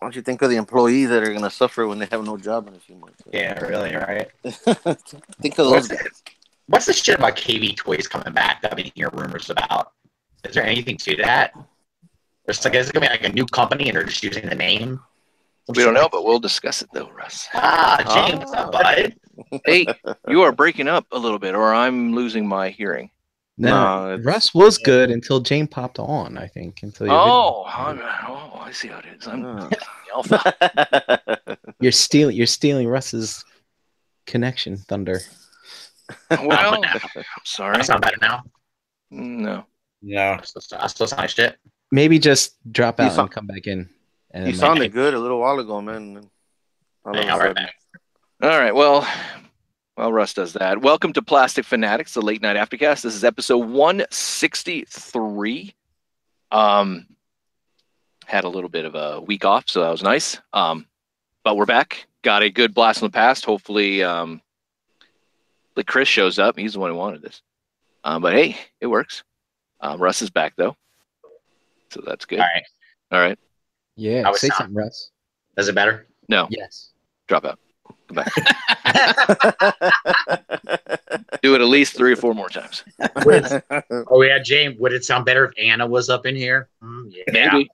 don't you think of the employees that are going to suffer when they have no job in a few months? Yeah, really, right? Think of those guys. What's the shit about KB Toys coming back that I've been hearing rumors about? Is there anything to that? Is it going to be like a new company and they're just using the name? We don't know, but we'll discuss it though, Russ. James, what's up, bud? Hey, you are breaking up a little bit, or I'm losing my hearing. No, Russ was good until Jane popped on, I think. Until I see how it is. I'm alpha. You're stealing Russ's connection, Thunder. Well, I'm sorry. That's not better now. No. I still sound like shit. Maybe just drop out and come back in. And you sounded good a little while ago, man. All right. Well, while Russ does that, welcome to Plastic Fanatics, the late night aftercast. This is episode 163. Had a little bit of a week off, so that was nice. But we're back. Got a good blast from the past. Hopefully, Chris shows up. He's the one who wanted this. But hey, it works. Russ is back though, so that's good. All right. Yeah. Say something, Russ. Is it better? No. Yes. Drop out. Come back. Do it at least 3 or 4 more times. James. Would it sound better if Anna was up in here? Yeah. Maybe.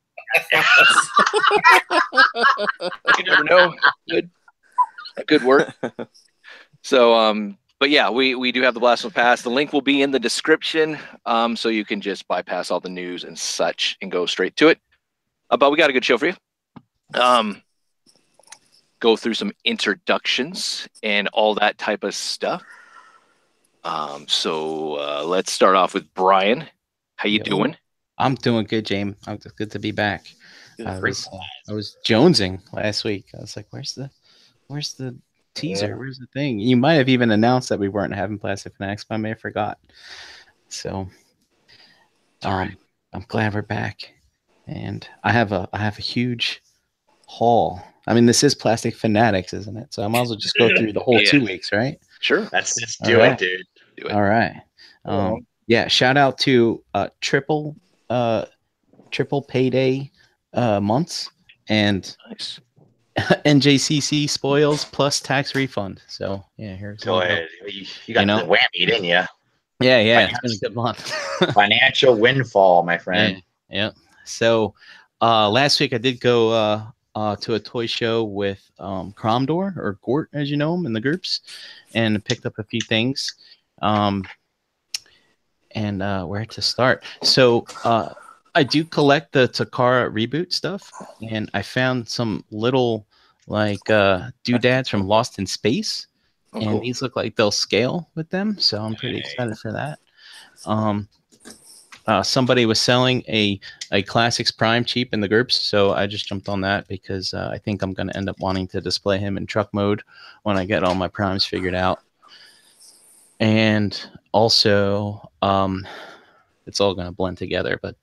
You never know. Good work. So, but yeah, we do have the blast from the past. The link will be in the description, so you can just bypass all the news and such and go straight to it. But we got a good show for you. Go through some introductions and all that type of stuff. So let's start off with Brian. How you doing? I'm doing good, James. I'm good to be back. I was jonesing last week. I was like, "Where's the teaser? Where's the thing?" You might have even announced that we weren't having Plastic Fanatics, but I may have forgot. So, I'm glad we're back, and I have a huge haul. I mean, this is Plastic Fanatics, isn't it? So I might as well just go through the whole 2 weeks, right? Sure. Let's do it, dude. Do it. All right. Yeah. Shout out to triple payday months and nice. NJCC spoils plus tax refund. So yeah, here's go ahead. You got the whammy, didn't you? Yeah. It's been a good month. Financial windfall, my friend. Yeah. So last week I did go to a toy show with Cromdor or Gort, as you know him in the groups, and picked up a few things. And where to start? So I do collect the Takara reboot stuff, and I found some little doodads from Lost in Space, and these look like they'll scale with them, so I'm pretty excited for that. Somebody was selling a Classics Prime cheap in the groups, so I just jumped on that because I think I'm going to end up wanting to display him in truck mode when I get all my primes figured out. And also, it's all going to blend together, but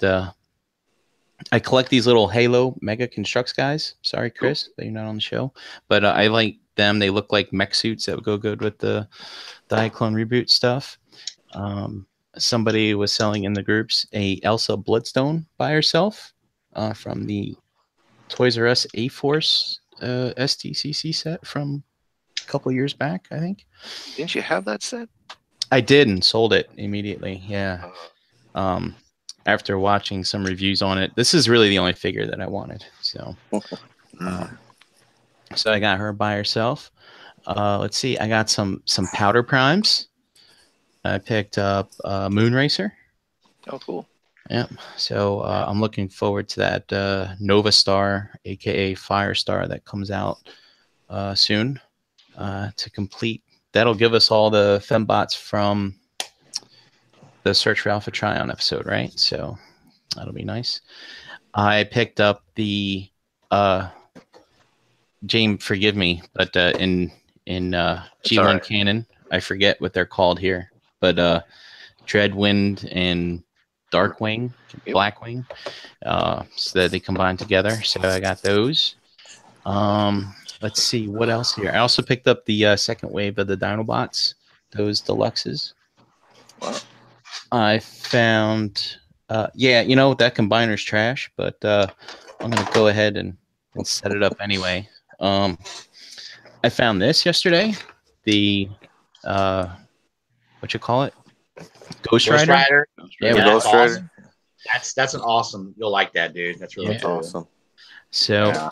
I collect these little Halo Mega Constructs guys. Sorry, Chris, that you're not on the show, but I like them. They look like mech suits that would go good with the Diaclone reboot stuff. Somebody was selling in the groups a Elsa Bloodstone by herself from the Toys R Us A-Force STCC set from a couple years back, I think. Didn't you have that set? I did and sold it immediately. Yeah. After watching some reviews on it, this is really the only figure that I wanted. So, so I got her by herself. Let's see. I got some powder primes. I picked up Moonracer. Oh, cool. Yeah. So I'm looking forward to that Nova Star, aka Firestar, that comes out soon to complete. That'll give us all the fembots from the Search for Alpha Trion episode, right? So that'll be nice. I picked up the James, forgive me, but in G1 canon, I forget what they're called here, but Dreadwind and Darkwing, Blackwing, so that they combine together. So I got those. Let's see what else here. I also picked up the second wave of the Dinobots, those deluxes. Wow. I found, that combiner's trash, but I'm gonna go ahead and Let's set it up anyway. I found this yesterday. The what you call it? Ghost Ghost Rider. Rider. Yeah, The that's Ghost Rider. awesome. That's an awesome. You'll like that, dude. That's really Yeah. cool. Awesome. So Yeah.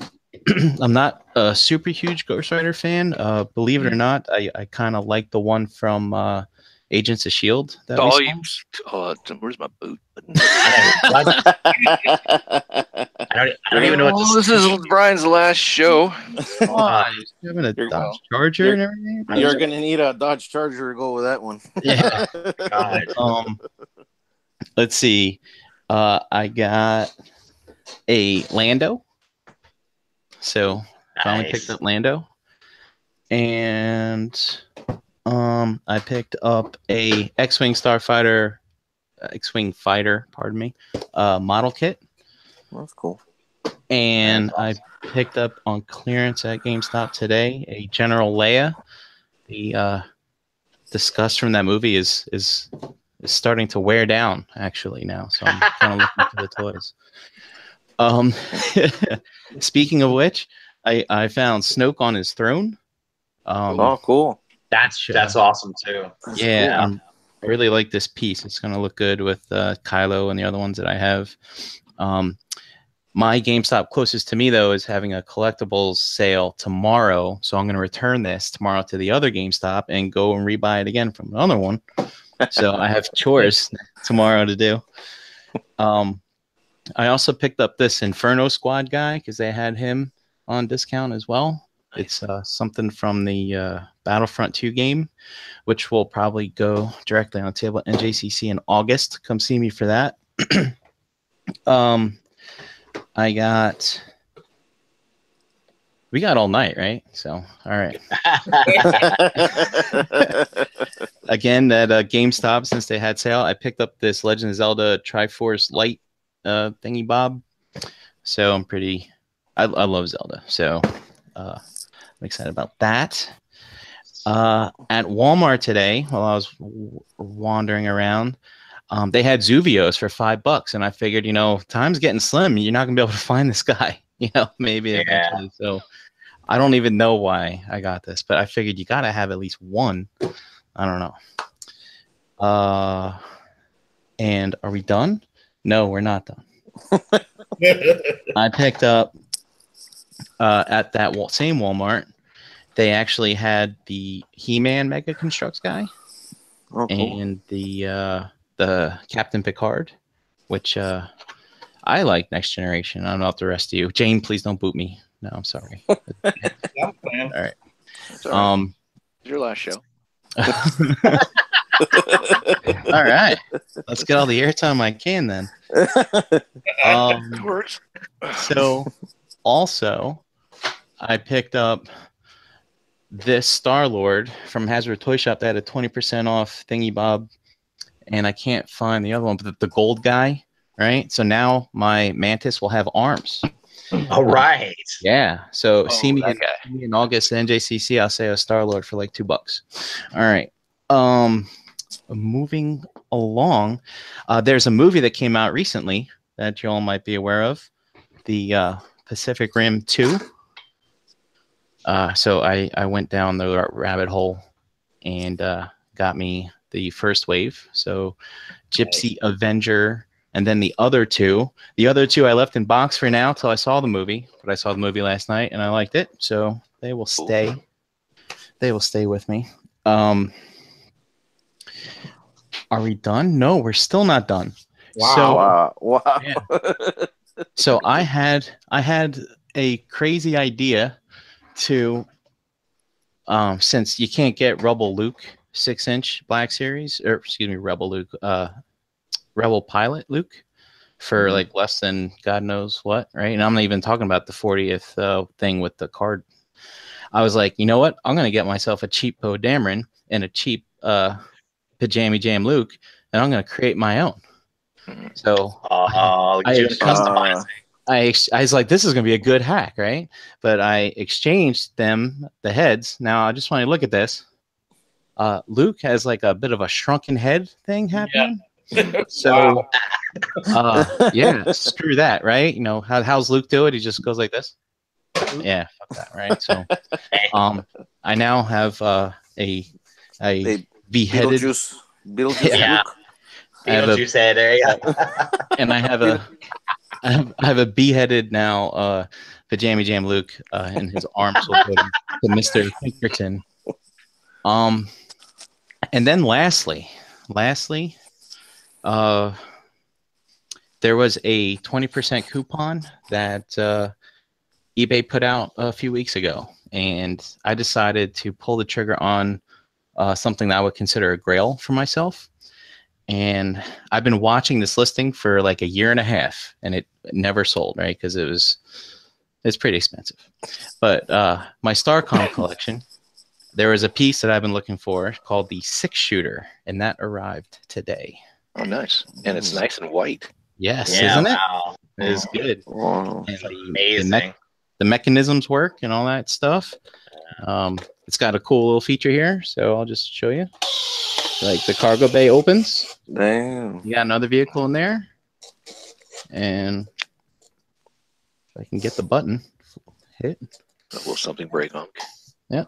I'm not a super huge Ghost Rider fan. Believe it or not, I kind of like the one from Agents of S.H.I.E.L.D. that we saw. Where's my boot? I don't even know what Oh, this is Brian's last show. Come on, you're having a You're- Dodge Charger and everything. bro? You're gonna need a Dodge Charger to go with that one. Yeah. God. Let's see. I got a Lando. So finally picked up Lando. And I picked up a X-Wing Starfighter, X-Wing Fighter, pardon me, model kit. That's cool. And I picked up on clearance at GameStop today a General Leia. The disgust from that movie is starting to wear down actually now, so I'm kind of looking for the toys. Speaking of which, I found Snoke on his throne. Oh, cool. That's awesome too. Yeah, I really like this piece. It's going to look good with Kylo and the other ones that I have. My GameStop closest to me, though, is having a collectibles sale tomorrow. So I'm going to return this tomorrow to the other GameStop and go and rebuy it again from another one. So I have chores tomorrow to do. I also picked up this Inferno Squad guy because they had him on discount as well. It's something from the Battlefront 2 game, which will probably go directly on the table at NJCC in August. Come see me for that. We got all night, right? So, all right. Again, at GameStop, since they had sale, I picked up this Legend of Zelda Triforce Light thingy bob. So I love Zelda. So I'm excited about that. At Walmart today, while I was wandering around, they had Zuvios for $5, and I figured, time's getting slim. You're not gonna be able to find this guy, maybe eventually. So I don't even know why I got this, but I figured you gotta have at least one. I don't know. And are we done? No, we're not done. I picked up at that same Walmart. They actually had the He-Man Mega Constructs guy, cool. and the Captain Picard, which I like Next Generation. I don't know if the rest of you. Jane, please don't boot me. No, I'm sorry. All right. It's your last show. All right. Let's get all the airtime I can then. So, also, I picked up this Star-Lord from Hasbro Toy Shop that had a 20% off thingy bob, and I can't find the other one, but the gold guy, right? So now my Mantis will have arms. All right. Yeah. So see me in August at NJCC. I'll say a Star-Lord for like $2. All right. Moving along, there's a movie that came out recently that you all might be aware of, the Pacific Rim 2. So I went down the rabbit hole and got me the first wave. So Gypsy Avenger, and then the other two. The other two I left in box for now till I saw the movie. But I saw the movie last night and I liked it, so they will stay. They will stay with me. Are we done? No, we're still not done. Wow. Wow. Yeah. So I had a crazy idea to since you can't get Rebel Luke 6-inch Black Series, or excuse me, Rebel Luke, Rebel Pilot Luke for like less than God knows what, right? And I'm not even talking about the 40th thing with the card. I was like, you know what? I'm gonna get myself a cheap Poe Dameron and a cheap Pajami Jam Luke, and I'm gonna create my own. So I was like, this is going to be a good hack, right? But I exchanged the heads. Now, I just want to look at this. Luke has like a bit of a shrunken head thing happening. Yeah. So, yeah, screw that, right? How's Luke do it? He just goes like this. Yeah, fuck that, right? So, I now have a Hey, beheaded. Beetlejuice Yeah. Luke. I have a, Beetlejuice head. There you go. and I have a beheaded now. Pajama Jam Luke, and his arms will go to Mr. Pinkerton. And then lastly, there was a 20% coupon that eBay put out a few weeks ago, and I decided to pull the trigger on something that I would consider a grail for myself. And I've been watching this listing for like a year and a half, and it never sold, right? Because it's pretty expensive. But my Starcom collection, there was a piece that I've been looking for called the 6-shooter, and that arrived today. Oh, nice. And it's nice and white. Yes, Yeah, isn't wow. it? It is good. Wow. And Amazing. the mechanisms work and all that stuff. It's got a cool little feature here, so I'll just show you. Like the cargo bay opens. Damn. You got another vehicle in there. And if I can get the button hit. Will something break on? Yeah.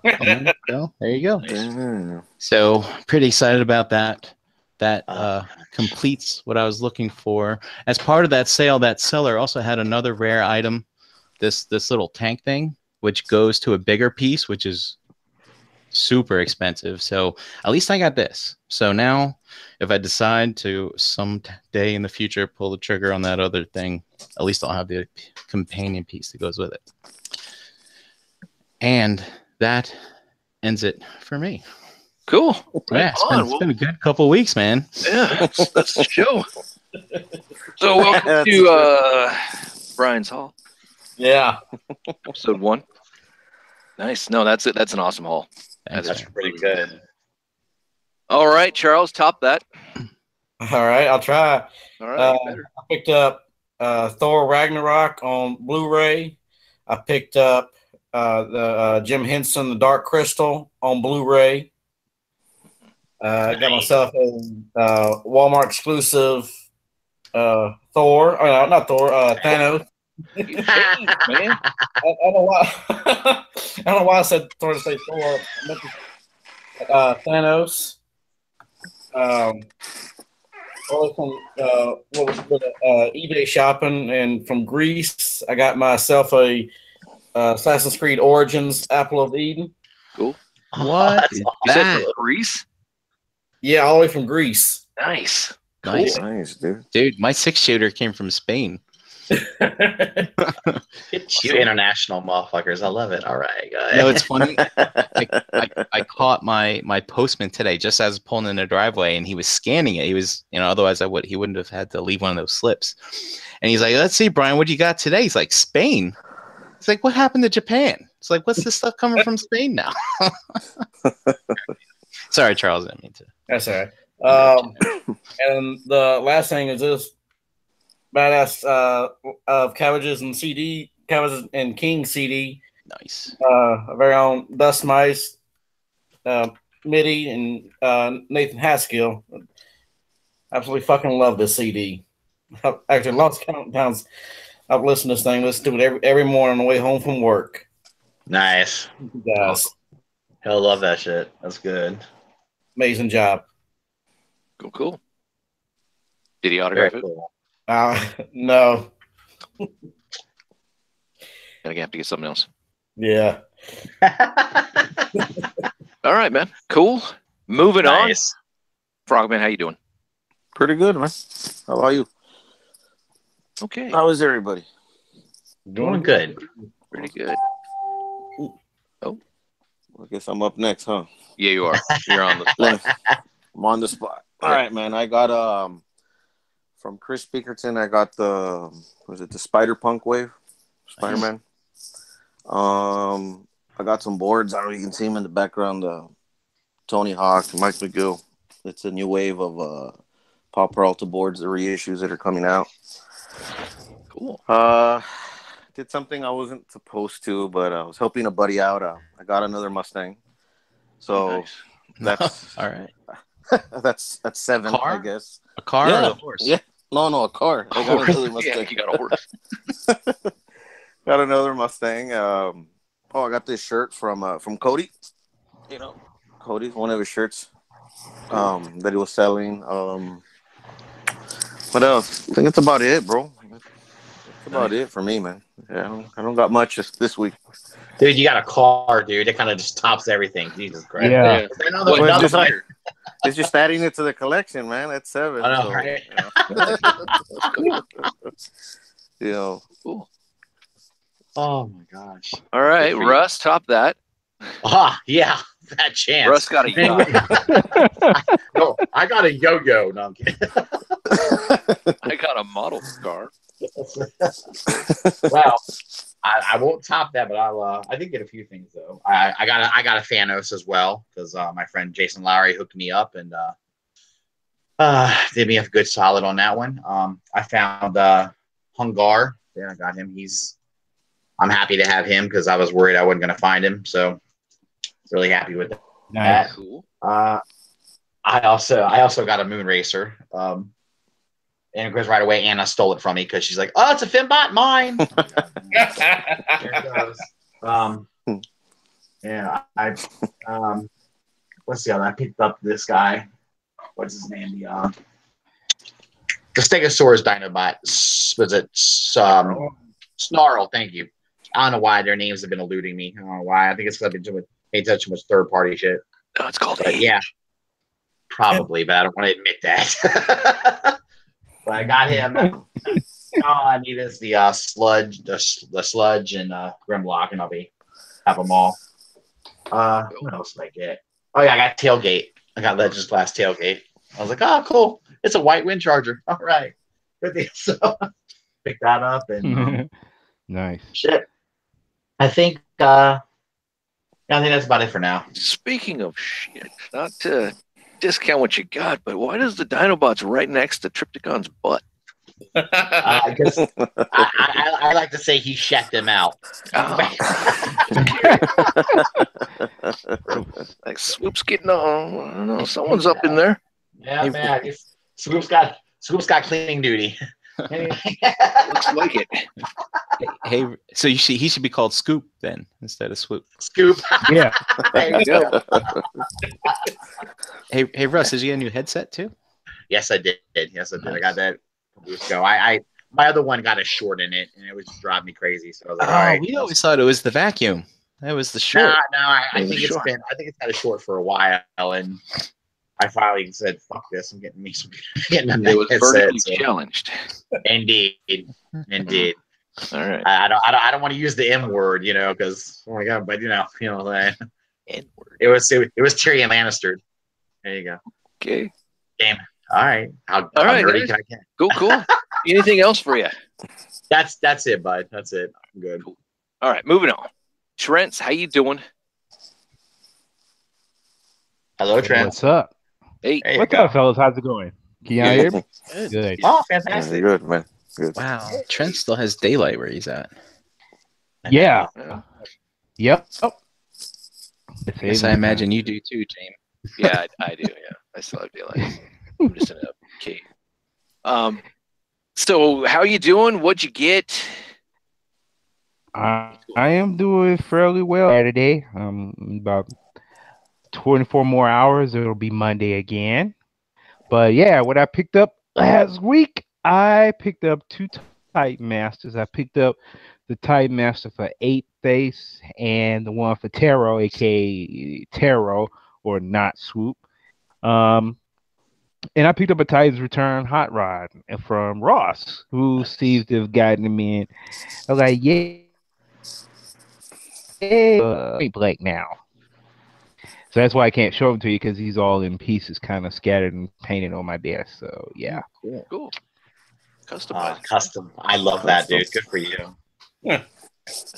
So there you go. Damn. So pretty excited about that. That completes what I was looking for. As part of that sale, that seller also had another rare item, this little tank thing, which goes to a bigger piece, which is super expensive. So at least I got this. So now if I decide to someday in the future pull the trigger on that other thing, at least I'll have the companion piece that goes with it. And that ends it for me. Cool. Yeah, it's been a good couple weeks, man. Yeah, that's the show. So welcome to Brian's Hall. Yeah. Episode 1. Nice. No, that's it. That's an awesome haul. Thanks, That's man. pretty good. All right, Charles, top that. All right, I'll try. All right. I picked up Thor Ragnarok on Blu-ray. I picked up the Jim Henson, The Dark Crystal on Blu-ray. I got myself a Walmart exclusive Thor. Oh, no, not Thor. Thanos. Man. I don't know why. I don't know why I said Thor to say Thor. I meant to- Thanos. From eBay shopping and from Greece, I got myself a Assassin's Creed Origins Apple of Eden. Cool. What is You said that? from Greece? Yeah, all the way from Greece. Nice. Nice. Nice, dude. Dude, my 6-shooter came from Spain. You international motherfuckers. I love it. All right, guys. No, it's funny. I caught my postman today just as pulling in the driveway, and he was scanning it. He was, otherwise he wouldn't have had to leave one of those slips. And he's like, "Let's see, Brian, what you got today?" He's like, "Spain." It's like, "What happened to Japan?" It's like, "What's this stuff coming from Spain now?" Sorry, Charles, I didn't mean to. That's all right. And the last thing is this badass of Cabbages and King CD. Nice. Our very own Dust Mice, MIDI, and Nathan Haskell. Absolutely fucking love this CD. I've actually lost counts. I've listened to this thing. Listen to it every morning on the way home from work. Nice. Guys, He'll love that shit. That's good. amazing job. Cool. Did he autograph Very it? cool. No. Gonna have to get something else. Yeah. All right, man. Cool. Moving Nice. on. Frogman, how you doing? Pretty good, man. How about you? Okay. How is everybody? Doing good. Pretty good. I guess I'm up next, huh? Yeah, you are. You're on the spot. I'm on the spot. All right, man. I got from Chris Pinkerton, I got the Spider-Punk wave? Spider-Man. I got some boards. I don't know if you can see them in the background. Tony Hawk, Mike McGill. It's a new wave of Pop Peralta boards, the reissues that are coming out. Cool. Did something I wasn't supposed to, but I was helping a buddy out. I got another Mustang. So Nice. that's All right. that's 7, Car? I guess. A car Yeah. or a horse? Yeah. No, a car. I got another Yeah, Mustang. you got a horse. Got another Mustang. I got this shirt from Cody. You know, Cody's one of his shirts that he was selling. What else? I think that's about it, bro. That's about it for me, man. Yeah, I don't got much this week. Dude, you got a car, dude. It kind of just tops everything. Jesus Christ. Yeah. Another, Well, another just like- beer. It's just adding it to the collection, man. That's 7. I know, so, right? you know. Cool. Oh my gosh. All right, Good for you. Russ, top that. Ah, yeah, that chance. Russ got a yacht. No, I got a yo-yo. No, I'm kidding. I got a model car. Well, I won't top that, but I did get a few things though. I got a Thanos as well because my friend Jason Lowry hooked me up and did me a good solid on that one. I found Hungar. Yeah, I got him. I'm happy to have him because I was worried I wasn't going to find him. So really happy with that. Nice. Cool. I also got a Moon Racer. And of course, right away, Anna stole it from me because she's like, "Oh, it's a Fimbot, mine." There it goes. Yeah, let's see. I picked up this guy. What's his name? The Stegosaurus Dinobot. Was it Snarl? Thank you. I don't know why their names have been eluding me. I don't know why. I think it's because I've been paying too much third-party shit. No, it's called But yeah, probably, but I don't want to admit that. But I got him. All I need is the sludge, the sludge, and Grimlock, and have them all. What else did I get? Oh yeah, I got tailgate. I got Legends Glass tailgate. I was like, oh cool, it's a white wind charger. All right, good deal. So pick that up and Nice. shit. I think that's about it for now. Speaking of shit, not to discount what you got, but why does the Dinobot's right next to Triptychon's butt? Because I like to say he shat them out. Like Swoop's getting on. I don't know. Someone's up in there. Yeah, man. Swoop's got cleaning duty. Looks like it. Hey, so he should be called Scoop then instead of Swoop. Scoop. Yeah. There you go. Hey, Russ, did you get a new headset too? Yes, I did. Yes, I did. I got that a couple weeks ago. My other one got a short in it, and it was just driving me crazy. So I was like, all right. We always thought it was the vacuum. That was the short. No, I think it's Short. been. I think it's had a short for a while, and I finally said, "Fuck this! I'm getting me some." Getting a It was headset, vertically so- challenged. Indeed. All right. I don't want to use the M word, because oh my god, but like, N-word. it was Tyrion Lannister. There you go. Okay. Game. All right. How right, nerdy guys. can I get? Cool. Anything else for you? That's it, bud. That's it. I'm good. All right, moving on. Trent's, how you doing? Hello, Trent. What's up? Hey. There you What's go. up, fellas? How's it going? Can y'all hear me? Good. Oh, Yeah, fantastic. good, man. Good. Wow, Trent still has daylight where he's at. Yeah. Yeah. Yep. Yes, I imagine you do too, James. Yeah, I do. Yeah, I still have daylight. I'm just in a cave. So how you doing? What'd you get? I am doing fairly well today. About 24 more hours, it'll be Monday again. But yeah, what I picked up last week, I picked up 2 Titan Masters. I picked up the Titan Master for 8th base and the one for Taro, aka Taro, or not Swoop. And I picked up a Titan's Return Hot Rod from Ross, who seems to have gotten him in. I was like, yeah, Blake now. So that's why I can't show him to you, because he's all in pieces, kind of scattered and painted on my desk. So yeah. Cool. Customized. Custom. I love that, dude. Good for you. Can't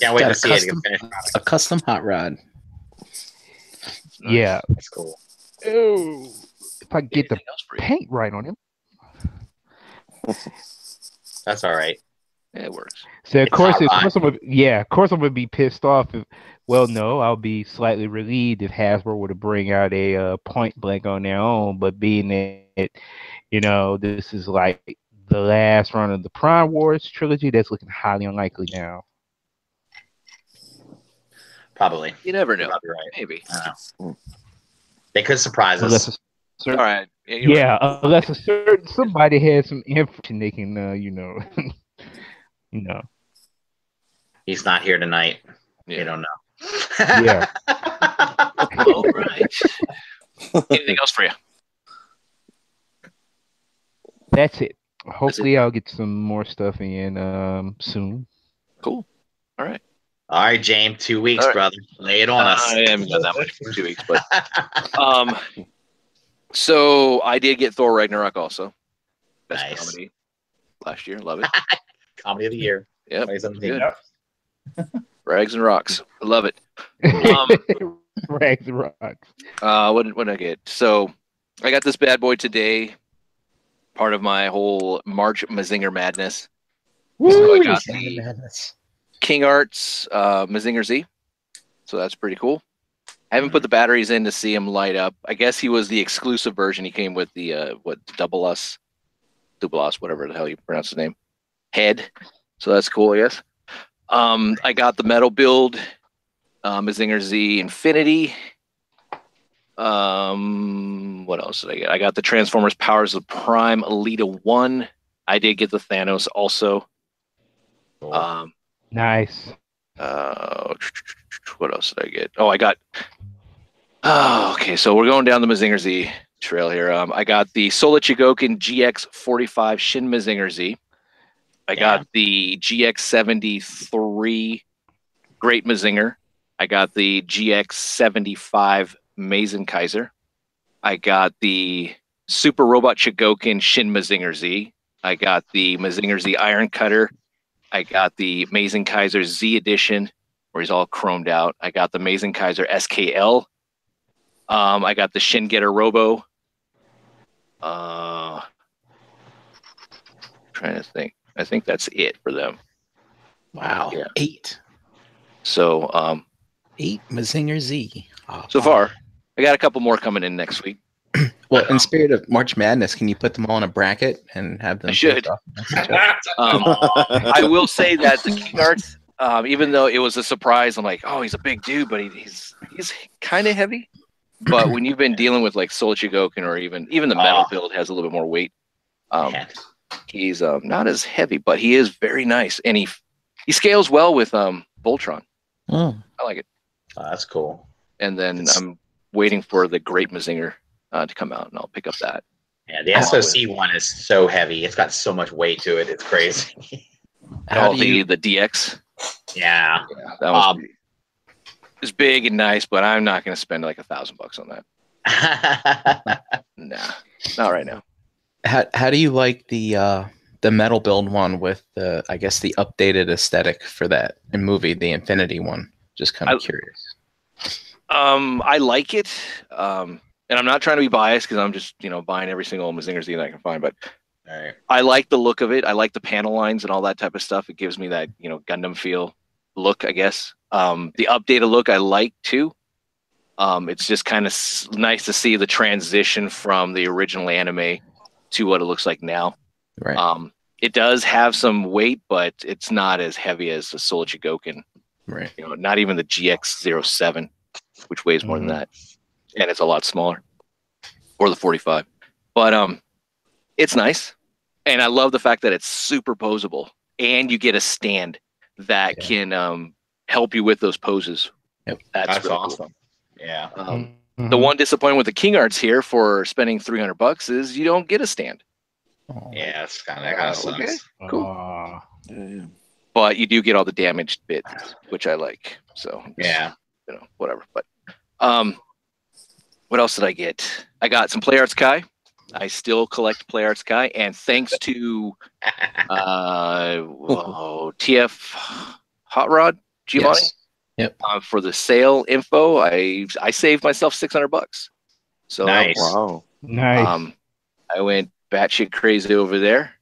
wait Got to a see it. custom- Finish. A custom hot rod. Yeah. That's cool. Oh, if I get the Anything else for you? paint right on him. That's all right. Yeah, it works. So of It's course, hot rod. of course I'm gonna be pissed off. No, I'll be slightly relieved if Hasbro were to bring out a Point Blank on their own. But being that, this is like the last run of the Prime Wars trilogy, that's looking highly unlikely now. Probably. You never You're know. probably right. Maybe. I don't know. They could surprise Unless us. a certain, All right. Yeah, you're right. yeah, unless a certain somebody has some information they can, you know, He's not here tonight. Yeah. You don't know. Yeah. All right. Anything else for you? That's it. Hopefully, I'll get some more stuff in soon. Cool. All right. All right, James. 2 weeks, All right. brother. Lay it on us. I haven't done that much for 2 weeks, but so I did get Thor Ragnarok also. Best Nice. comedy last year. Love it. Comedy of the year. Yep. 2017. Good. Rags and Rocks. I love it. Rags and rocks. What did I get? So I got this bad boy today. Part of my whole March Mazinger madness. So I got the King Arts Mazinger Z. So that's pretty cool. I haven't put the batteries in to see him light up. I guess he was the exclusive version. He came with the double S, whatever the hell you pronounce his name, head. So that's cool, I guess. I got the metal build, Mazinger Z Infinity. What else did I get? I got the Transformers Powers of Prime Elita 1. I did get the Thanos also. Cool. Nice. What else did I get? Oh, I got. Oh, okay. So we're going down the Mazinger Z trail here. I got the Sola Chigokin GX45 Shin Mazinger Z. I got the GX73 Great Mazinger. I got the GX75 Mazen Kaiser. I got the Super Robot Chigokin Shin Mazinger Z. I got the Mazinger Z Iron Cutter. I got the Mazen Kaiser Z Edition, where he's all chromed out. I got the Mazen Kaiser SKL. I got the Shin Getter Robo. Trying to think. I think that's it for them. Wow. Yeah. 8. So 8 Mazinger Z. Oh, so far, I got a couple more coming in next week. Well, in spirit of March Madness, can you put them all in a bracket and have them? I should. off? I will say that the King Arts, even though it was a surprise, I'm like, oh, he's a big dude, but he's kind of heavy. But when you've been dealing with like Soul Chigokin or even the metal build has a little bit more weight, he's not as heavy, but he is very nice, and he scales well with Voltron. Oh. I like it. That's cool. And then I'm waiting for the Great Mazinger to come out, and I'll pick up that. Yeah, the SOC one is so heavy. It's got so much weight to it. It's crazy. The DX. Yeah. That was it's big and nice, but I'm not going to spend like $1,000 on that. Nah, not right now. How do you like the metal build one with the, I guess, the updated aesthetic for that in movie, the Infinity one? Just kind of curious. I like it. And I'm not trying to be biased because I'm just, buying every single Mazinger Z that I can find, but I like the look of it. I like the panel lines and all that type of stuff. It gives me that, Gundam feel look, I guess. The updated look I like too. It's just kind of nice to see the transition from the original anime to what it looks like now. Right. It does have some weight, but it's not as heavy as the Soul Chigokin. Right. Not even the GX07, which weighs more than that. And it's a lot smaller, or the 45. But it's nice, and I love the fact that it's superposable, and you get a stand that can help you with those poses. Yep. That's really awesome. Cool. Yeah. The one disappointment with the King Arts here for spending $300 is you don't get a stand. Yeah, it's kind of sucks. Okay. Cool. But you do get all the damaged bits, which I like. So yeah, whatever. But what else did I get? I got some Play Arts Kai. I still collect Play Arts Kai, and thanks to TF Hot Rod Giovanni, Yep. For the sale info, I saved myself $600. So nice. Wow. Nice. I went batshit crazy over there,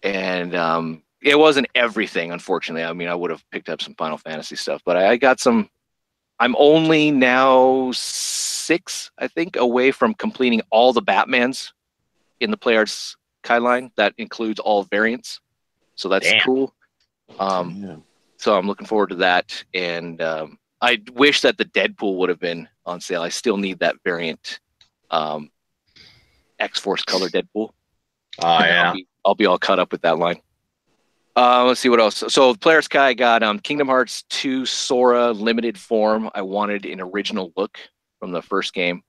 and it wasn't everything, unfortunately. I mean, I would have picked up some Final Fantasy stuff, but I got some. I'm only now 6, I think, away from completing all the Batmans in the Play Arts Kai line. That includes all variants, so that's cool. So I'm looking forward to that, and I wish that the Deadpool would have been on sale. I still need that variant, X-Force color Deadpool. Oh yeah. I'll be all caught up with that line. Let's see what else. So Player's Kai got Kingdom Hearts 2 Sora limited form. I wanted an original look from the first game,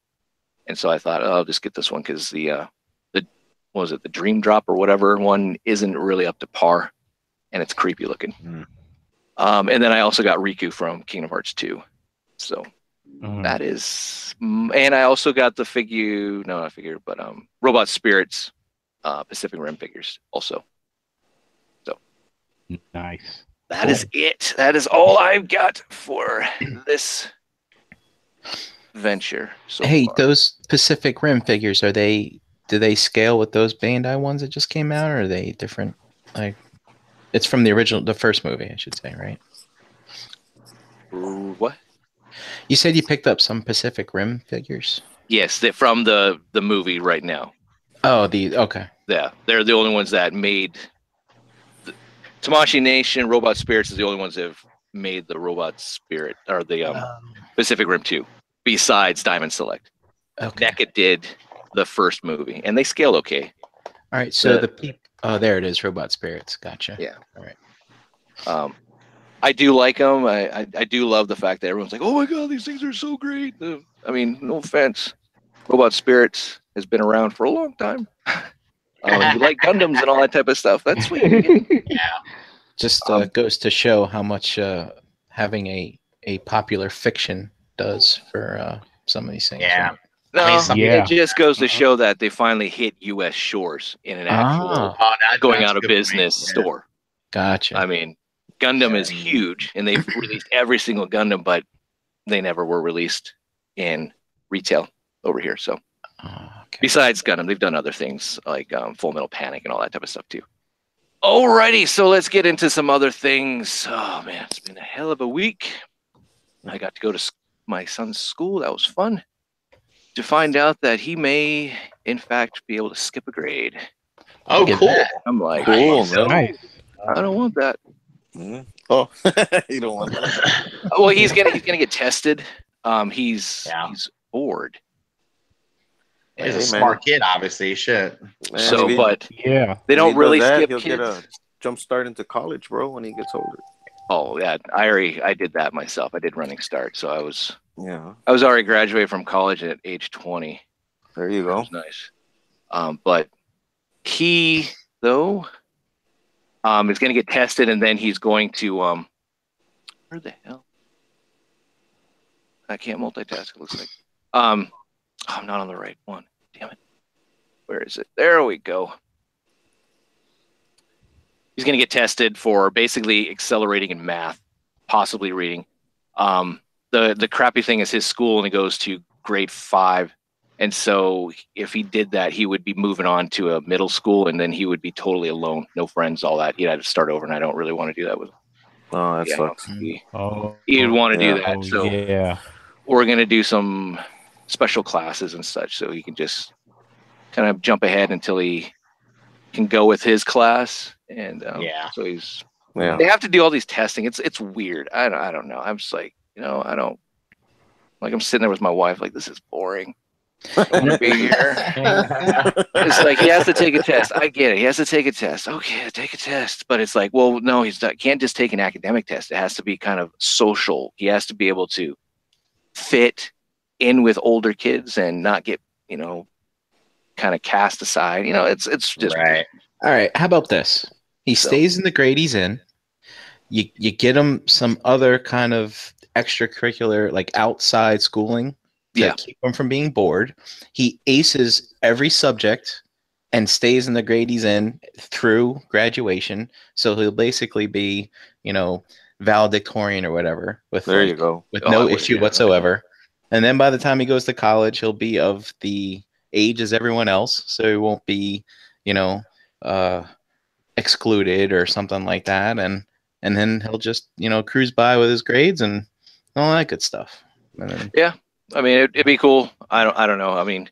and so I thought, oh, I'll just get this one because the what was it, the Dream Drop or whatever one isn't really up to par, and it's creepy looking. And then I also got Riku from Kingdom Hearts 2. So that is, and I also got the Robot Spirits Pacific Rim figures also. So Nice. that is it. That is all I've got for this venture. So Hey, far. those Pacific Rim figures, do they scale with those Bandai ones that just came out, or are they different? Like, it's from the first movie, I should say, right? What? You said you picked up some Pacific Rim figures? Yes, from the movie right now. Oh, okay. Yeah, they're the only ones that made Tamashii Nation. Robot Spirits is the only ones that have made the Robot Spirit or the Pacific Rim 2, besides Diamond Select. Okay. NECA did the first movie, and they scale okay. All right, so there it is, Robot Spirits. Gotcha. Yeah. All right. I do like them. I do love the fact that everyone's like, oh my god, these things are so great. I mean, no offense, Robot Spirits has been around for a long time. You like Gundams and all that type of stuff. That's sweet. Yeah. Just goes to show how much having a popular fiction does for some of these things. Yeah. No, Yeah. it just goes to show that they finally hit U.S. shores in an actual going out of business store. Gotcha. I mean, Gundam is huge, and they've released every single Gundam, but they never were released in retail over here. So, besides Gundam, they've done other things like Full Metal Panic and all that type of stuff too. Alrighty, so let's get into some other things. Oh man, it's been a hell of a week. I got to go to my son's school. That was fun. To find out that he may, in fact, be able to skip a grade. Oh, cool. I'm like, Cool, man. Nice. I don't want that. Oh, you don't want that. Well, he's gonna get tested. He's bored. He's a Hey, smart kid, obviously. Shit. Man, So, if he- but Yeah. they don't if he really does that, skip he'll kids. get a jump start into college, bro, when he gets older. Oh yeah, I did that myself. I did running start, so I was Yeah, already graduated from college at age 20. there you That go. was nice. But he though is going to get tested, and then he's going to where the hell? I can't multitask. It looks like I'm not on the right one. Damn it! Where is it? There we go. He's going to get tested for basically accelerating in math, possibly reading. The crappy thing is his school only goes to grade 5. And so if he did that, he would be moving on to a middle school, and then he would be totally alone, no friends, all that. He'd have to start over, and I don't really want to do that with him. Oh, that sucks. He'd Oh, want to do that. oh, So yeah. we're going to do some special classes and such, so he can just kind of jump ahead until he can go with his class. And so he's they have to do all these testing. It's weird. I don't know. I'm just like, I don't like. I'm sitting there with my wife, like, this is boring. I don't want to be here. It's like he has to take a test. I get it. He has to take a test. Okay, take a test. But it's like, well, no, can't just take an academic test. It has to be kind of social. He has to be able to fit in with older kids and not get, kind of cast aside. It's just right. All right. How about this? He stays in the grade he's in. You get him some other kind of extracurricular, like outside schooling to keep him from being bored. He aces every subject and stays in the grade he's in through graduation. So he'll basically be, valedictorian or whatever with You go. with no issue whatsoever. And then by the time he goes to college, he'll be of the age as everyone else. So he won't be, excluded or something like that. And then he'll just, cruise by with his grades and all that good stuff. Yeah. I mean, it'd be cool. I don't know. I mean,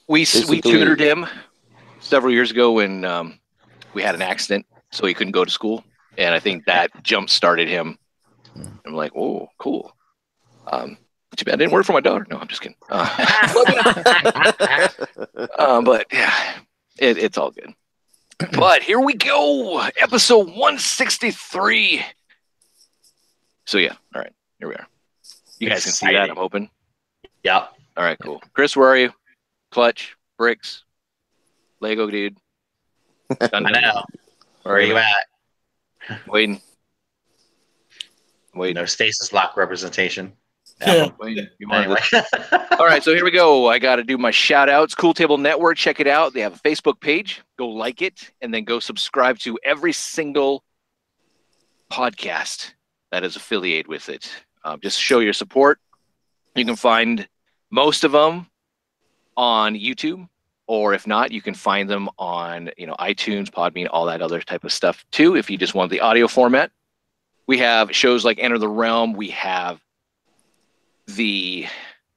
we tutored him several years ago when we had an accident, so he couldn't go to school, and I think that jump started him I'm like, oh, cool. Too bad it didn't work for my daughter. No, I'm just kidding. But yeah, it's all good. But here we go. Episode 163. So yeah, all right, here we are. You guys can see that, I'm hoping. Yep. All right, cool. Chris, where are you? Clutch, Bricks, Lego dude. I know. Where are you at? Waiting. No stasis lock representation. Waiting. Anyway. All right, so here we go. I got to do my shout outs. Cool Table Network, check it out. They have a Facebook page. Go like it, and then go subscribe to every single podcast that is affiliated with it. Just show your support. You can find most of them on YouTube, or if not, you can find them on iTunes, Podbean, all that other type of stuff too. If you just want the audio format, we have shows like Enter the Realm. We have the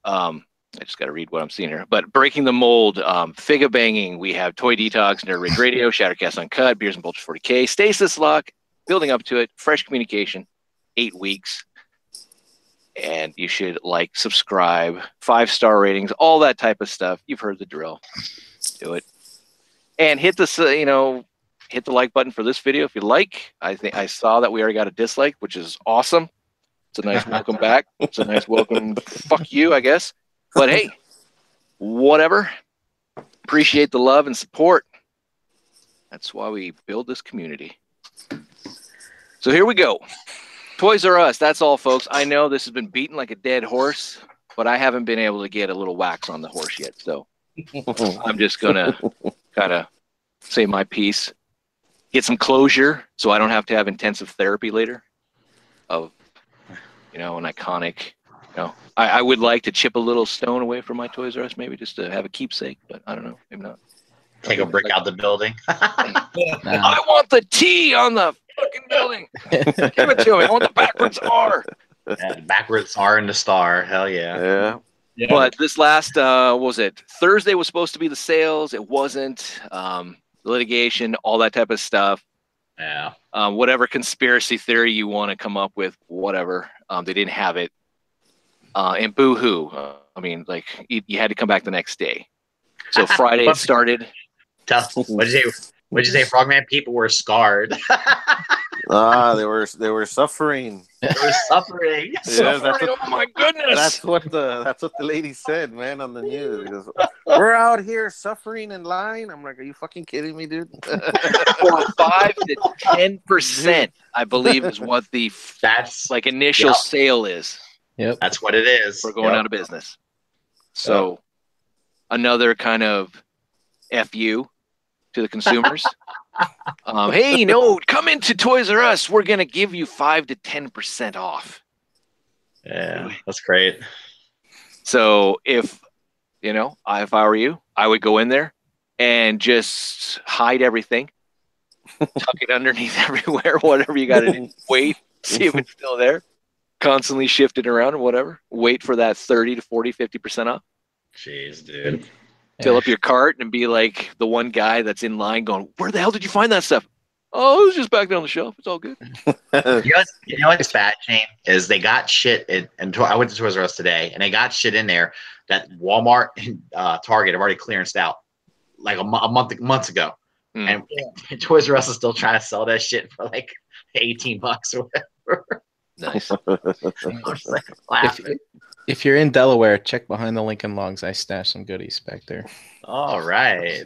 I just got to read what I'm seeing here. But Breaking the Mold, Figa Banging. We have Toy Detox, Nerd Rage Radio, Shattercast Uncut, Beers and Bulge 40K, Stasis Lock, Building Up to It, Fresh Communication, 8 weeks. And you should like, subscribe, 5-star ratings, all that type of stuff. You've heard the drill. Do it. And hit the hit the like button for this video if you like. I think I saw that we already got a dislike, which is awesome. It's a nice welcome back. It's a nice welcome. Fuck you, I guess. But hey, whatever. Appreciate the love and support. That's why we build this community. So here we go. Toys R Us. That's all, folks. I know this has been beaten like a dead horse, but I haven't been able to get a little wax on the horse yet. So I'm just going to kind of say my piece. Get some closure so I don't have to have intensive therapy later of, an iconic, I would like to chip a little stone away from my Toys R Us, maybe just to have a keepsake, but I don't know, maybe not. Take a brick out the building. I want the T on the fucking building. Give it to me. I want the backwards R. Yeah, the backwards R and the star. Hell yeah. Yeah. But this last, Thursday was supposed to be the sales. It wasn't. Litigation, all that type of stuff. Yeah. Whatever conspiracy theory you want to come up with, whatever. They didn't have it. And boo-hoo. You had to come back the next day. So Friday it started. What'd you say, Frogman? People were scarred. They were suffering. They were suffering. Oh my goodness! That's what the lady said, man, on the news. Goes, we're out here suffering in line. I'm like, are you fucking kidding me, dude? 5 to 10%, I believe, is what the initial sale is. Yep, that's what it is. We're going out of business. So another kind of FU to the consumers. Hey, come into Toys R Us. We're going to give you 5 to 10% off. Yeah, that's great. So if I were you, I would go in there and just hide everything, tuck it underneath everywhere, whatever you got to do. Wait, see if it's still there. Constantly shift it around or whatever. Wait for that 30 to 40, 50% off. Jeez, dude. Fill up your cart and be like the one guy that's in line going, where the hell did you find that stuff? Oh, it was just back there on the shelf. It's all good. You know what's bad, Shane? Is they got shit and I went to Toys R Us today, and they got shit in there that Walmart and Target have already clearanced out like months ago. And Toys R Us is still trying to sell that shit for like $18 or whatever. Nice. If you're in Delaware, check behind the Lincoln Logs. I stashed some goodies back there. All right.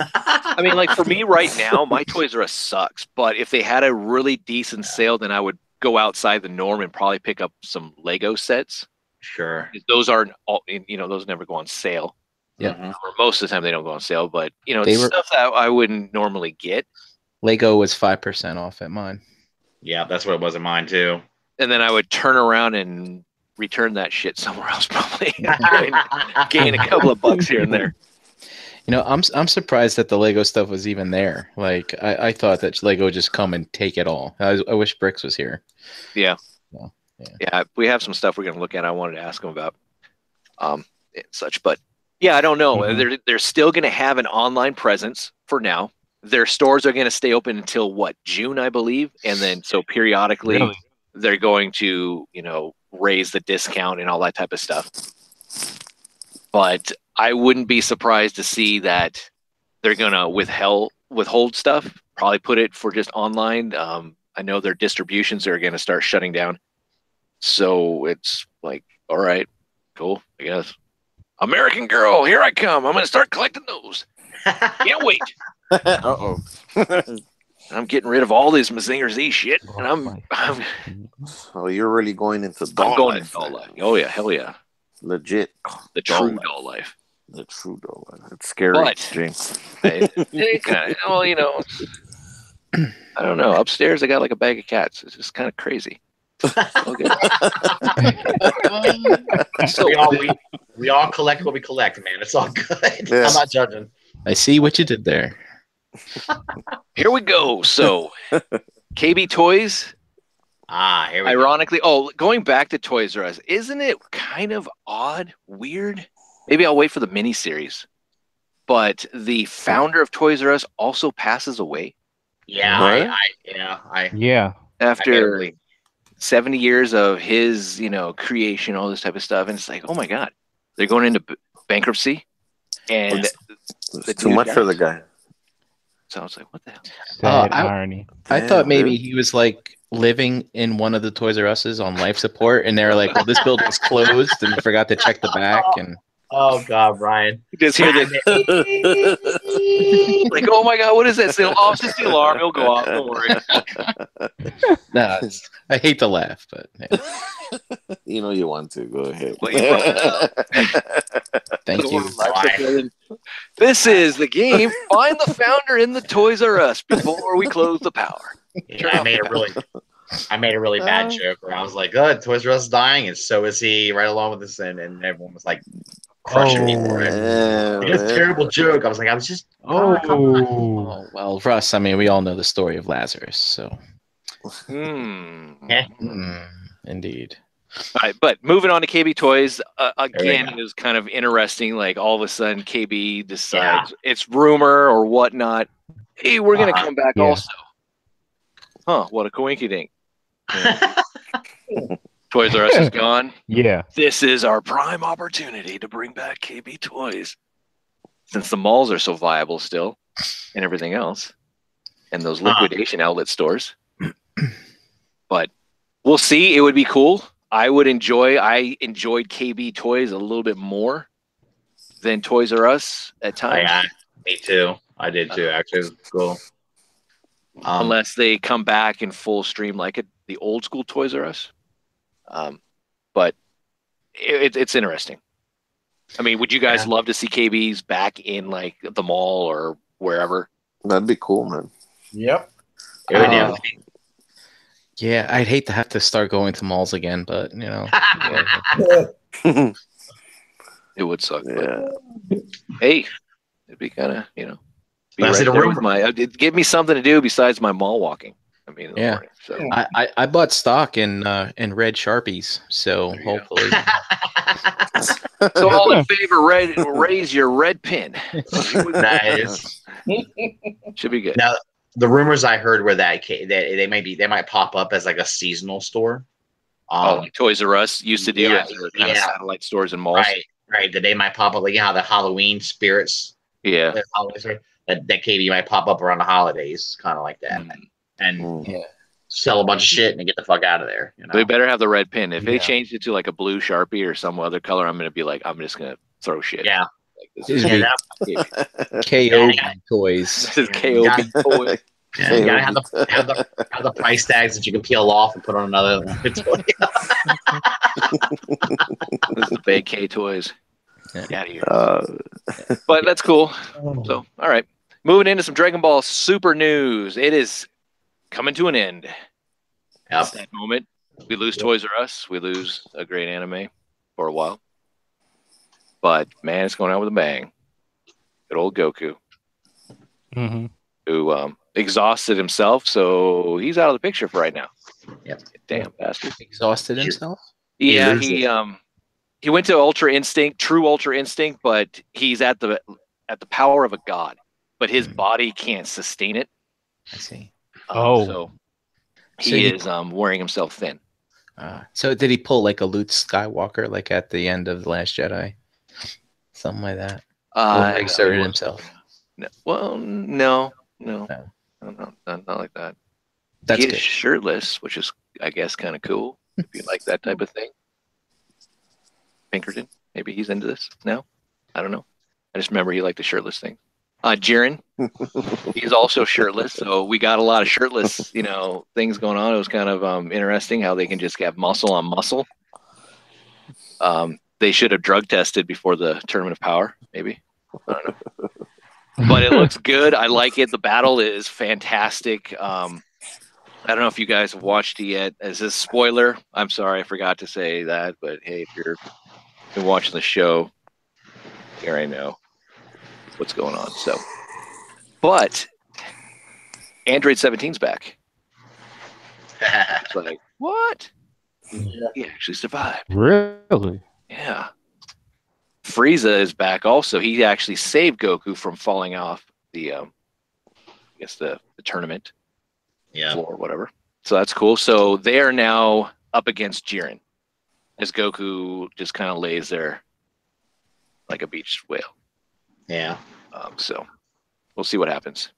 I mean, like for me right now, my Toys R Us sucks. But if they had a really decent sale, then I would go outside the norm and probably pick up some Lego sets. Sure. Those aren't, those never go on sale. Yeah. Or most of the time they don't go on sale. But stuff that I wouldn't normally get. Lego was 5% off at mine. Yeah, that's what it was in mine too. And then I would turn around and return that shit somewhere else, probably gain a couple of bucks here and there. I'm surprised that the Lego stuff was even there. Like I thought that Lego would just come and take it all. I wish Bricks was here. Yeah. We have some stuff we're gonna look at. I wanted to ask him about, and such, but yeah, I don't know. They're still gonna have an online presence for now. their stores are going to stay open until what, June, I believe, and then so periodically Really? they're going to, raise the discount and all that type of stuff. But I wouldn't be surprised to see that they're going to withhold stuff, probably put it for just online. I know their distributions are going to start shutting down. So it's like, all right, cool, I guess. American Girl, here I come. I'm going to start collecting those. Can't wait. Uh-oh. I'm getting rid of all this Mazinger Z shit, and I'm So you're really going into doll going life. into doll life. Oh yeah, hell yeah, Legit. the Doll true life. doll life. The true doll life. It's scary, But- James. It kind of, well, I don't know. Upstairs, I got like a bag of cats. It's just kind of crazy. Okay. So we all collect what we collect, man. It's all good. Yeah. I'm not judging. I see what you did there. here we go. So KB Toys. Here we go. Ironically, going back to Toys R Us, isn't it kind of odd, weird? Maybe I'll wait for the miniseries. But the founder of Toys R Us also passes away Yeah, What? Yeah. after 70 years of his, creation, all this type of stuff. And it's like, oh my God, they're going into bankruptcy. And It's too much for the guy. so I was like, what the hell? Sad I- irony. I Damn, thought maybe dude. he was like living in one of the Toys R Us's on life support, and they were like, "Well, this building's closed," and forgot to check the back. And Oh God, Brian. Just hear this, like, oh my God, what is that? It's just the alarm. It'll go off. Don't worry. nah, I hate to laugh, but yeah. You know you want to. Go ahead. Well, you brought Thank you. This is the game. Find the founder in the Toys R Us before we close the power. Yeah, I made a really bad joke where I was like, "Good, Toys R Us is dying, and so is he." Right along with this, and everyone was like crushing me for it. Yeah, It's a man. terrible joke. I was like, come on. Oh, well, Russ, I mean, we all know the story of Lazarus, so Yeah. indeed. All right, but moving on to KB Toys, again, go. it was kind of interesting. Like all of a sudden, KB decides it's rumor or whatnot. Hey, we're gonna come back Yeah. also. Huh? What a coinky dink. Toys R Us is gone. Yeah. This is our prime opportunity to bring back KB Toys, since the malls are so viable still, and everything else, and those liquidation outlet stores. But we'll see. It would be cool. I enjoyed KB Toys a little bit more than Toys R Us at times. Yeah, me too. I did too. Actually, it was cool. Unless they come back in full stream like the old school Toys R Us. But it's interesting. I mean, would you guys love to see KB's back in like the mall or wherever? That'd be cool, man. Yep. It would definitely- Yeah, I'd hate to have to start going to malls again, but It would suck. Yeah. But hey, it'd be kind of, be That's right the there rumor. with it'd give me something to do besides my mall walking. I mean, in the Yeah. morning, so. I bought stock in red Sharpies, so There you go. hopefully. So all in favor, raise your red pin. Nice. Should be good. Now, the rumors I heard were that they might pop up as like a seasonal store. Like Toys R Us used to do yeah, as their kind of yeah. satellite stores and malls. Right. That they might pop up like how the Halloween spirits, Yeah. the Halloween store, that KB might pop up around the holidays, kind of like that, and sell a bunch of shit and get the fuck out of there. They better have the red pin. If they Yeah. changed it to like a blue Sharpie or some other color, I'm gonna be like, I'm just gonna throw shit. Yeah. Like, this This is is KO toys. this is KOB toy. Yeah, you gotta have the price tags that you can peel off and put on another toy. This is big K toys. Yeah. Get out of here. But that's cool. So, all right. Moving into some Dragon Ball Super news. It is coming to an end. At that moment, we lose Toys R Us. We lose a great anime for a while. But man, it's going out with a bang. Good old Goku, Mm-hmm. who exhausted himself, so he's out of the picture for right now. Yep. Damn bastard. Exhausted himself? Yeah, He he went to Ultra Instinct, true Ultra Instinct, but he's at the power of a god. but his body can't sustain it. I see. So he is wearing himself thin. So did he pull like a Luke Skywalker, like at the end of The Last Jedi? Something like that. Overexerted himself. No, well, no, not like that. That's He is good. shirtless, which is, I guess, kind of cool if you like that type of thing. Pinkerton, maybe he's into this. No, I don't know. I just remember he liked the shirtless thing. Jiren, he's also shirtless, so we got a lot of shirtless, things going on. It was kind of interesting how they can just have muscle on muscle. They should have drug tested before the Tournament of Power, maybe. I don't know. But it looks good. I like it. The battle is fantastic. I don't know if you guys have watched it yet. As a spoiler, I'm sorry I forgot to say that, but hey, if you're been watching the show, here I know what's going on. So, but Android 17's back. It's like, what? He actually survived. Really? Yeah. Frieza is back also. He actually saved Goku from falling off the the tournament floor or whatever. So that's cool. So they are now up against Jiren as Goku just kind of lays there like a beached whale. Yeah. So we'll see what happens.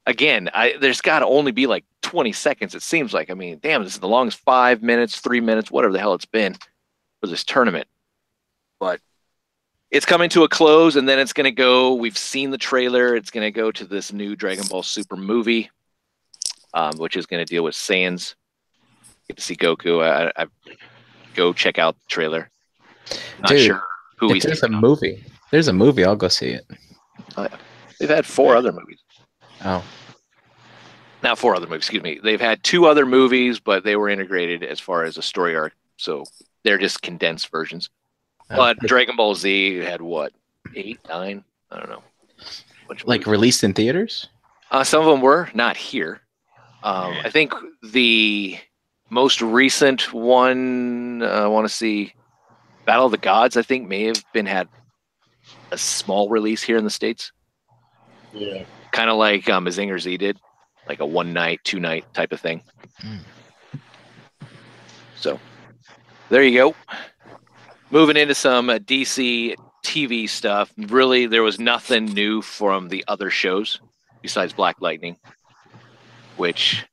Again, there's got to only be like 20 seconds, it seems like. I mean, damn, this is the longest 5 minutes, 3 minutes, whatever the hell it's been for this tournament. But it's coming to a close, and then it's going to go. We've seen the trailer. It's going to go to this new Dragon Ball Super movie, which is going to deal with Saiyans. Get to see Goku. I go check out the trailer. Not sure who he's. There's a movie. There's a movie. I'll go see it. Oh, yeah. They've had 4 other movies. Oh. Not 4 other movies, excuse me. They've had 2 other movies, but they were integrated as far as a story arc. So they're just condensed versions. But Dragon Ball Z had what? 8, 9? I don't know. Like released in theaters? Some of them were, not here. I think the most recent one, I want to see Battle of the Gods, I think may have had a small release here in the States. Yeah. Kind of like Mazinger Z did, like a 1 night, 2 night type of thing. So there you go. Moving into some DC TV stuff. Really, there was nothing new from the other shows besides Black Lightning, which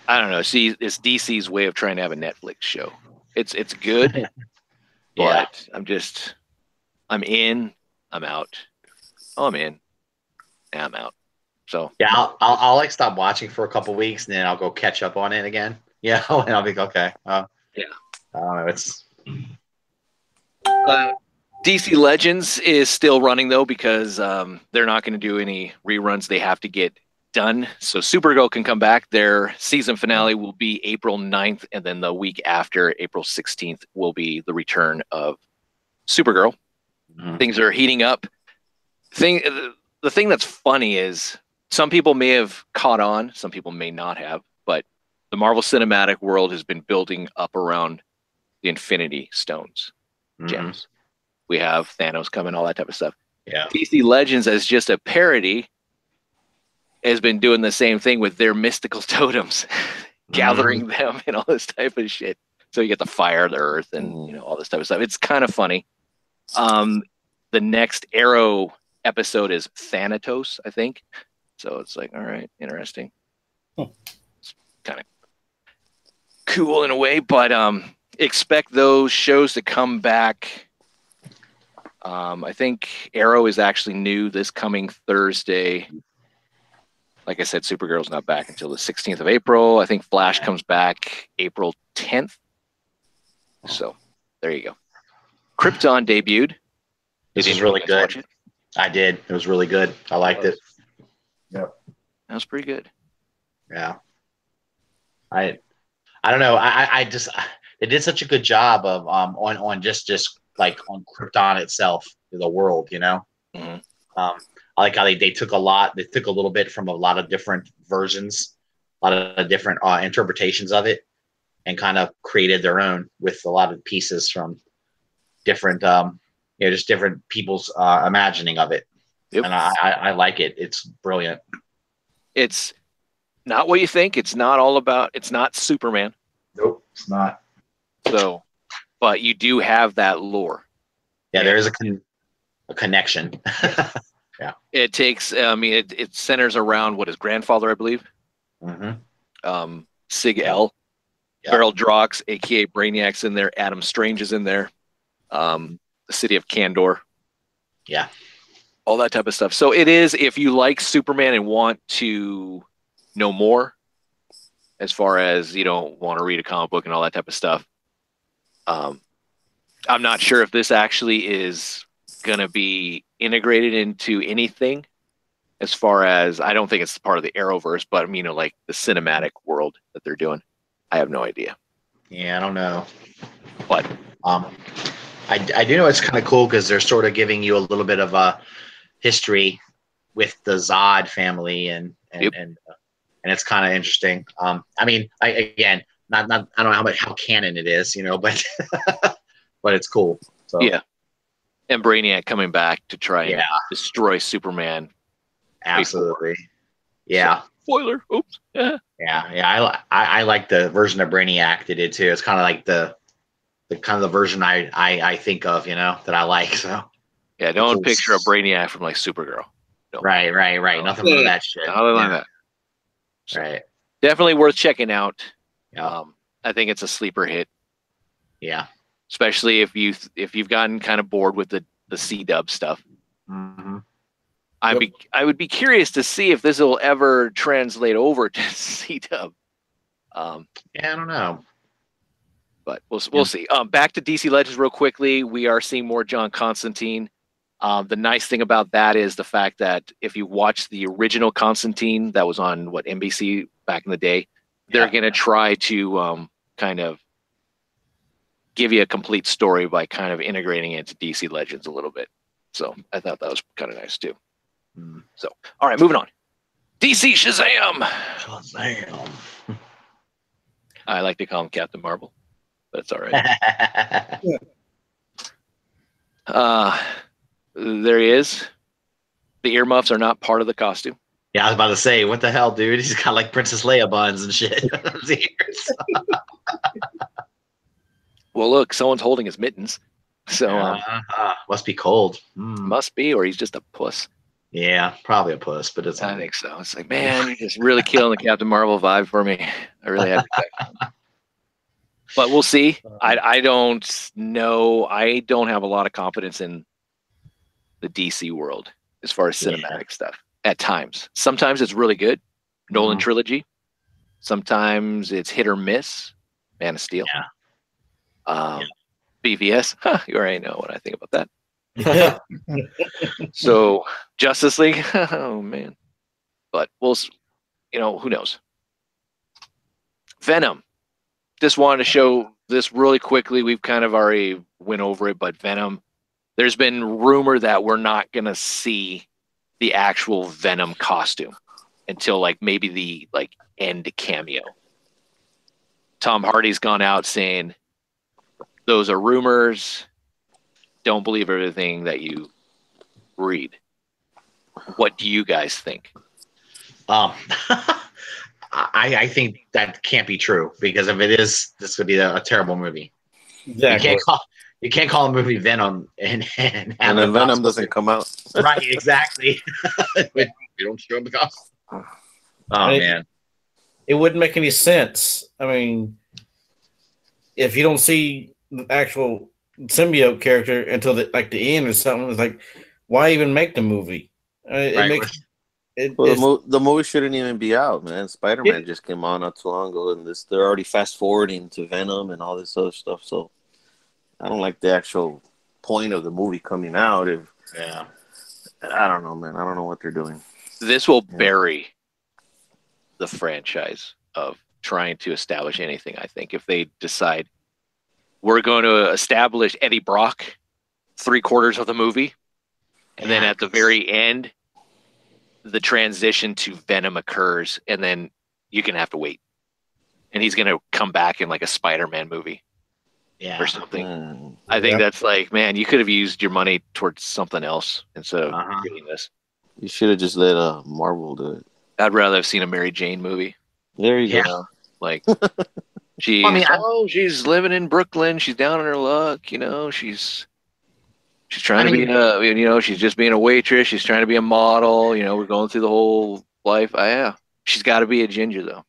I don't know. See, it's DC's way of trying to have a Netflix show. It's good, but I'm in, I'm out. Oh, I'm in, and I'm out. So yeah, I'll like stop watching for a couple weeks, and then I'll go catch up on it again. Yeah, and I'll be okay. Yeah. I don't know. It's DC Legends is still running though because they're not going to do any reruns. They have to get done. So Supergirl can come back. Their season finale will be April 9th, and then the week after, April 16th, will be the return of Supergirl. Things are heating up. The thing that's funny is some people may have caught on, some people may not have, but the Marvel Cinematic world has been building up around the Infinity Stones, gems. We have Thanos coming, all that type of stuff. Yeah. DC Legends, as just a parody, has been doing the same thing with their mystical totems, gathering them and all this type of shit. So you get the fire, the earth, and all this type of stuff. It's kind of funny. The next Arrow episode is Thanatos, I think. So it's like, all right, interesting. It's kind of cool in a way, but expect those shows to come back. I think Arrow is actually new this coming Thursday. Like I said, Supergirl's not back until the 16th of April. I think Flash comes back April 10th. So there you go. Krypton debuted. This is really good. I did. It was really good. I liked it. Yep. That was pretty good. Yeah. I don't know. I just they did such a good job of on just like on Krypton itself, the world, I like how they took a little bit from a lot of different versions, a lot of different interpretations of it, and kind of created their own with a lot of pieces from different just different people's imagining of it. Yep. And I like it. It's brilliant. It's not what you think. It's not Superman. Nope, it's not. So, but you do have that lore. Yeah, there is a connection. It takes, it centers around what his grandfather, I believe. Mm-hmm. Sig L. Yeah. Beryl Drox, aka Brainiac's in there. Adam Strange is in there. The city of Kandor. Yeah. All that type of stuff. So it is, if you like Superman and want to know more, as far as you don't want to read a comic book and all that type of stuff. I'm not sure if this actually is going to be integrated into anything, as far as, I don't think it's part of the Arrowverse, but like the cinematic world that they're doing. I have no idea. Yeah, I don't know. But I do know it's kind of cool because they're sort of giving you a little bit of a history with the Zod family, and it's kind of interesting. I don't know how canon it is, but but it's cool. So yeah, and Brainiac coming back to try and destroy Superman. Absolutely. Yeah. Spoiler. Oops. Yeah. Yeah. I like the version of Brainiac they did too. It's kind of like the kind of the version I think of, that I like. So yeah, don't picture a Brainiac from like Supergirl. No. Right. No. Nothing like that shit. Nothing like that. So, right. Definitely worth checking out. Yeah. I think it's a sleeper hit. Yeah. Especially if you've gotten kind of bored with the C-dub stuff. Mm-hmm. I would be curious to see if this will ever translate over to C-dub. I don't know. But we'll see. Back to DC Legends real quickly. We are seeing more John Constantine. The nice thing about that is the fact that if you watch the original Constantine that was on NBC back in the day, they're going to try to kind of give you a complete story by kind of integrating it into DC Legends a little bit. So I thought that was kind of nice too. So, all right, moving on. DC Shazam. Shazam. I like to call him Captain Marvel, but it's all right. There he is. The earmuffs are not part of the costume. Yeah, I was about to say, what the hell, dude? He's got like Princess Leia buns and shit. Well, look, someone's holding his mittens. So must be cold. Must be, or he's just a puss. Yeah, probably a puss, but I think so. It's like, man, you're just really killing the Captain Marvel vibe for me. I really had to. But we'll see. I don't know. I don't have a lot of confidence in the DC world as far as cinematic stuff at times. Sometimes it's really good. Nolan trilogy. Sometimes it's hit or miss. Man of Steel. BVS. You already know what I think about that. So Justice League. Oh man. But we'll, who knows? Venom. Just wanted to show this really quickly. We've kind of already went over it, but Venom, there's been rumor that we're not going to see the actual Venom costume until maybe the end cameo. Tom Hardy's gone out saying those are rumors. Don't believe everything that you read. What do you guys think? I think that can't be true, because if it is, this would be a terrible movie. Exactly. You can't call a movie Venom and then Venom doesn't come out. Right, exactly. We don't show him the costume. Man. It wouldn't make any sense. I mean, if you don't see the actual symbiote character until the end or something, it's like, why even make the movie? The movie shouldn't even be out, man. Spider-Man just came on not too long ago, and they're already fast forwarding to Venom and all this other stuff. So I don't like the actual point of the movie coming out. I don't know, man. I don't know what they're doing. This will bury the franchise of trying to establish anything. I think if they decide we're going to establish Eddie Brock 3/4 of the movie, and then at the very end, the transition to Venom occurs, and then you're going to have to wait. And he's going to come back in a Spider-Man movie or something. I think that's man, you could have used your money towards something else instead of doing this. You should have just let Marvel do it. I'd rather have seen a Mary Jane movie. There you Yeah. go. Like, she's Well, I mean, she's living in Brooklyn. She's down on her luck. You know, she's trying to be she's just being a waitress. She's trying to be a model. You know, we're going through the whole life. Yeah, she's got to be a ginger though.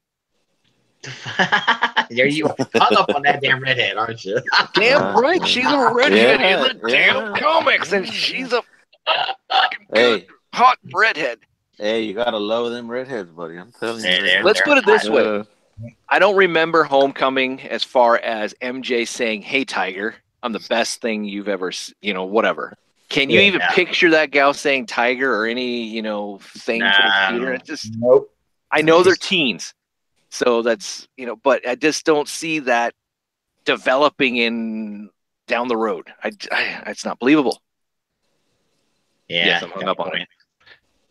You hung up on that damn redhead, aren't you? Damn right, she's a redhead in the Yeah. damn comics, and she's a fucking good, Hey, hot redhead. hey, you gotta love them redheads, buddy. I'm telling you. Yeah, Let's put it this way. Uh, I don't remember Homecoming as far as MJ saying, "Hey, Tiger, I'm the best thing you've ever, whatever." Can you even picture that gal saying "Tiger" or any, thing towards Peter? It's just, nope. I know they're teens, so that's, but I just don't see that developing in down the road. It's not believable. Yeah, Yes, I'm hung up on it.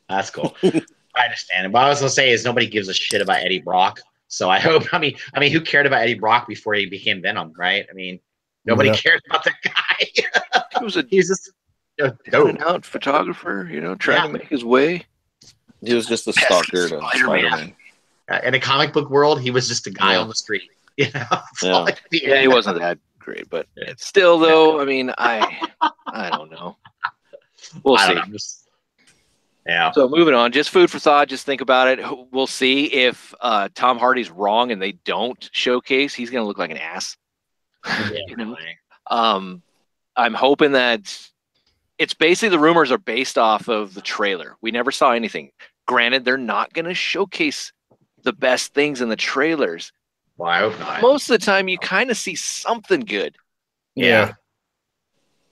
That's cool. I understand it. But I was gonna say is nobody gives a shit about Eddie Brock. So I hope. I mean, who cared about Eddie Brock before he became Venom, right? I mean, nobody cared about that guy. He's just a out photographer, trying to make his way. he was just a stalker to Spider-Man. In a comic book world, he was just a guy on the street. He wasn't that great, but still, though, I mean, I don't know. We'll see. Yeah. So moving on, just food for thought. Just think about it. We'll see if Tom Hardy's wrong and they don't showcase. He's going to look like an ass. I'm hoping that it's basically the rumors are based off of the trailer. We never saw anything. Granted, they're not going to showcase the best things in the trailers. Well, I hope not. Most of the time, you kind of see something good. Yeah.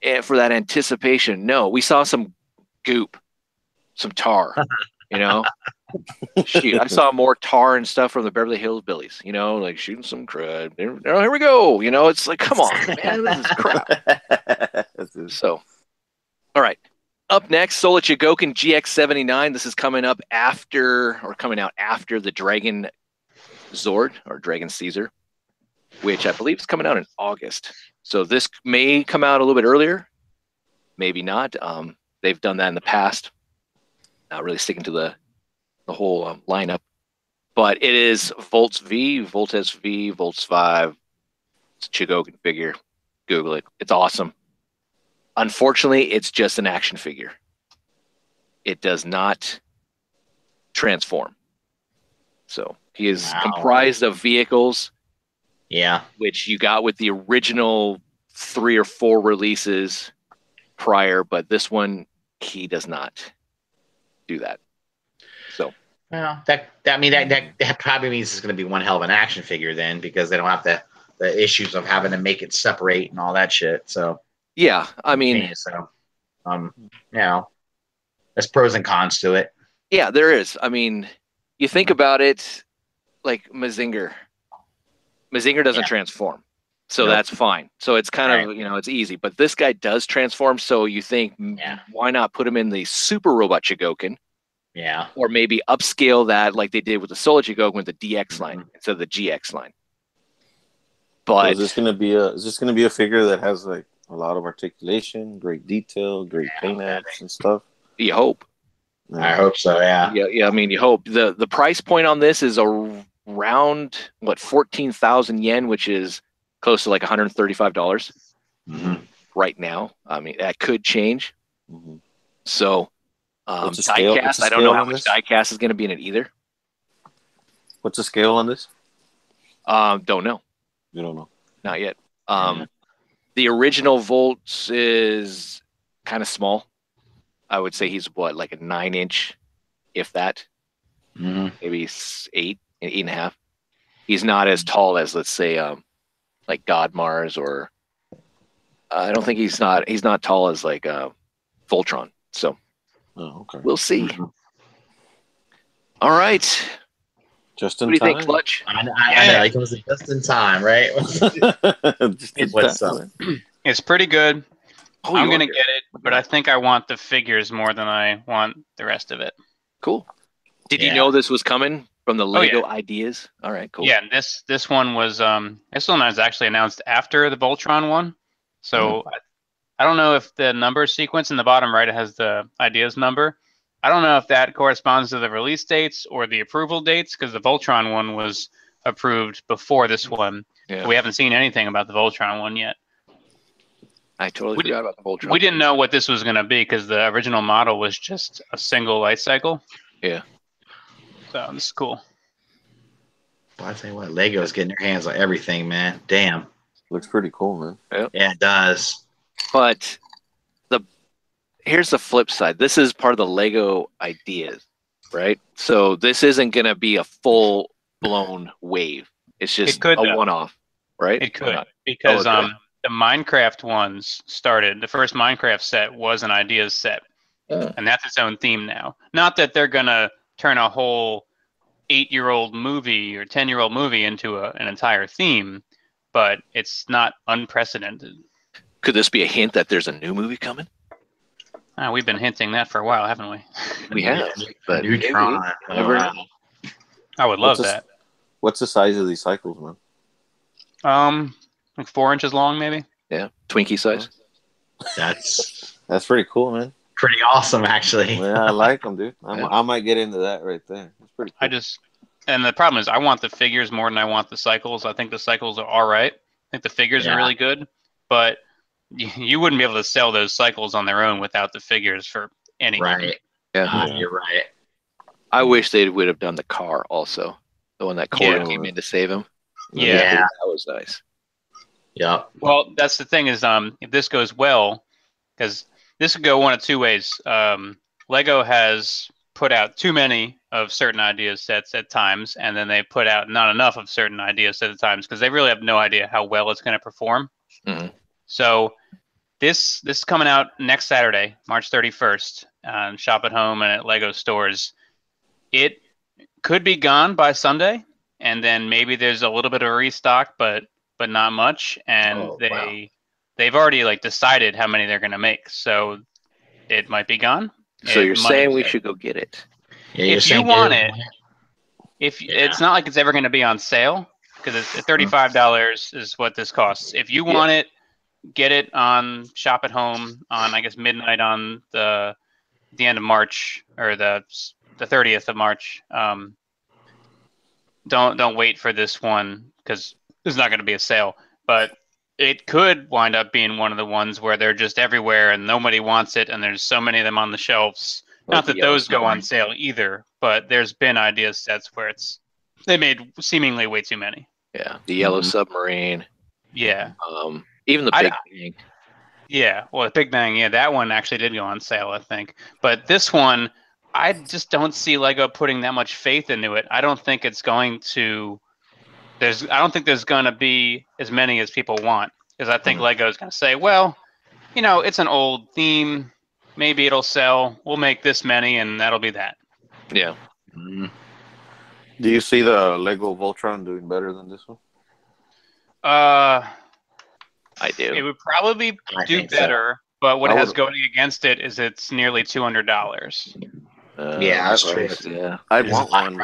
And for that anticipation, no, we saw some goop. Some tar, Shoot, I saw more tar and stuff from the Beverly Hills Billies, like shooting some crud. Here we go. It's like, come on, man, this is crap. So, all right. Up next, Sola Chigokin GX79. This is coming out after the Dragon Zord or Dragon Caesar, which I believe is coming out in August. So this may come out a little bit earlier, maybe not. They've done that in the past. Not really sticking to the whole lineup, but it is Volts V, Voltes V, Volts 5. It's a Chigokin figure. Google it. It's awesome. Unfortunately, it's just an action figure. It does not transform. So he is comprised of vehicles. Yeah. Which you got with the original 3 or 4 releases prior, but this one, he does not do that. So that probably means it's going to be one hell of an action figure then, because they don't have the issues of having to make it separate and all that shit. So yeah, I mean, there's pros and cons to it. Yeah, there is. I mean, you think about it, like Mazinger doesn't transform, so that's fine. So it's kind of it's easy. But this guy does transform, so you think why not put him in the Super Robot Chigokin? Yeah. Or maybe upscale that like they did with the Solar Chigokin with the DX line instead of the GX line. But so is this gonna be a figure that has like a lot of articulation, great detail, great paint apps and stuff? You hope. I hope so. Yeah. Yeah. I mean, you hope. The price point on this is around 14,000 yen, which is close to like $135 right now. I mean, that could change. So, diecast. I don't know how much diecast is going to be in it either. What's the scale on this? Don't know. You don't know? Not yet. The original Volts is kind of small. I would say he's like a 9-inch, if that. Maybe 8.5. He's not as tall as, let's say, like God Mars, or I don't think he's not tall as like Voltron. So we'll see. All right. Just in what do you time. think, Clutch? I know, it was just in time, right? It's pretty good. Oh, I'm going to get it, but I think I want the figures more than I want the rest of it. Cool. Did you know this was coming from the Lego ideas? All right, cool. Yeah, this one was actually announced after the Voltron one. So I don't know if the number sequence in the bottom right has the ideas number, I don't know if that corresponds to the release dates or the approval dates, because the Voltron one was approved before this one. Yeah. We haven't seen anything about the Voltron one yet. I totally forgot about the Voltron. We didn't know what this was going to be because the original model was just a single light cycle. Yeah. So this is cool. Well, I tell you what, Lego's getting their hands on everything, man. Damn. Looks pretty cool, man. Yeah, it does. But here's the flip side. This is part of the Lego ideas, right? So this isn't going to be a full-blown wave. It's just a one-off, right? It could, because the Minecraft ones started. The first Minecraft set was an ideas set, and that's its own theme now. Not that they're going to turn a whole 8-year-old movie or 10-year-old movie into an entire theme, but it's not unprecedented. Could this be a hint that there's a new movie coming? We've been hinting that for a while, haven't we? We have. But Neutron. I would love that. What's the size of these cycles, man? Like 4 inches long, maybe. Yeah, Twinkie size. That's pretty cool, man. Pretty awesome, actually. Yeah, I like them, dude. I might get into that right there. That's pretty cool. And the problem is, I want the figures more than I want the cycles. I think the cycles are all right. I think the figures are really good, but you wouldn't be able to sell those cycles on their own without the figures for anything. Right. Yeah, you're right. I wish they would have done the car also. The one that Corey came in to save him. Yeah. That was nice. Yeah. Well, that's the thing is, if this goes well, because this could go one of two ways. Lego has put out too many of certain idea sets at times, and then they put out not enough of certain idea sets at times because they really have no idea how well it's going to perform. Mm-hmm. So this is coming out next Saturday, March 31st, Shop at Home and at Lego stores. It could be gone by Sunday, and then maybe there's a little bit of a restock, but not much. And they've already decided how many they're going to make, so it might be gone. So you're saying we should go get it? Yeah, if you want it, it's not like it's ever going to be on sale because it's $35 is what this costs. If you want it, get it on Shop at Home on I guess midnight on the end of March or the 30th of March. Don't wait for this one because there's not going to be a sale, but it could wind up being one of the ones where they're just everywhere and nobody wants it, and there's so many of them on the shelves. Not that those go on sale either, but there's been idea sets where they made seemingly way too many. Yeah, the Yellow Submarine. Yeah. Even the Big Bang. Yeah, well, the Big Bang, that one actually did go on sale, I think. But this one, I just don't see Lego putting that much faith into it. I don't think it's going to. I don't think there's going to be as many as people want, because I think Lego's going to say, well, it's an old theme. Maybe it'll sell. We'll make this many, and that'll be that. Yeah. Mm-hmm. Do you see the Lego Voltron doing better than this one? I do. It would probably do better, but what it has going against it is it's nearly $200. Yeah, that's true. Yeah, I'd want one.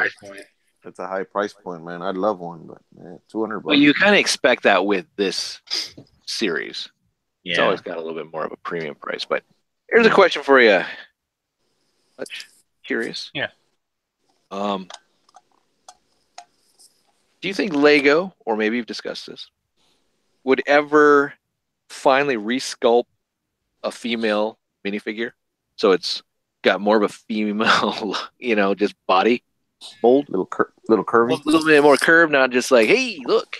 It's a high price point, man. I'd love one, but man, $200. Well, you kind of expect that with this series. Yeah. It's always got a little bit more of a premium price. But here's a question for you. Much curious. Yeah. Do you think Lego, or maybe you've discussed this, would ever finally resculpt a female minifigure so it's got more of a female, just body mold, little curvy, a little bit more curve, not just like, hey, look.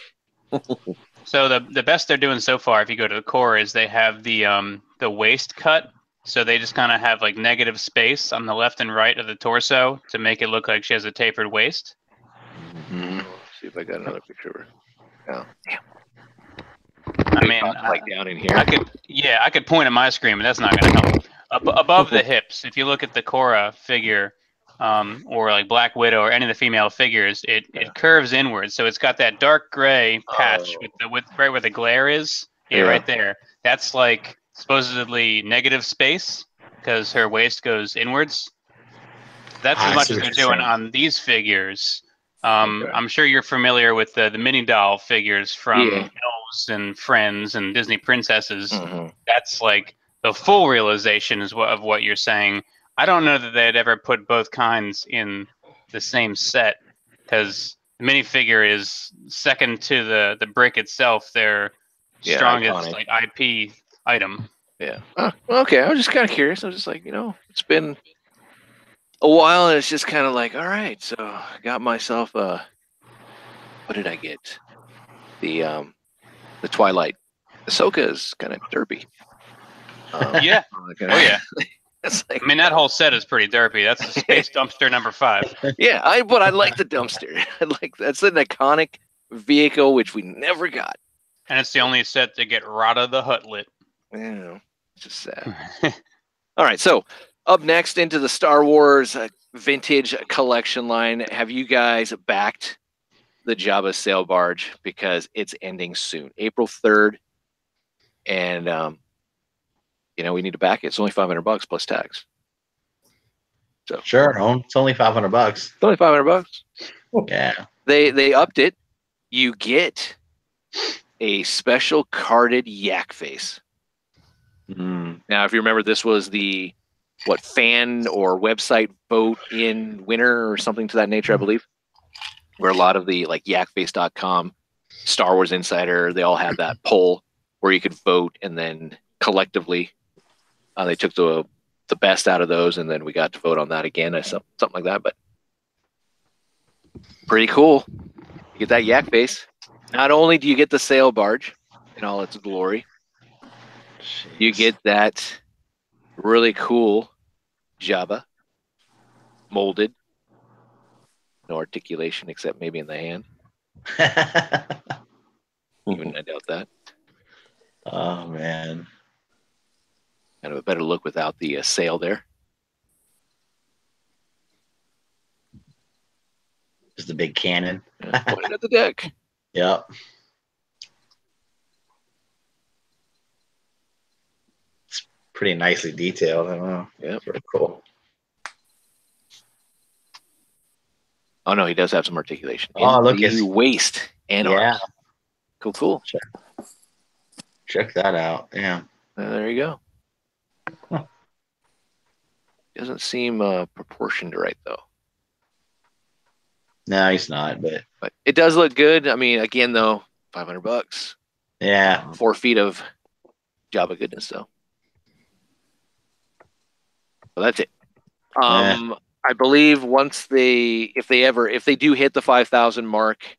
So the best they're doing so far, if you go to the core, is they have the waist cut. So they just kind of have negative space on the left and right of the torso to make it look like she has a tapered waist. Mm-hmm. Let's see if I got another picture of her. Oh, damn. I mean, down in here. I could point at my screen, but that's not going to help. Above the hips, if you look at the Korra figure, or Black Widow or any of the female figures, it curves inwards. So it's got that dark gray patch with right where the glare is. Yeah, right there. That's supposedly negative space because her waist goes inwards. That's as much as they're doing on these figures. I'm sure you're familiar with the mini doll figures from Elves and Friends and Disney Princesses. Mm-hmm. That's the full realization of what you're saying. I don't know that they'd ever put both kinds in the same set because the minifigure is second to the brick itself. Their Yeah, strongest iconic. like IP item. Yeah. Oh, okay. I was just kind of curious. I was just like, it's been a while, and it's just kind of like, all right. So I got myself what did I get? The Twilight. Ahsoka is kind of derpy. Yeah. kinda- Oh yeah. It's like, I mean, that whole set is pretty derpy. That's the space dumpster number 5. yeah. But I like the dumpster. That's an iconic vehicle which we never got. And it's the only set to get Rada the Hutt lit. Yeah. It's just sad. All right. So up next into the Star Wars vintage collection line. Have you guys backed the Jabba sail barge? Because it's ending soon, April 3rd. And, we need to back it. It's only $500 plus tax. So Sure, it's only $500. It's only $500. Yeah. They upped it. You get a special carded yak face. Now, if you remember, this was the fan or website vote in winner or something to that nature, I believe, where a lot of the yakface.com, Star Wars Insider, they all had that poll where you could vote, and then collectively they took the best out of those, and then we got to vote on that again, something like that. But pretty cool. You get that yak face. Not only do you get the sail barge in all its glory, you get that really cool Jabba molded. No articulation except maybe in the hand. Even I doubt that. Oh, man. Kind of a better look without the sail there. Just a big cannon. Pointed at the deck. Yep. It's pretty nicely detailed. I don't know. Yeah. Very cool. Oh, no, he does have some articulation. Oh, look, his waist and arms. Cool. Check that out. Yeah. There you go. Huh. Doesn't seem proportioned right, though. No, he's not, but it does look good. I mean, again, though, $500. yeah. 4 feet of Jabba goodness, though. Well, that's it. I believe once if they do hit the 5,000 mark,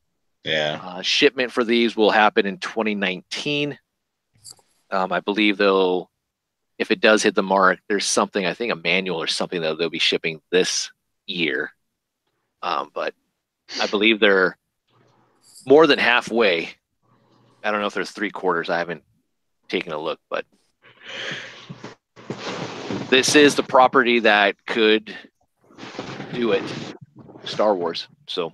shipment for these will happen in 2019. I believe if it does hit the mark, there's something, I think a manual or something that they'll be shipping this year. But I believe they're more than halfway. I don't know if there's 3/4. I haven't taken a look, but this is the property that could do it. Star Wars. So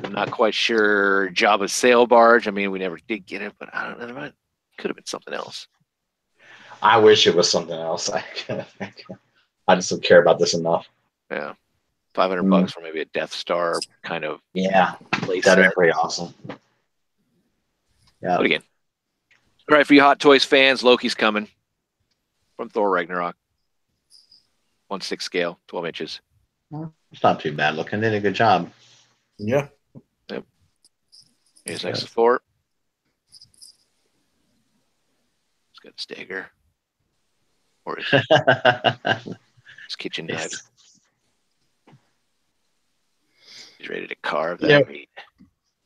I'm not quite sure. Jabba's sail barge. I mean, we never did get it, but I don't know. It could have been something else. I wish it was something else. I just don't care about this enough. Yeah. $500 for maybe a Death Star kind of place. That'd be pretty awesome. Yeah. But again, all right, for you Hot Toys fans, Loki's coming from Thor Ragnarok. 1/6 scale, 12 inches. It's not too bad looking. They did a good job. Yeah. Yep. Here's next to Thor. He's got a stagger. Or his kitchen knife. He's ready to carve that meat.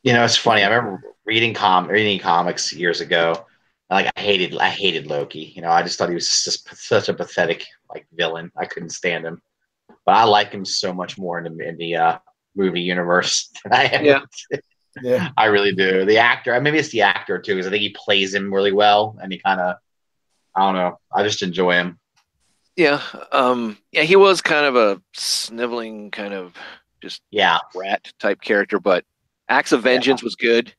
It's funny. I remember reading comics years ago. I hated Loki. I just thought he was just such a pathetic villain. I couldn't stand him. But I like him so much more in the movie universe than I am. Yeah. I really do. The actor, maybe it's the actor too, because I think he plays him really well, and he kind of, I don't know. I just enjoy him. Yeah. He was kind of a sniveling kind of just rat type character, but Acts of Vengeance was good.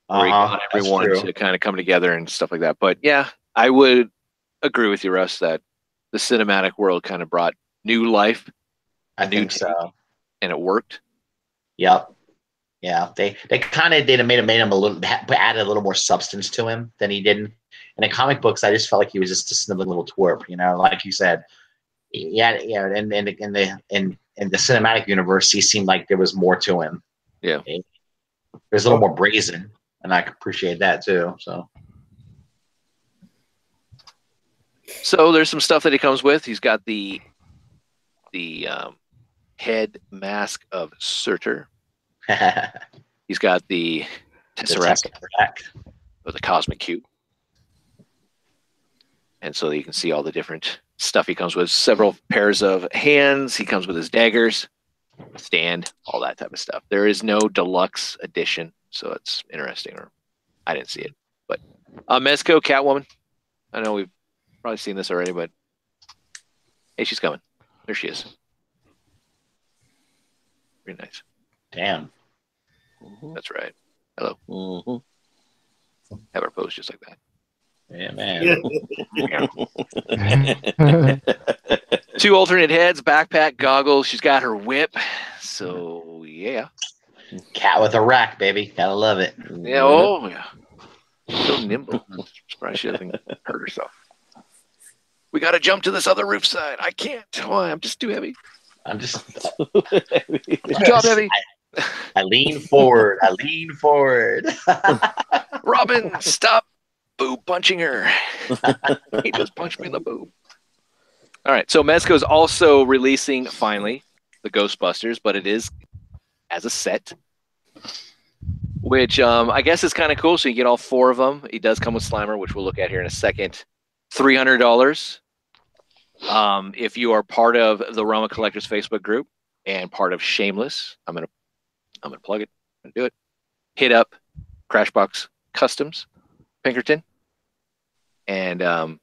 Where he got everyone to kind of come together and stuff like that. But yeah, I would agree with you, Russ, that the cinematic world kind of brought new life. I think so. And it worked. Yep. Yeah. They kind of made him added a little more substance to him than he did in the comic books. I just felt like he was just a sniveling little twerp, like you said. yeah, and in the cinematic universe, he seemed like there was more to him. Yeah. There's a little more brazen, and I appreciate that too. So there's some stuff that he comes with. He's got the head mask of Surtur. He's got the Tesseract of the Cosmic Cube. And so you can see all the different stuff he comes with. Several pairs of hands. He comes with his daggers, stand, all that type of stuff. There is no deluxe edition, so it's interesting. Or I didn't see it. But Mezco, Catwoman. I know we've probably seen this already, but hey, she's coming. There she is. Very nice. Damn. That's right. Hello. Have her pose just like that. Yeah, man. Two alternate heads, backpack, goggles. She's got her whip. So, yeah. Cat with a rack, baby. Gotta love it. Yeah, oh, yeah. So nimble. I'm surprised she doesn't hurt herself. We got to jump to this other roof side. I can't. Why? I'm just too heavy. I'm just Job heavy. I lean forward. Robin, stop boob punching her. He just punched me in the boob. All right, so Mezco's also releasing, finally, the Ghostbusters, but it is as a set, which I guess is kind of cool. So you get all four of them. He does come with Slimer, which we'll look at here in a second. $300. If you are part of the Rama Collectors Facebook group and part of Shameless, I'm gonna plug it. I'm gonna do it. Hit up Crashbox Customs, Pinkerton, and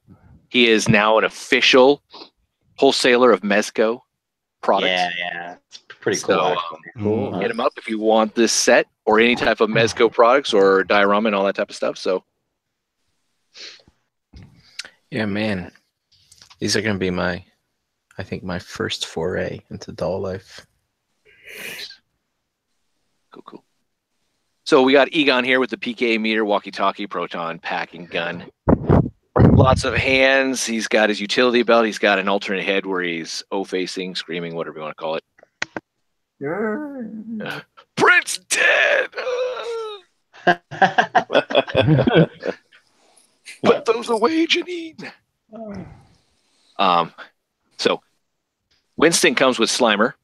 he is now an official wholesaler of Mezco products. Yeah, it's pretty cool. So, cool. Hit him up if you want this set or any type of Mezco products or diorama and all that type of stuff. So, yeah, man, these are gonna be my first foray into doll life. Cool. So we got Egon here with the PKA meter, walkie-talkie, proton, packing gun. Lots of hands. He's got his utility belt. He's got an alternate head where he's O-facing, screaming, whatever you want to call it. Prince dead! Put those away, Janine! So Winston comes with Slimer.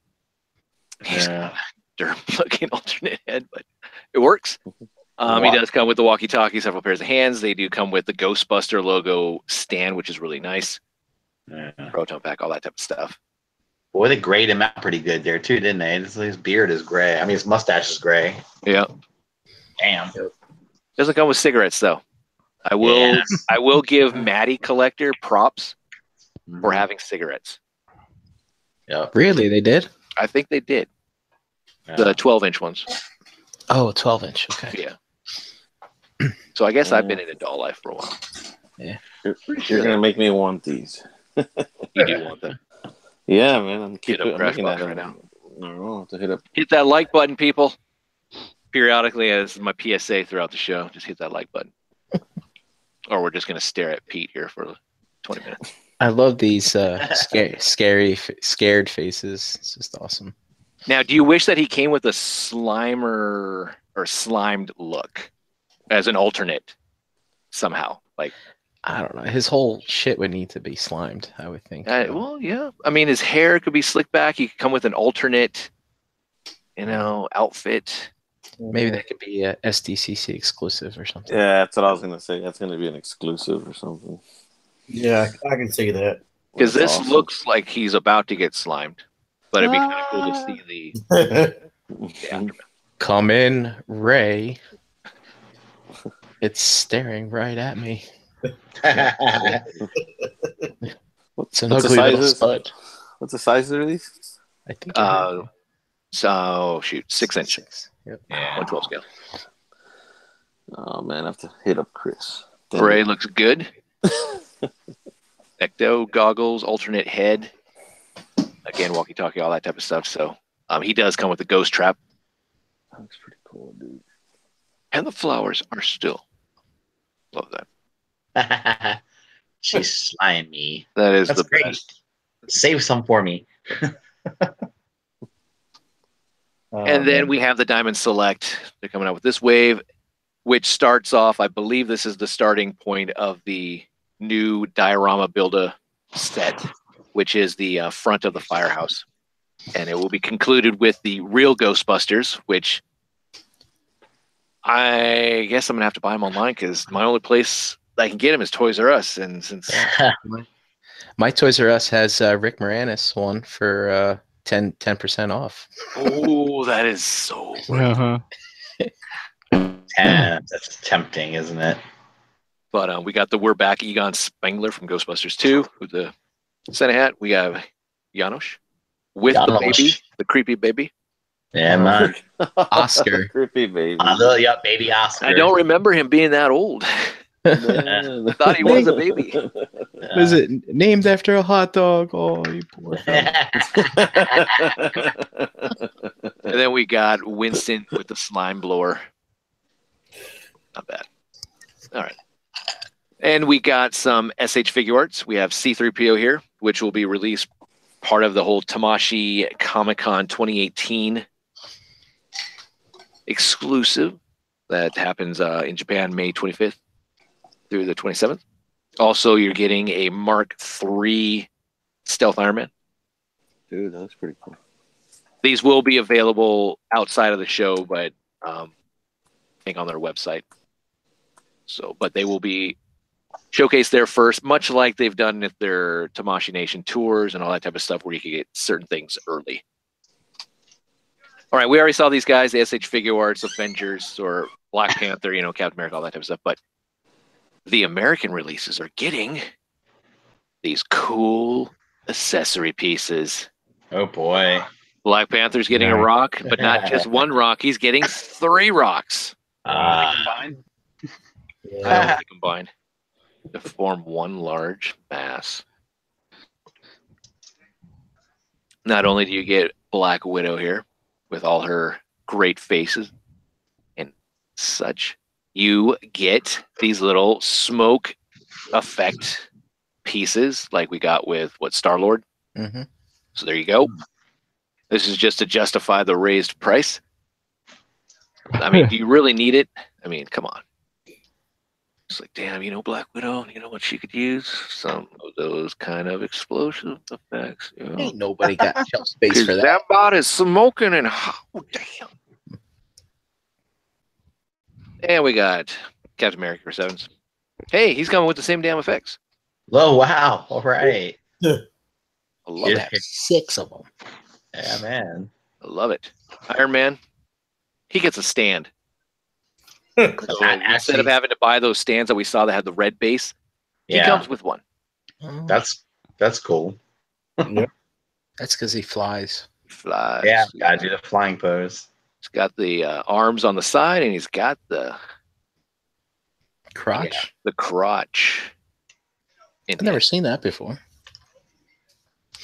He's got a derp-looking alternate head, but it works. He does come with the walkie-talkie, several pairs of hands. They do come with the Ghostbuster logo stand, which is really nice. Proton pack, all that type of stuff. Boy, they grayed him out pretty good there too, didn't they? His beard is gray. I mean, his mustache is gray. Yeah. Damn. Doesn't come with cigarettes though. I will give Maddie Collector props for having cigarettes. Yeah. Really, they did? I think they did. The 12-inch ones. Oh, 12-inch. Okay. Yeah. So I guess I've been in a doll life for a while. Yeah. You're gonna make me want these. You do want them. Yeah, man. I'm Hit up looking at Crashbox them right now. I don't know, to hit up. Hit that like button, people. Periodically, as my PSA throughout the show, just hit that like button. Or we're just gonna stare at Pete here for 20 minutes. I love these scared faces. It's just awesome. Now, do you wish that he came with a Slimer or slimed look as an alternate somehow? Like, I don't know. His whole shit would need to be slimed, I would think. Well, yeah. I mean, his hair could be slicked back. He could come with an alternate, outfit. Maybe that could be a SDCC exclusive or something. Yeah, that's what I was gonna say. That's gonna be an exclusive or something. Yeah, I can see that. Because this awesome. looks like he's about to get slimed. But it'd be kind of cool to see the aftermath. Come in, Ray. It's staring right at me. It's an ugly little spud. What's the size of these? I think. 6-inch. Yep. Yeah, 112 scale. Oh man, I have to hit up Chris. Ray looks good. Ecto goggles, alternate head. Again, walkie-talkie, all that type of stuff. So he does come with the ghost trap. That looks pretty cool, dude. And the flowers are still. Love that. She's slimy. That is That's the great. best. Save some for me. And then we have the Diamond Select. They're coming out with this wave, which starts off, I believe this is the starting point of the new diorama builder set, which is the front of the firehouse. And it will be concluded with the real Ghostbusters, which I guess I'm going to have to buy them online because my only place I can get them is Toys R Us. And since My Toys R Us has Rick Moranis one for 10% off. oh, that is so Uh-huh. That's tempting, isn't it? But we got the We're Back Egon Spengler from Ghostbusters 2 with the Santa hat. We have Janosch with the baby, the creepy baby. Yeah, man. Oscar. Creepy baby. Baby Oscar. I don't remember him being that old. Man. I thought he was a baby. Was it named after a hot dog? Oh, you poor thing. And then we got Winston with the slime blower. Not bad. All right. And we got some SH figure arts. We have C3PO here, which will be released part of the whole Tamashii Comic-Con 2018 exclusive that happens in Japan May 25th through the 27th. Also, you're getting a Mark III Stealth Iron Man. Dude, that looks pretty cool. These will be available outside of the show, but I think on their website. So, but they will be showcased there first, much like they've done at their Tamashii Nation tours and all that type of stuff, where you can get certain things early. All right, we already saw these guys, the SH Figure Arts, Avengers, or Black Panther, Captain America, all that type of stuff. But the American releases are getting these cool accessory pieces. Oh boy. Black Panther's getting a rock, but not just one rock. He's getting 3 rocks. Combined. They combined to form one large mass. Not only do you get Black Widow here with all her great faces and such, you get these little smoke effect pieces like we got with Star-Lord. Mm-hmm. So there you go. This is just to justify the raised price. I mean, do you really need it? I mean, come on. It's like, damn, Black Widow, what she could use? Some of those kind of explosive effects. Ain't nobody got shelf space for that. That bot is smoking and damn. And we got Captain America for 7s. Hey, he's coming with the same damn effects. Oh, wow. All right. I love Yeah. it. 6 of them. Yeah, man. I love it. Iron Man, he gets a stand. So instead of having to buy those stands that we saw that had the red base, he comes with one. That's cool. That's because he flies. Flies. Yeah, gotta do the flying pose. He's got the arms on the side, and he's got the Crotch? Yeah, the crotch. I've never seen that before.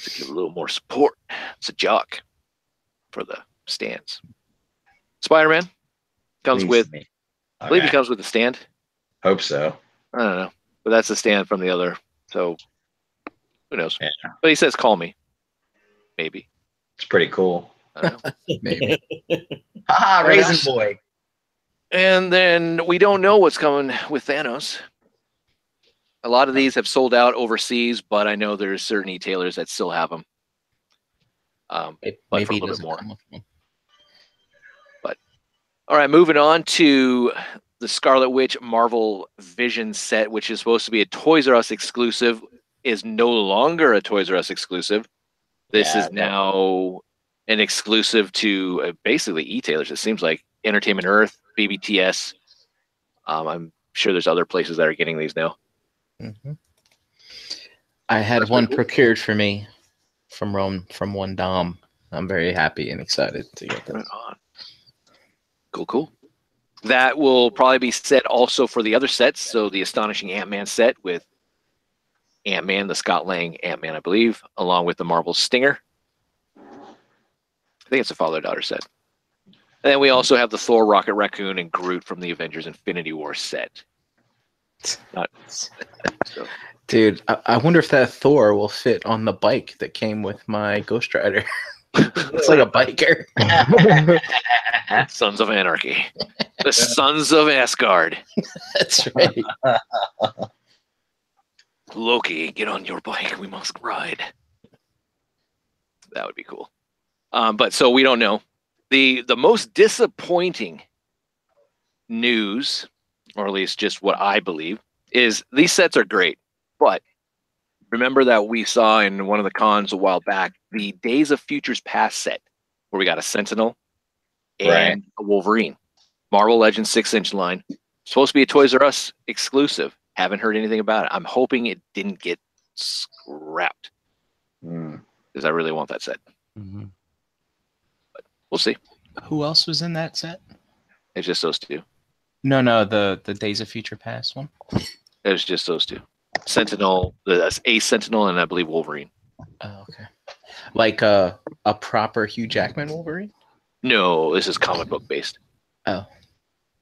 To give a little more support. It's a jock for the stands. Spider-Man comes with, I believe he comes with a stand. Hope so. I don't know. But that's the stand from the other. So who knows? Yeah. But he says, call me. Maybe. It's pretty cool. I don't know. Maybe. Haha, Raisin Boy. And then we don't know what's coming with Thanos. A lot of these have sold out overseas, but I know there's certain e-tailers that still have them. But Maybe for a he little bit doesn't more. come with one. But all right, moving on to the Scarlet Witch Marvel Vision set, which is supposed to be a Toys R Us exclusive, is no longer a Toys R Us exclusive. This is now an exclusive to basically e-tailers. It seems like Entertainment Earth, BBTS. I'm sure there's other places that are getting these now. Mm-hmm. I had one procured for me from one Dom. I'm very happy and excited to get this. Right on. Cool. That will probably be set also for the other sets. So the Astonishing Ant-Man set with Ant-Man, the Scott Lang Ant-Man, I believe, along with the Marvel Stinger. I think it's a father-daughter set. And then we also have the Thor, Rocket Raccoon, and Groot from the Avengers Infinity War set. Not so. Dude, I wonder if that Thor will fit on the bike that came with my Ghost Rider. It's like a biker. Sons of Anarchy. The Sons of Asgard. That's right. Loki, get on your bike. We must ride. That would be cool. But so we don't know. The most disappointing news, or at least just what I believe, is these sets are great. But remember that we saw in one of the cons a while back, the Days of Futures Past set, where we got a Sentinel and a Wolverine. Marvel Legends 6-inch line. Supposed to be a Toys R Us exclusive. Haven't heard anything about it. I'm hoping it didn't get scrapped. Because I really want that set. Mm-hmm. But we'll see. Who else was in that set? It's just those two. No, the Days of Future Past one. It was just those two. Sentinel, that's Ace Sentinel, and I believe Wolverine. Oh, okay. Like a proper Hugh Jackman Wolverine? No, this is comic book based. Oh.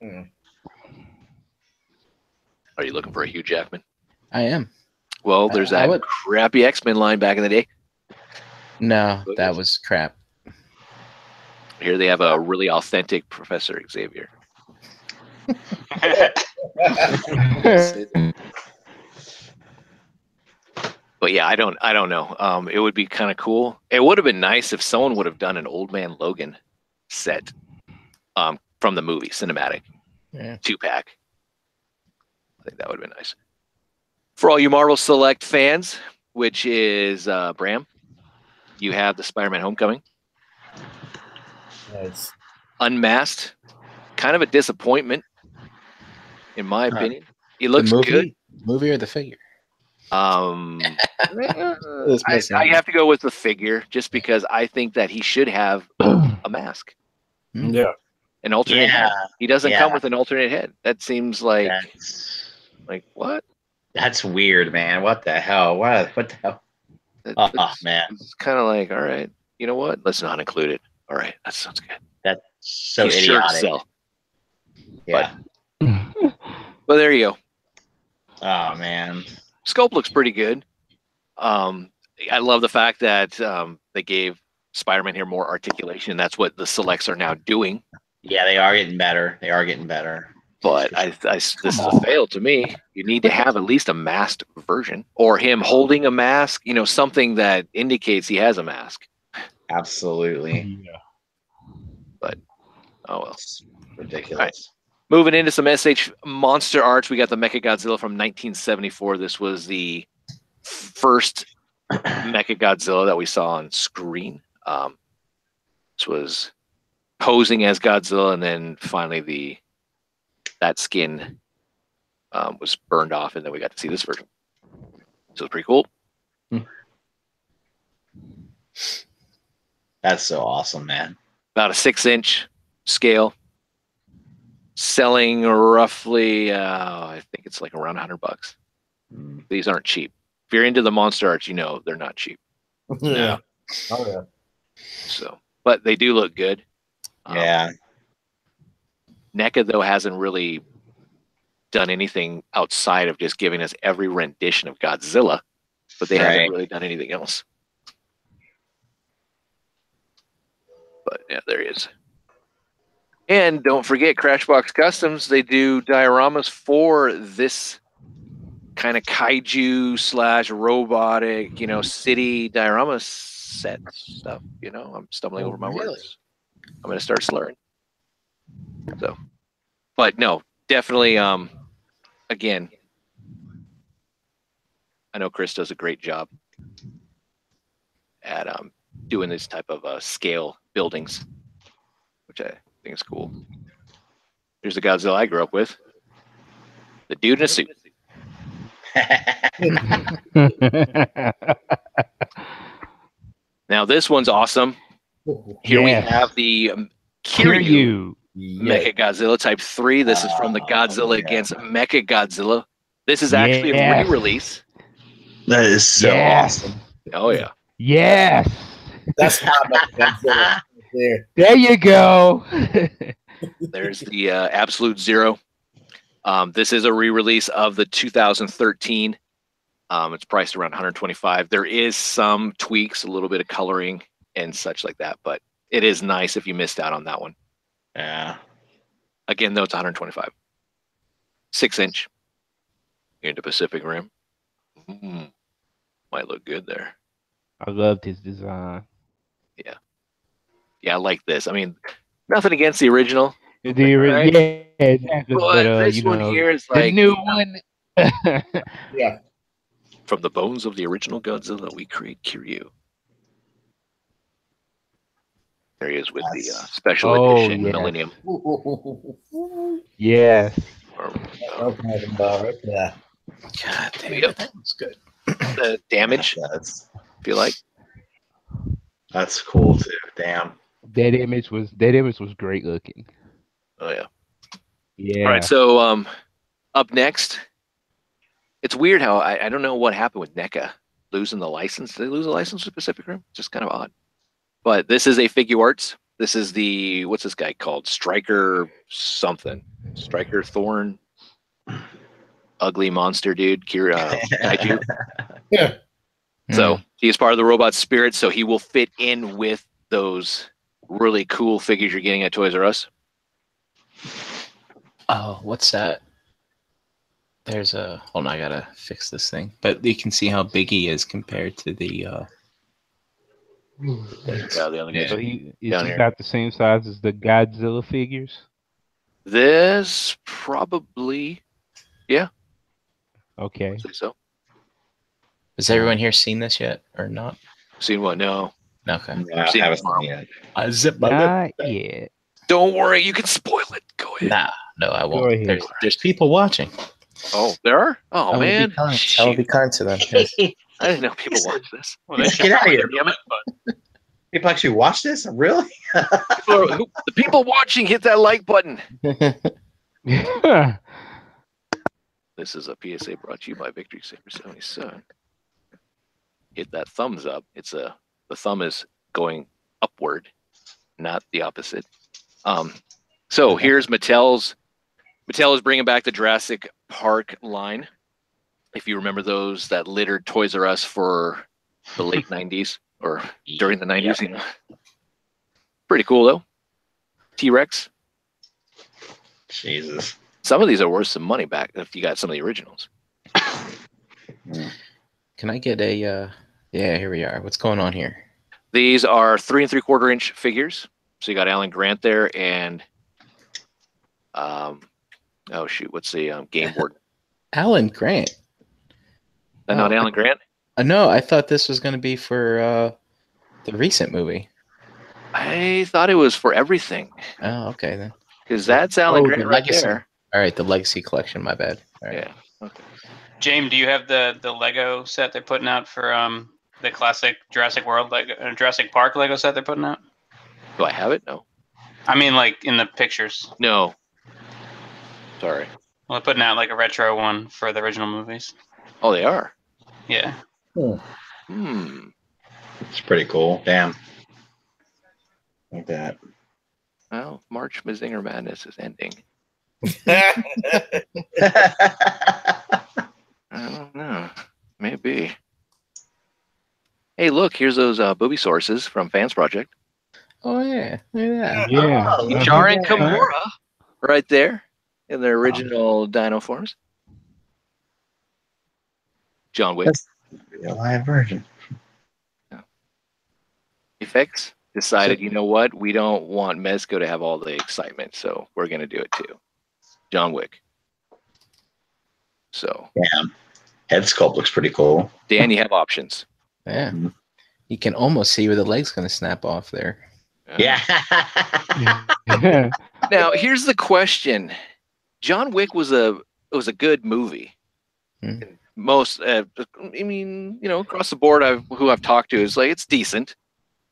Are you looking for a Hugh Jackman? I am. Well, there's that crappy X-Men line back in the day. No, that was crap. Here they have a really authentic Professor Xavier. But yeah, I don't know. It would be kind of cool. It would have been nice if someone would have done an Old Man Logan set from the movie cinematic 2-pack. I think that would have been nice. For all you Marvel Select fans, which is Bram, you have the Spider-Man Homecoming. Nice. Unmasked, kind of a disappointment, in my opinion. He looks good. Movie or the figure? I have to go with the figure just because I think that he should have a mask. Yeah. An alternate head. He doesn't come with an alternate head. That seems like what? That's weird, man. What the hell? What the hell? Man. It's kind of like, all right, you know what? Let's not include it. All right, that sounds good. That's so He's idiotic. sure to sell. Yeah. But there you go. Oh man. Sculpt looks pretty good. I love the fact that they gave Spider-Man here more articulation. That's what the selects are now doing. Yeah, they are getting better. But this is a fail to me. You need to have at least a masked version, or him holding a mask. You know, something that indicates he has a mask. Absolutely. Yeah. But oh well, It's ridiculous. Right. Moving into some SH Monster Arts, we got the Mechagodzilla from 1974. This was the first Mechagodzilla that we saw on screen. This was posing as Godzilla, and then finally that skin was burned off, and then we got to see this version. So it's pretty cool. That's so awesome, man. About a 6-inch scale. Selling roughly, I think it's like around $100. These aren't cheap. If you're into the Monster Arts, you know they're not cheap. Yeah. Oh yeah. So, but they do look good. Yeah. NECA though hasn't really done anything outside of just giving us every rendition of Godzilla, but they haven't really done anything else. But yeah, there he is. And don't forget Crashbox Customs. They do dioramas for this kind of kaiju / robotic, city diorama set stuff. I'm stumbling over my words. I'm going to start slurring. So, but no, definitely. Again, I know Chris does a great job at doing this type of scale buildings, which I think is cool. Here's the Godzilla I grew up with. The dude in a suit. Now this one's awesome. Here we have the Kiryu Mechagodzilla Type 3. This is from the Godzilla against Mechagodzilla. This is actually a re-release. That is so awesome. Oh yeah. Yes. That's how Godzilla there. There you go. There's the Absolute Zero. This is a re-release of the 2013. It's priced around $125. There is some tweaks, a little bit of coloring and such like that, but it is nice if you missed out on that one. Yeah. Again, though, it's $125. 6-inch. Here in the Pacific Rim. Might look good there. I loved his design. Yeah, I like this. I mean, nothing against the original. Right? Yeah, exactly. But this you one know, here is the like new one. Yeah. from the bones of the original Godzilla, we create Kiryu. There he is with the special edition yes. Millennium. Yes. Yeah. God damn it, that was good. The damage, That's if you like. cool too. Damn. That image was great looking. Oh yeah. Yeah. All right, so up next, it's weird how I don't know what happened with NECA losing the license. Did they lose the license to Pacific Rim? Just kind of odd. But this is a figure arts. This is the what's this guy called? Striker something. Striker Thorn. Ugly monster dude. Kaiju. Yeah. So he's part of the robot spirit, so he will fit in with those really cool figures you're getting at Toys R Us. Oh, what's that? There's a. Hold on, I gotta fix this thing. But you can see how big he is compared to the. Yeah, the other So guys. he's Down here. about the same size as the Godzilla figures. This probably, Okay. I'd say so. Has everyone here seen this yet or not? Seen what? No. Okay. Yeah, I haven't seen it yet. I zip my lip. Not yet. Don't worry, you can spoil it. Go ahead. Nah, no, I Go won't. ahead. There's people watching. Oh, there are? Oh, I will man. be kind. I will Shoot. be kind to them. I didn't know people watch this. Well, they should Get out of here. damn it, but People actually watch this? Really? The people watching, hit that like button. This is a PSA brought to you by Victory Saber 77. Hit that thumbs up. The thumb is going upward, not the opposite. So here's Mattel is bringing back the Jurassic Park line. If you remember those that littered Toys R Us for the late 90s or during the 90s, you know. Pretty cool though. T-Rex. Jesus. Some of these are worth some money back if you got some of the originals. Can I get a? Yeah, here we are. What's going on here? These are 3 3/4-inch figures. So you got Alan Grant there and oh shoot, what's the game board? Alan Grant. Not Alan Grant? No, I thought this was going to be for the recent movie. I thought it was for everything. Oh, okay then. Because that's Alan Grant the right Legacy. there. All right, the Legacy collection. My bad. All right. Yeah. Okay. James, do you have the Lego set they're putting out for the classic Jurassic World Lego, Jurassic Park Lego set they're putting out? Do I have it? No. I mean, like in the pictures. No. Sorry. Well, they're putting out like a retro one for the original movies. Oh, they are. Yeah. It's pretty cool. Damn. Like that. Well, March Mazinger Madness is ending. Yeah. I don't know. Maybe. Hey, look, here's those booby sources from Fans Project. Oh yeah, look at that. Yeah. Char and Kimura, right there, in their original dino forms. John Wick. That's the live version. Effects decided, you know what? We don't want Mezco to have all the excitement, so we're going to do it too. John Wick. So, Damn. Head sculpt looks pretty cool. Dan, you have options. Yeah. You can almost see where the leg's going to snap off there. Yeah. Now, here's the question. John Wick was a good movie. Most, I mean, you know, across the board, who I've talked to is like, it's decent.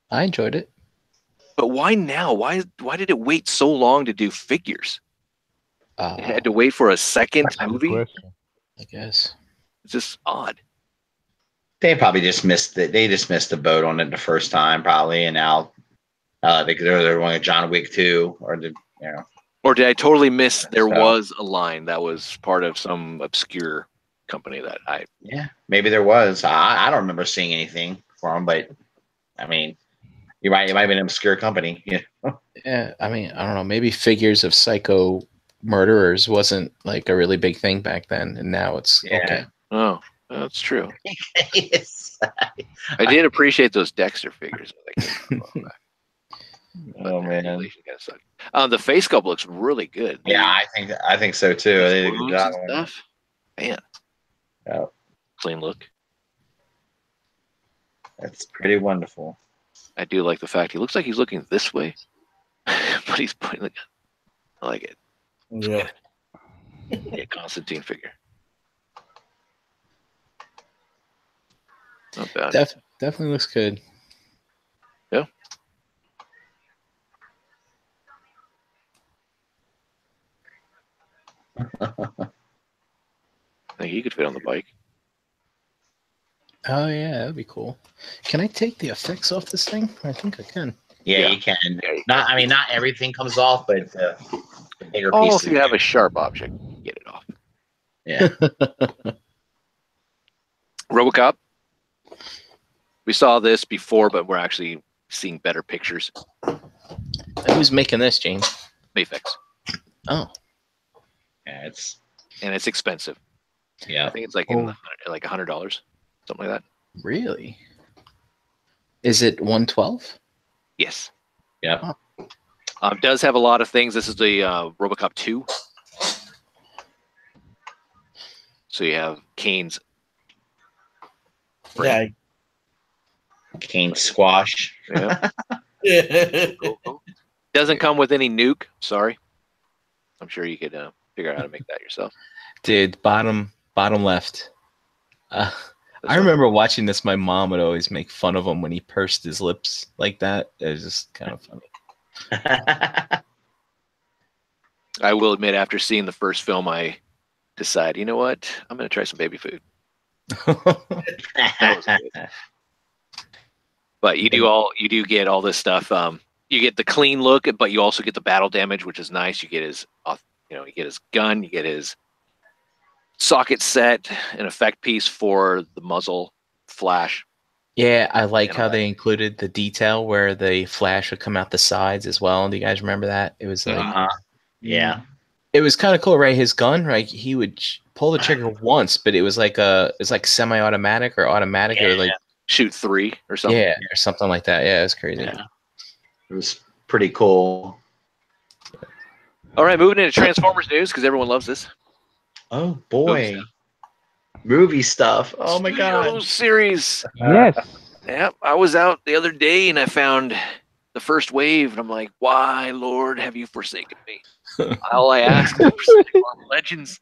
I enjoyed it. But why now? Why did it wait so long to do figures? It had to wait for a second movie? I guess. It's just odd. They probably just missed it. They just missed the boat on it the first time, probably, and now they're going to John Wick 2, or Or did I totally miss? There So- was a line that was part of some obscure company that I. Yeah, maybe there was. I don't remember seeing anything for him, but I mean, it might have been an obscure company. Yeah. Yeah, I mean, I don't know. Maybe figures of psycho murderers wasn't like a really big thing back then, and now it's Yeah. okay. Oh, that's true. Yes. I did appreciate those Dexter figures. Oh man. The face sculpt looks really good. Yeah, I think so too. These They did a good wounds job and on it. stuff. Man, Yeah, clean look. that's pretty wonderful. I do like the fact he looks like he's looking this way, but he's pointing the gun. I like it. Yeah. Yeah, Constantine figure. Not bad. Definitely looks good. Yeah. I think he could fit on the bike. Oh yeah, that'd be cool. Can I take the effects off this thing? I think I can. Yeah, Yeah. you can. Yeah, you Not, I mean, not everything comes off, but the bigger Oh, pieces. if you have a sharp object, get it off. Yeah. RoboCop. We saw this before, but we're actually seeing better pictures. Who's making this, James? Mayfix. Oh, Yeah, it's And it's expensive. I yeah. think it's like in the, like $100, something like that. really? Is it 112? Yes. Yeah. Does have a lot of things. This is the RoboCop 2. So you have Kane's. Yeah. Cane squash. Yeah. Yeah. Doesn't come with any nuke. Sorry. I'm sure you could figure out how to make that yourself. Dude, bottom left. I remember watching this. My mom would always make fun of him when he pursed his lips like that. It was just kind of funny. I will admit, after seeing the first film, I decided, you know what? I'm going to try some baby food. But you do get all this stuff. You get the clean look, but you also get the battle damage, which is nice. You get his, you get his gun, you get his socket set, an effect piece for the muzzle flash. Yeah, I like And how all they included the detail where the flash would come out the sides as well. Do you guys remember that? It was like, Yeah. it was kind of cool, right? His gun, right? He would pull the trigger once, but it was like semi-automatic or automatic, or like Shoot 3 or something. yeah, or something like that. Yeah, it was crazy. Yeah. It was pretty cool. All right, moving into Transformers news because everyone loves this. Oh boy. Movie stuff. Oh my Studio god. series. Yes. Yeah, I was out the other day and I found the first wave, and I'm like, "Why, Lord, have you forsaken me?" All I ask is for Marvel Legends.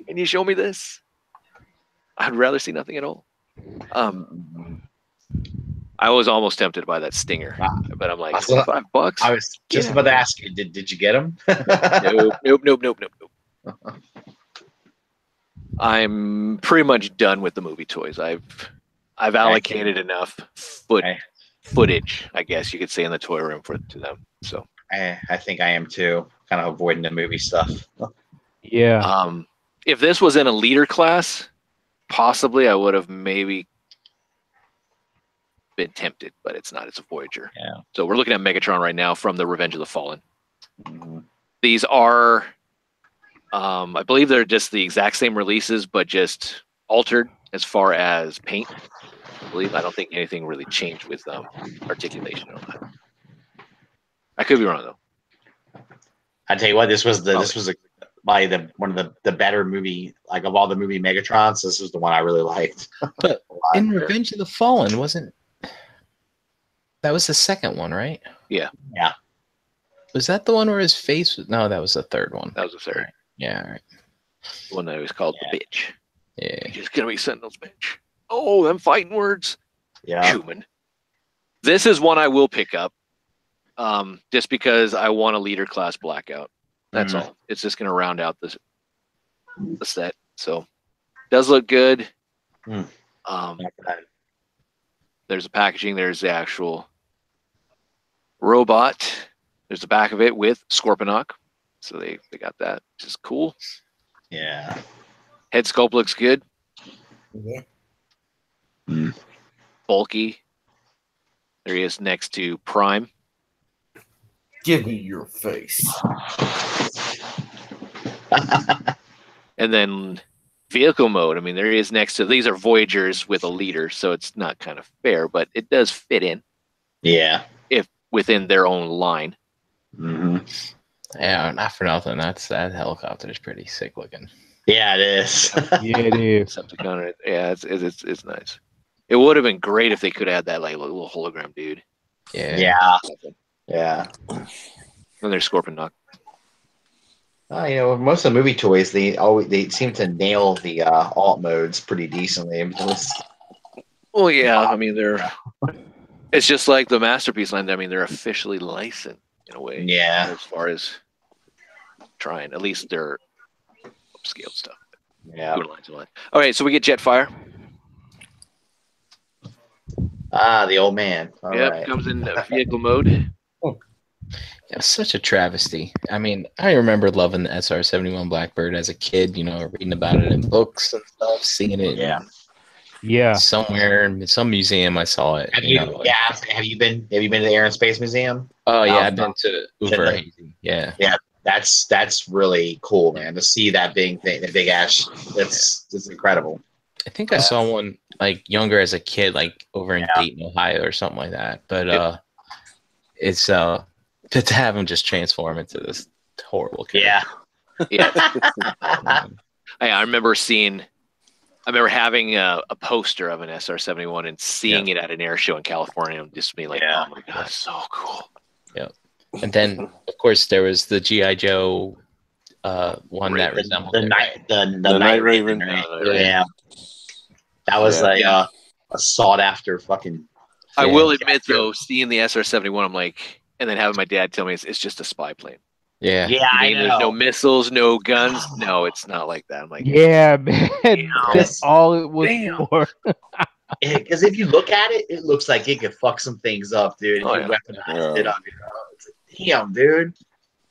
Can you show me this? I'd rather see nothing at all. I was almost tempted to buy that Stinger, but I'm like, $5. I was just about to ask you, did you get him? Nope. I'm pretty much done with the movie toys. I've allocated enough footage, I guess you could say, in the toy room to them. So I think I am too. Kind of avoiding the movie stuff. Yeah. If this was in a leader class, possibly I would have maybe been tempted, but it's not. It's a Voyager. Yeah. So we're looking at Megatron right now from the Revenge of the Fallen. These are, I believe they're just the exact same releases, but just altered as far as paint. I don't think anything really changed with articulation on that. I could be wrong though. I tell you what, this was probably one of the better movie, like of all the movie Megatrons. This was the one I really liked. But in Revenge of the Fallen, that was the second one, right? Yeah. Yeah. Was that the one where his face was? No, that was the third one. That was the third. Yeah, all right. The one that was called the bitch. Yeah. He's gonna be Sentinel's bitch. Oh, them fighting words. Yeah. Human. This is one I will pick up. Just because I want a leader class blackout. That's all. It's just gonna round out the set. So does look good. There's the packaging, there's the actual robot. There's the back of it with Scorponok. So they got that, which is cool. Yeah. Head sculpt looks good. Yeah. Bulky. There he is next to Prime. Give me your face. And then vehicle mode. I mean, there he is next to, these are Voyagers with a leader, so it's not kind of fair, but it does fit in. Yeah. If within their own line. Mm-hmm. Yeah, not for nothing. That helicopter is pretty sick looking. Yeah, it is. Yeah, it is. Decepticon, yeah, it's nice. It would have been great if they could have had that like little hologram dude. Yeah. Yeah. And there's Scorpion Knock. Most of the movie toys, they seem to nail the alt modes pretty decently. Well, yeah, I mean it's just like the Masterpiece line. I mean, they're officially licensed in a way. Yeah. As far as trying, at least they're upscaled stuff. Yeah. All right, so we get Jetfire. The old man. All right. Comes in vehicle mode. It was such a travesty. I mean, I remember loving the SR-71 Blackbird as a kid, reading about it in books and stuff, seeing it. Yeah. Somewhere in some museum I saw it. Have you been to the Air and Space Museum? Oh yeah, I've been to Uber. Yeah. Yeah, that's really cool, man. To see that big thing, the big ash, that's incredible. I think I saw one like younger as a kid, like over in Dayton, Ohio, or something like that. But it's to have him just transform into this horrible character. Yeah. I remember having a poster of an SR-71 and seeing it at an air show in California and just being like, oh my god, so cool. Yeah. And then of course there was the G.I. Joe one that resembled the Night Raven. Yeah. That was a sought after fucking. I will admit though, seeing the SR-71, I'm like, and then having my dad tell me it's just a spy plane. Yeah. Yeah, I know. There's no missiles, no guns. No, it's not like that. I'm like, yeah, man. That's all it was for. Because if you look at it, it looks like it could fuck some things up, dude. Oh, you weaponize it on damn, dude.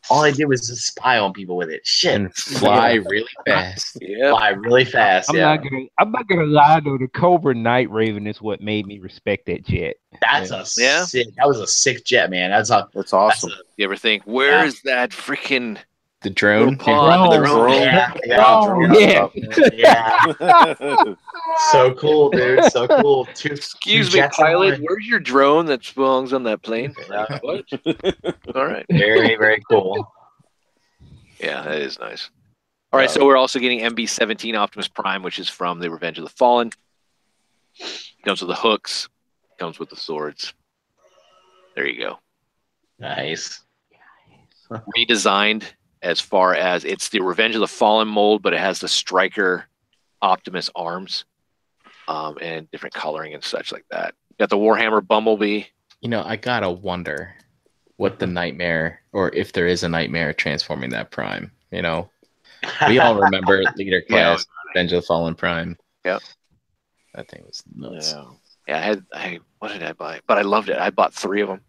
All I did was just spy on people with it. Shit. And fly really fast. Fly really fast. I'm not gonna lie though. The Cobra Night Raven is what made me respect that jet. That's sick. That was a sick jet, man. That's awesome. You ever think where is that freaking the drone? The drone. Yeah. So cool, dude. So cool. Excuse me, pilot. Where's your drone that belongs on that plane? What? All right. Very, very cool. Yeah, that is nice. All right, so we're also getting MB-17 Optimus Prime, which is from the Revenge of the Fallen. Comes with the hooks. Comes with the swords. There you go. Nice. Redesigned as far as it's the Revenge of the Fallen mold, but it has the Striker Optimus arms and different coloring and such like that. Got the Warhammer Bumblebee. I gotta wonder what the nightmare, or if there is a nightmare transforming that Prime. We all remember Leader Class, Revenge of the Fallen Prime. Yep. That thing was nuts. Yeah, what did I buy? But I loved it. I bought 3 of them.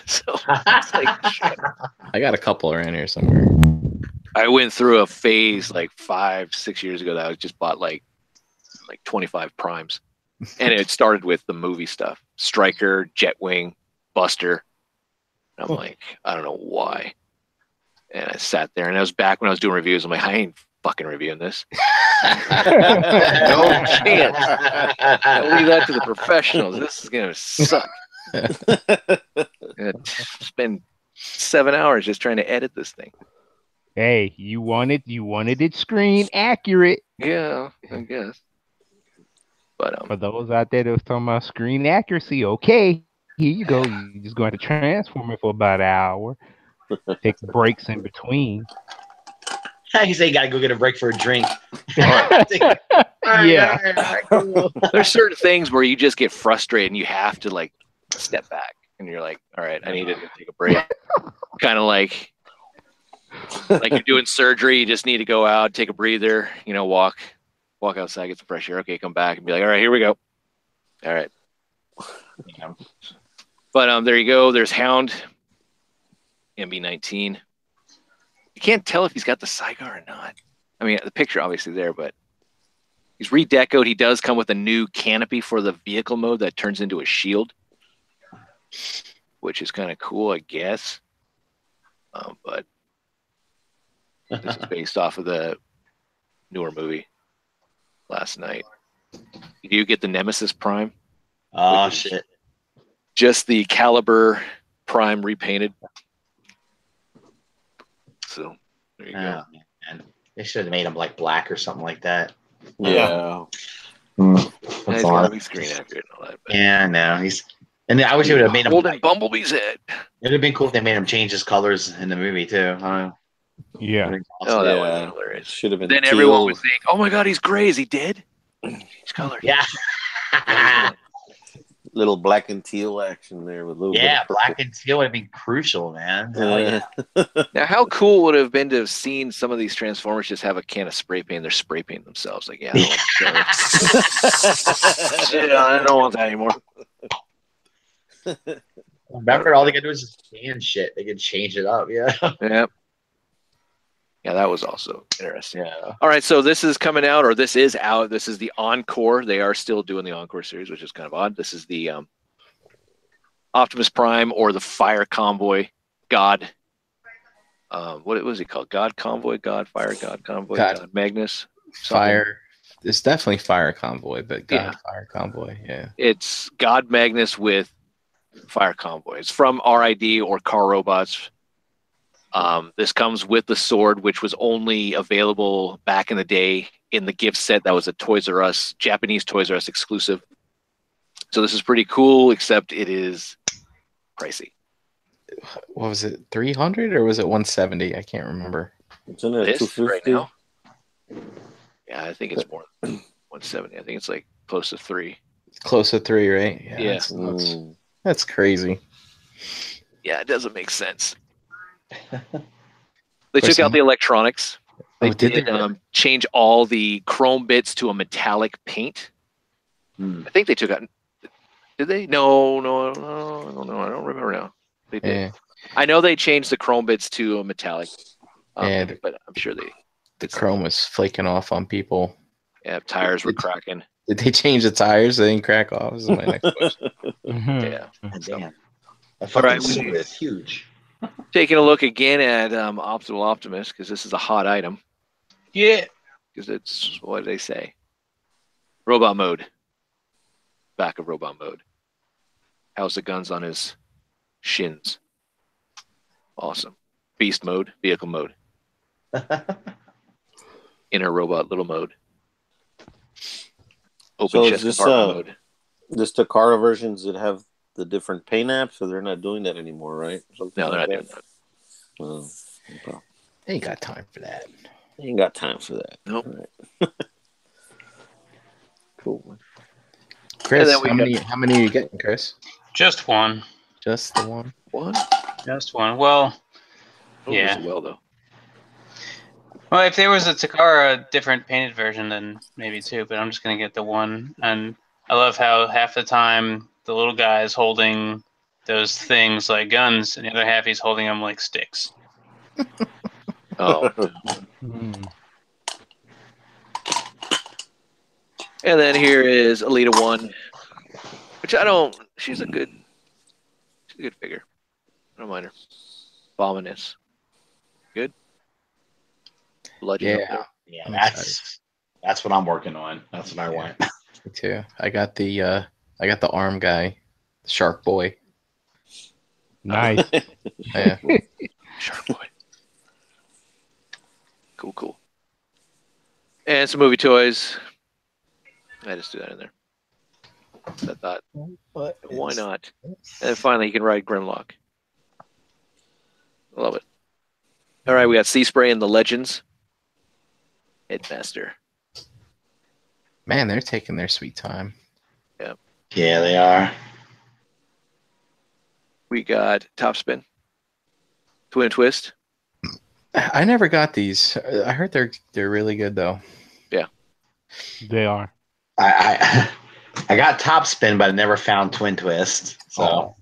So it's like, shit. I got a couple around here somewhere. I went through a phase like 5-6 years ago that I just bought like 25 primes, and it started with the movie stuff: Striker, Jetwing, Buster. And I'm like, I don't know why. And I sat there, and I was back when I was doing reviews. I'm like, I ain't fucking reviewing this. No chance. I'll leave that to the professionals. This is gonna suck. Spend 7 hours just trying to edit this thing. Hey, you wanted it screen accurate. Yeah, I guess. But for those out there that was talking about screen accuracy, okay, here you go. You're just going to transform it for about an hour. Take breaks in between. You say you gotta go get a break for a drink. Yeah. There's certain things where you just get frustrated and you have to like step back and you're like, all right, I need to take a break. Kind of like you're doing surgery, you just need to go out, take a breather, walk outside, get some fresh air. Okay, come back and be like, all right, here we go. All right. But there you go. There's Hound, MB-19. can't tell if he's got the sidecar or not. I mean, the picture obviously there, but he's redecoed. He does come with a new canopy for the vehicle mode that turns into a shield, which is kind of cool, I guess. But this is based off of the newer movie last night. You do get the Nemesis Prime. Oh, shit. Just the Caliber Prime repainted. So there you go. Man. They should have made him like black or something like that. Yeah. He's got to be screen accurate and all that. But Yeah, no, and I wish they would have made him. holding Bumblebee's head. It would have been cool if they made him change his colors in the movie too. Yeah. Oh, that would Yeah. have been hilarious. Should have been. Then teal. everyone would think, "Oh my God, he's gray. Is he dead? He's colored." Yeah. Little black and teal action there with a little. Yeah, bit of black and teal would have been crucial, man. purple. Hell yeah. Now, how cool would it have been to have seen some of these Transformers just have a can of spray paint? They're spray painting themselves. Like, yeah, I don't want that anymore. Remember, all they could do is just scan shit. They could change it up. Yeah. Yep. Yeah, that was also interesting. Yeah. All right, so this is coming out, or this is out. This is the Encore. They are still doing the Encore series, which is kind of odd. This is the Optimus Prime or the Fire Convoy God. What was he called? God Convoy, God Fire, God Convoy, God Magnus. Fire. It's definitely Fire Convoy, but God Yeah. Fire Convoy. Yeah. It's God Magnus with Fire Convoy. It's from RID or Car Robots. This comes with the sword, which was only available back in the day in the gift set that was a Toys R Us, Japanese Toys R Us exclusive. So this is pretty cool, except it is pricey. What was it? 300 or was it 170? I can't remember. Isn't it This right 250? now? Yeah, I think it's more than 170. I think it's like close to 3. Close to 3, right? Yeah. That's crazy. Yeah, it doesn't make sense. They took out the electronics. They did change all the chrome bits to a metallic paint. I think they took out. Did they? No. I don't remember now. They did. Yeah. I know they changed the chrome bits to a metallic. Yeah. But I'm sure The chrome was flaking off on people. Yeah, tires were cracking. Did they change the tires so they didn't crack off? This is my next question. Yeah. Damn. That All right, fucking sword is huge. Taking a look again at Optimal Optimus, because this is a hot item. Yeah. Because it's, what do they say? Robot mode. Back of robot mode. How's the guns on his shins? Awesome. Beast mode, vehicle mode. Inner robot little mode. Open So chest is compartment mode. this Takara versions that have the different paint apps, so they're not doing that anymore, right? Something No, they're like not doing that. Oh, okay. They ain't got time for that. Ain't got time for that. Nope. All right. Cool. Chris, And then we how many are you getting, Chris? Just one. Just the one? One? Just one. Well, Yeah. Yeah. Well, though. well, if there was a Takara different painted version, then maybe two. But I'm just gonna get the one. And I love how half the time the little guy is holding those things like guns, and the other half he's holding them like sticks. Oh. Mm. And then here is Alita 1, which I don't. She's a good figure. I don't mind her. Abominus. Good. Bludgeon up Yeah. there. Yeah, I'm that's what I'm working on. That's what I want. Me too. I got the arm guy, Shark Boy. Nice. Yeah. Shark Boy. Cool. And some movie toys. I just threw that in there. I thought, why not? And finally, you can ride Grimlock. I love it. All right, we got Sea Spray and the Legends. Headmaster. Man, they're taking their sweet time. Yeah, they are. We got Topspin. Twin Twist. I never got these. I heard they're really good though. They are. I got Top Spin, but I never found Twin Twist. So,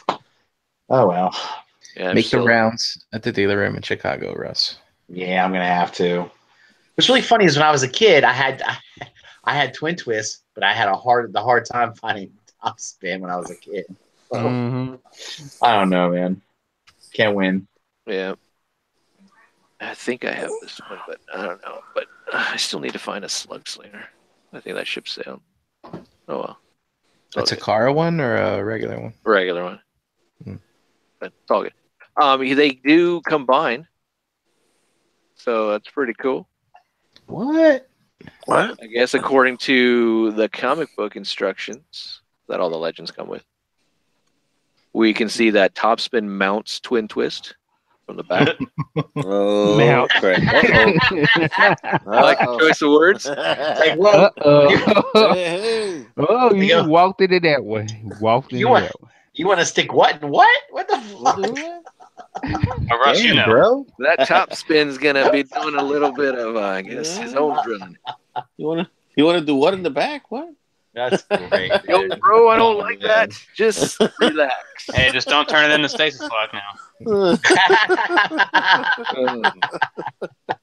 oh well. Yeah, Make the rounds at the dealer room in Chicago, Russ. Yeah, I'm gonna have to. What's really funny is when I was a kid, I had twin twists, but I had the hard time finding top spin when I was a kid. So, I don't know, man. Can't win. Yeah. I think I have this one, but I don't know. But I still need to find a Slug Slinger. I think that ship sailed. Oh well. That's a Kara one or a regular one? Regular one. But it's all good. They do combine, so that's pretty cool. What? I guess according to the comic book instructions that all the legends come with, we can see that Topspin mounts Twin Twist from the back. Oh, crap. I like the choice of words. Like, well, Hey. Oh, you walked into that way. you want to stick what and what? What the fuck? Oh, Russ, you know. bro. That Topspin's gonna be doing a little bit of, I guess, his own drilling. You wanna do what in the back? What? That's great. Yo, Dude. bro, I don't like that. Just relax. Hey, just don't turn it into stasis lock now.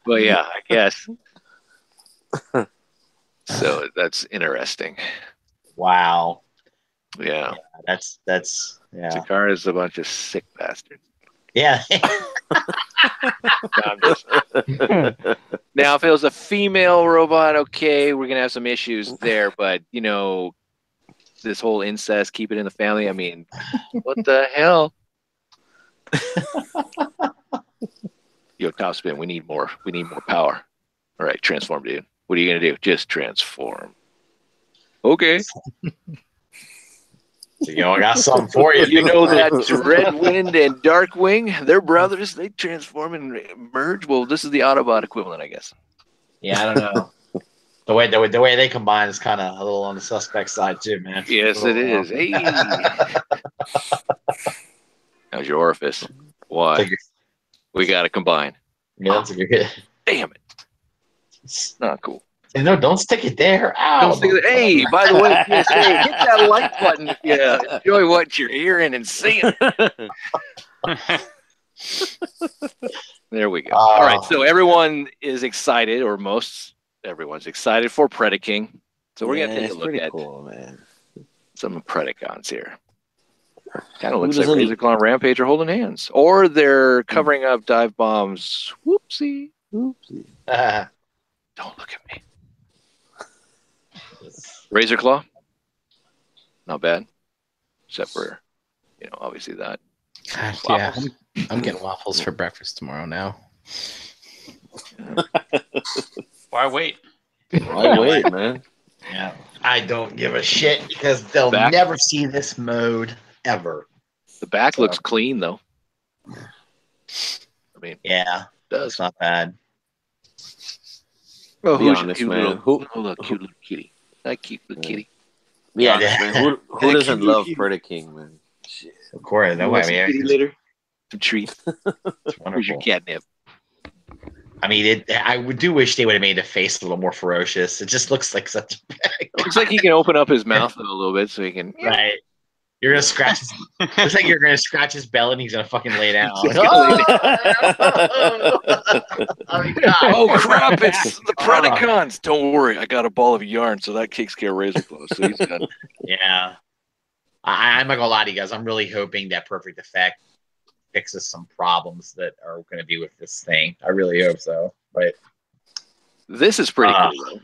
But yeah, I guess. So that's interesting. Wow. Yeah. That's yeah. Takara is a bunch of sick bastards. Yeah. Now, if it was a female robot, okay, we're gonna have some issues there. But you know, this whole incest, keep it in the family. I mean, what the hell? Yo, Topspin, we need more. We need more power. All right, transform, dude. What are you gonna do? Just transform. Okay. So, I got something for you. You know that Red Wind and Darkwing, they're brothers. They transform and merge. Well, this is the Autobot equivalent, I guess. Yeah, I don't know. The way they combine is kind of a little on the suspect side too, man. Yes, it is. Hey. How's your orifice? Why? We got to combine. Yeah, that's a good. Damn it. Not cool. No, don't stick it there. Ow. Don't stick it. Hey, by the way, PSA, hit that like button if you enjoy what you're hearing and seeing. There we go. All right, so everyone is excited, or most everyone's excited for Predaking. So we're going to take a look at some Predacons here. Kind of looks like Razor Claw and Rampage are holding hands. Or they're covering up dive bombs. Whoopsie. Oopsie. Don't look at me. Razor Claw. Not bad. Except for, obviously that. God, yeah, I'm getting waffles for breakfast tomorrow now. Why wait? Why wait, man? Yeah, I don't give a shit because they'll never see this mode ever. The back looks clean though. I mean, yeah, that's not bad. Oh, Be honest, man. Who look, cute little kitty? That cute little kitty. Be honest, man. Who doesn't love Predaking, man? Shit. Of course, no way. Kitty litter, some treats. It's Where's wonderful. your catnip? I mean, I do wish they would have made the face a little more ferocious. It just looks like such. Looks like he can open up his mouth a little bit so he can. Right. You're gonna scratch. Looks like you're gonna scratch his belly and he's gonna fucking lay down. Oh crap! It's the Predacons. Don't worry, I got a ball of yarn, so that takes care of Razor Claw. So he's done. Yeah. I'm not gonna lie to you guys. I'm really hoping that Perfect Effect fixes some problems that are going to be with this thing. I really hope so. But this is pretty cool. Though.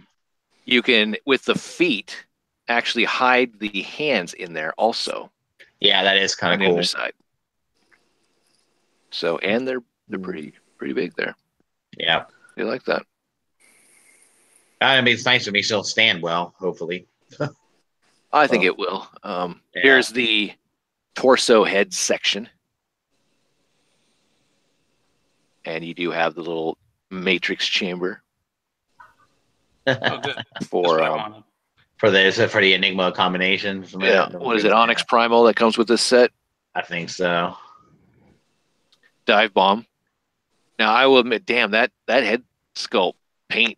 You can, with the feet, actually hide the hands in there also. Yeah, that is kind of cool. On the other side. So, and they're pretty big there. Yeah, they like that. I mean, it's nice. It makes it'll stand well. Hopefully. I think it will. Here's the torso head section. And you do have the little matrix chamber. Oh, good. For the Enigma combination. Yeah. What is it? Onyx Primal that comes with this set? I think so. Dive bomb. Now I will admit, damn, that head sculpt paint.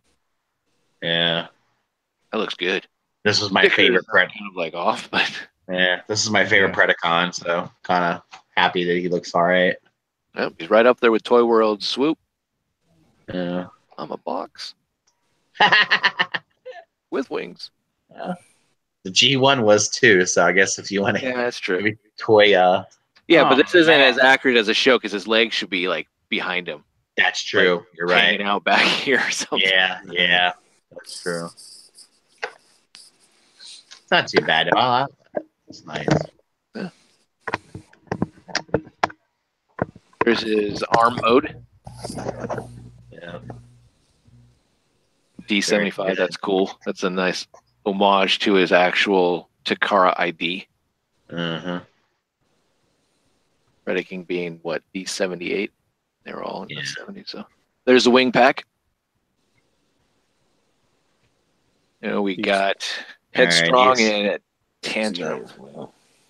Yeah. That looks good. This was my favorite Predacon. Kind of like off, but yeah, this is my favorite Predacon, so kind of happy that he looks all right. Yep, he's right up there with Toy World Swoop. Yeah. I'm a box with wings. Yeah. The G1 was too, so I guess if you want to Yeah, that's true. maybe toy Yeah, Oh, but this isn't man. as accurate as a show because his legs should be like behind him, that's true. You're right. hanging out back here or something. Yeah, that's true. It's not too bad. Oh, that's nice. There's his arm mode. Yeah. D75, that's cool. That's a nice homage to his actual Takara ID. Uh-huh. Predicting being what, D78? They were all in Yeah. the 70s. So there's the wing pack. We got Headstrong these- and Tantrum.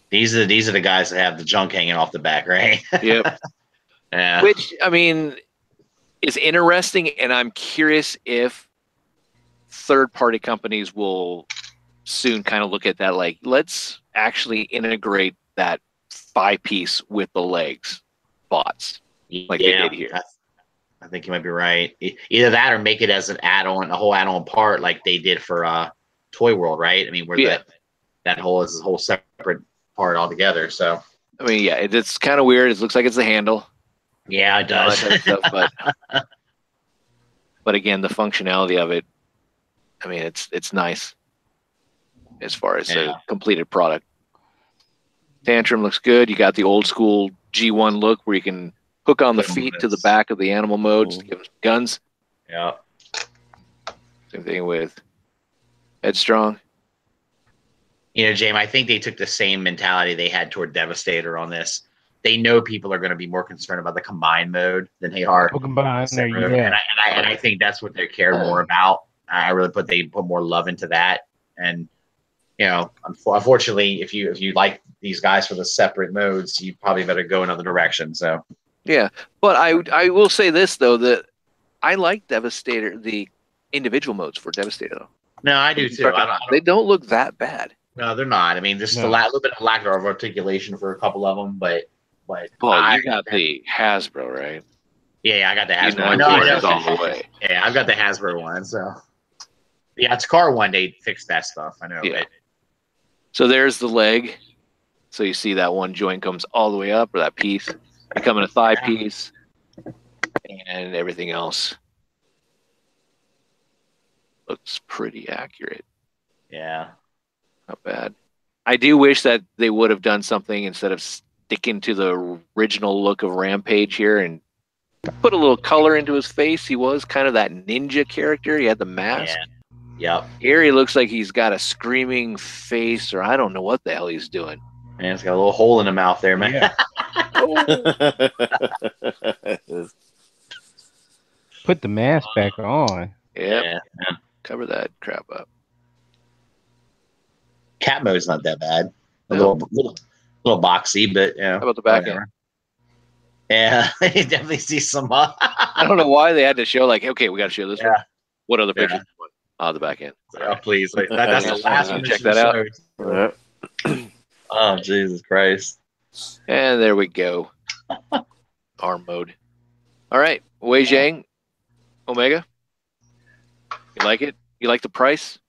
These are the guys that have the junk hanging off the back, right? Yep. Yeah. Which, I mean, is interesting, and I'm curious if third-party companies will soon kind of look at that, like, let's actually integrate that 5-piece with the legs bots, like they did here. I think you might be right. Either that or make it as an add-on, a whole add-on part, like they did for Toy World, right? I mean, where that whole is a whole separate part altogether. So, I mean, yeah, it's kind of weird. It looks like it's the handle. Yeah, it does. But again, the functionality of it, I mean, it's nice as far as a completed product. Tantrum looks good. You got the old school G1 look where you can hook on the feet to the back of the animal modes to give them guns. Yeah. Same thing with Headstrong. James, I think they took the same mentality they had toward Devastator on this. They know people are going to be more concerned about the combined mode than they are. Combined, And I think that's what they cared more about. I really they put more love into that. And unfortunately, if you like these guys for the separate modes, you probably better go another direction. So yeah, but I will say this though, that I like Devastator, the individual modes for Devastator. Though. No, I do too. They don't look that bad. No, they're not. I mean, there's a little bit of lack of articulation for a couple of them, but you got the Hasbro, right? Yeah, I got the Hasbro one. All the way. Yeah, I've got the Hasbro one. So yeah, it's Car one. They fixed that stuff. I know. Yeah. So there's the leg. So you see that one joint comes all the way up, or that piece becoming a thigh piece, and everything else looks pretty accurate. Yeah. Not bad. I do wish that they would have done something instead of sticking to the original look of Rampage here and put a little color into his face. He was kind of that ninja character. He had the mask. Yeah. Yep. Here he looks like he's got a screaming face, or I don't know what the hell he's doing. Man, it's got a little hole in the mouth there, man. Yeah. Put the mask back on. Yep. Yeah. Cover that crap up. Cat mode's not that bad. A little boxy, but How about the back end? Yeah, you definitely see some. I don't know why they had to show like, okay, we got to show this one. What other pictures? Oh, the back end. Oh, please. That's the last one. Check that out. Oh, Jesus Christ. And there we go. Arm mode. All right. Wei Zhang, Omega. You like it? You like the price?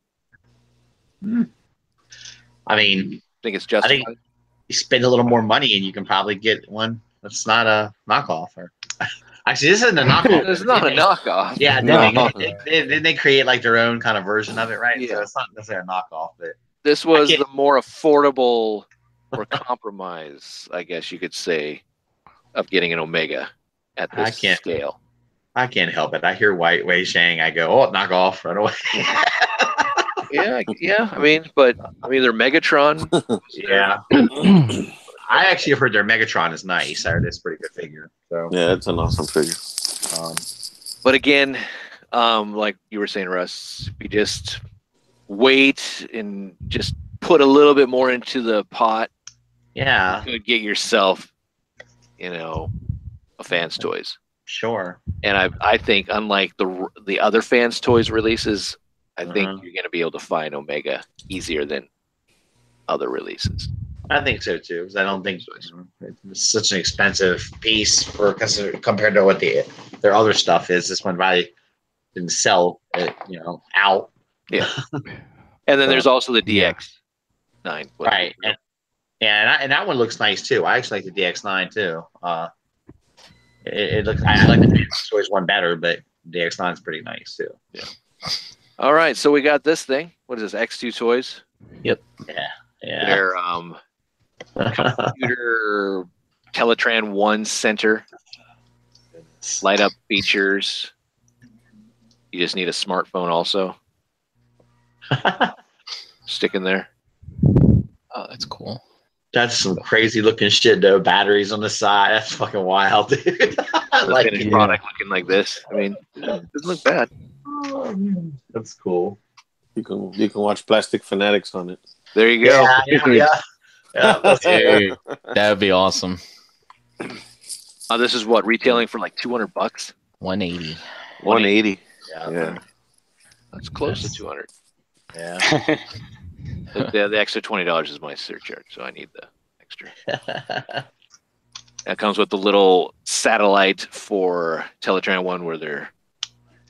I mean, Think it's justified? I think you spend a little more money and you can probably get one that's not a knockoff. Or actually, this isn't a knockoff. It's not a knockoff. Yeah, then they create like their own kind of version of it, right? Yeah. So it's not necessarily a knockoff, but This was the more affordable or compromise, I guess you could say, of getting an Omega at this scale. I can't help it. I hear Wei Zhang, I go, oh, knock off right away. Yeah. I mean, they're Megatron. Yeah. I actually heard their Megatron is nice. I heard it's a pretty good figure. So yeah, it's an awesome figure. But again, like you were saying, Russ, we just wait and just put a little bit more into the pot. Yeah. You could get yourself, a Fans Toys. Sure. And I think, unlike the other Fans Toys releases, I think you're going to be able to find Omega easier than other releases. I think so too, because I don't think it's such an expensive piece compared to what their other stuff is. This one probably didn't sell it, out. Yeah. And then there's also the DX9. Right. And that one looks nice too. I actually like the DX9 too. It looks. I like the Fanatics Toys one better, but the DX9 is pretty nice too. Yeah. All right, so we got this thing. What is this? X2 Toys. Yep. Yeah. Their computer Teletran 1 center. Light up features. You just need a smartphone also. Stick in there. Oh, that's cool. That's some crazy looking shit though. Batteries on the side. That's fucking wild, dude. The finished product looking like this. I mean, it doesn't look bad. That's cool. You can watch Plastic Fanatics on it. There you go. Yeah. Dude, that would be awesome. This is what, retailing for like $200? 180. 180. Yeah. That's close to 200. Yeah. The extra $20 is my surcharge, so I need the extra. That comes with the little satellite for Teletran 1 where they're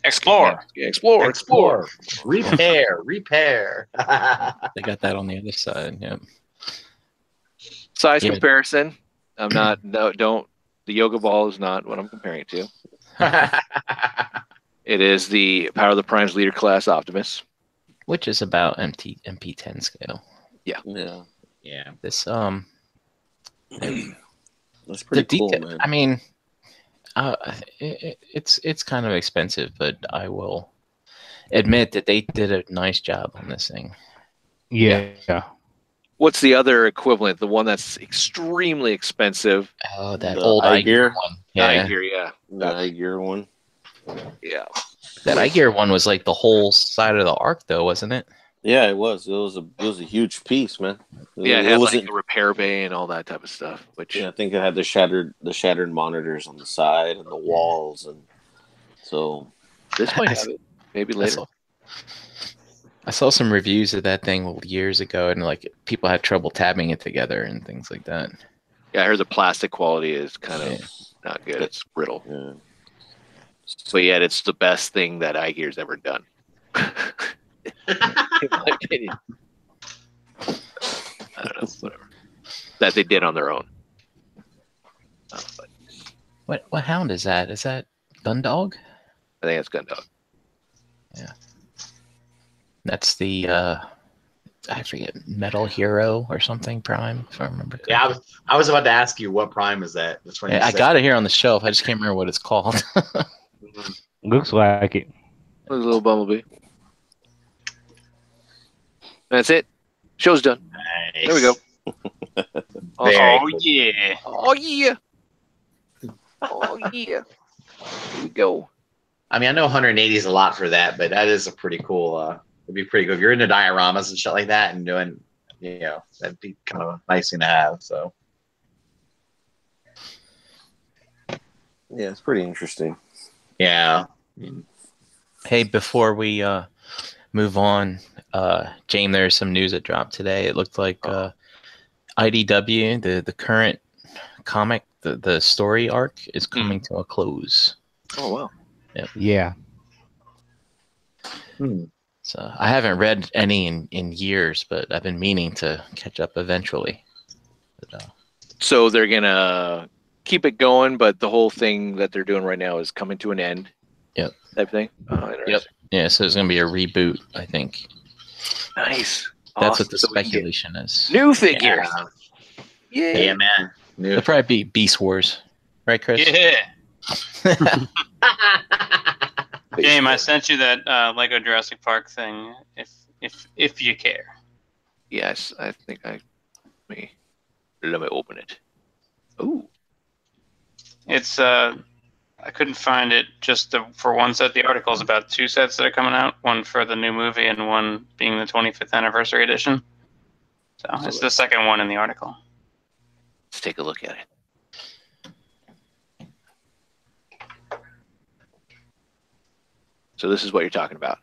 Explore. Explore. Repair. They got that on the other side. Yep. Size comparison. I'm not. No, don't. The yoga ball is not what I'm comparing it to. It is the Power of the Prime's Leader Class Optimus, Which is about MP10 scale. Yeah. This That's pretty cool, man. I mean, it's kind of expensive, but I will admit that they did a nice job on this thing. Yeah. What's the other equivalent? The one that's extremely expensive. Oh, that The old iGear one. Yeah. The iGear one. Yeah. That iGear one was like the whole side of the arc, though, wasn't it? Yeah, it was. It was a huge piece, man. Yeah, it had like a repair bay and all that type of stuff. Which I think it had the shattered monitors on the side and the walls, and so this might have it. Maybe later. I saw some reviews of that thing years ago, and like people had trouble tabbing it together and things like that. Yeah, I heard the plastic quality is kind of not good. It's brittle. Yeah. So yet it's the best thing that iGear's ever done. In my opinion. I don't know, whatever. That they did on their own. What hound is that? Is that Gundog? I think it's Gundog. Yeah. That's the I forget, Metal Hero or something Prime, if I remember correctly. Yeah, I was about to ask you what Prime is that. Yeah, I got it here on the shelf. I just can't remember what it's called. Looks like it. A little bumblebee. That's it. Show's done. Nice. There we go. Very Oh, yeah. Oh yeah. Oh yeah. Here we go. I mean, I know 180 is a lot for that, but that is a pretty cool. It'd be pretty good if you're into dioramas and shit like that, and doing, that'd be kind of a nice thing to have. So, Yeah, it's pretty interesting. yeah. Hey, before we move on, James, there's some news that dropped today. It looked like IDW, the current comic, the story arc is coming to a close. Oh wow. Yeah. So I haven't read any in years, but I've been meaning to catch up eventually. But, So they're gonna keep it going, but the whole thing that they're doing right now is coming to an end. Yep. Type thing. Oh, interesting. yeah, so there's gonna be a reboot, I think. Nice. That's Awesome. what the So we can get speculation is. new figures. Yeah, Yeah. man. It'll probably be Beast Wars, right, Chris? Yeah. James, I sent you that Lego Jurassic Park thing. If you care. Yes, I think let me open it. Ooh. It's I couldn't find it just for one set. The article is about two sets that are coming out. One for the new movie and one being the 25th anniversary edition. So it's the second one in the article. Let's take a look at it. So this is what you're talking about.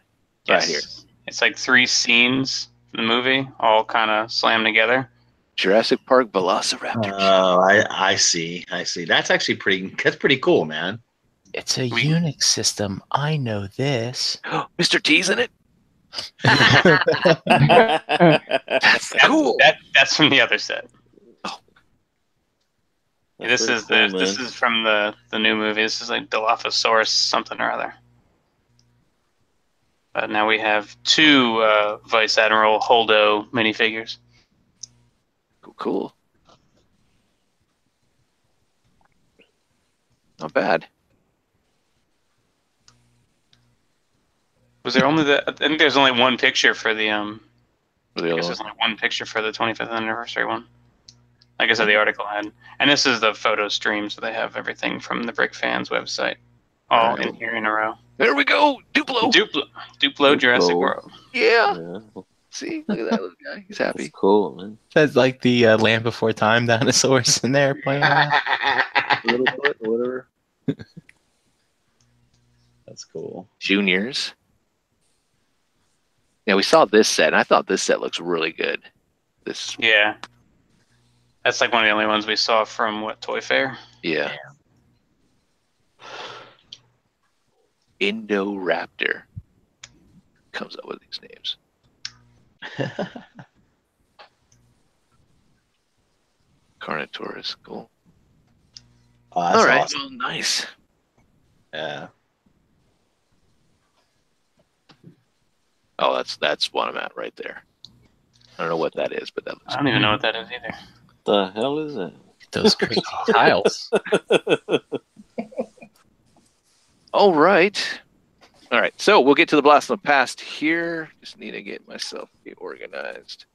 Right here. It's like three scenes in the movie, all kind of slammed together. Jurassic Park Velociraptor. Oh, I see. That's actually pretty cool, man. It's a Unix system. I know this. Mr. T's in it. That's cool. That's from the other set. This is from the new movie. This is like Dilophosaurus something or other. But now we have 2 Vice Admiral Holdo minifigures. Cool. Not bad. Was there only I think there's only one picture for the I The guess there's only one picture for the 25th anniversary one. Like I said, the article had, and this is the photo stream, so they have everything from the Brick Fans website, all in here in a row. There we go. Duplo Jurassic World. Yeah. See, look at that little guy. He's happy. That's cool, man. That's like the Land Before Time dinosaurs in there playing around. Littlefoot, whatever. That's cool. Juniors. Yeah, we saw this set, and I thought this set looks really good. Yeah. That's like one of the only ones we saw from Toy Fair? Yeah. Indoraptor comes up with these names. Carnotaurus, cool. Oh, that's All right, awesome. well, nice. Yeah. Oh, that's one I'm at right there. I don't know what that is, but that looks I don't even know what that is either. The hell is that? Those great tiles. All right. So we'll get to the Blast from the Past here. Just need to get myself organized.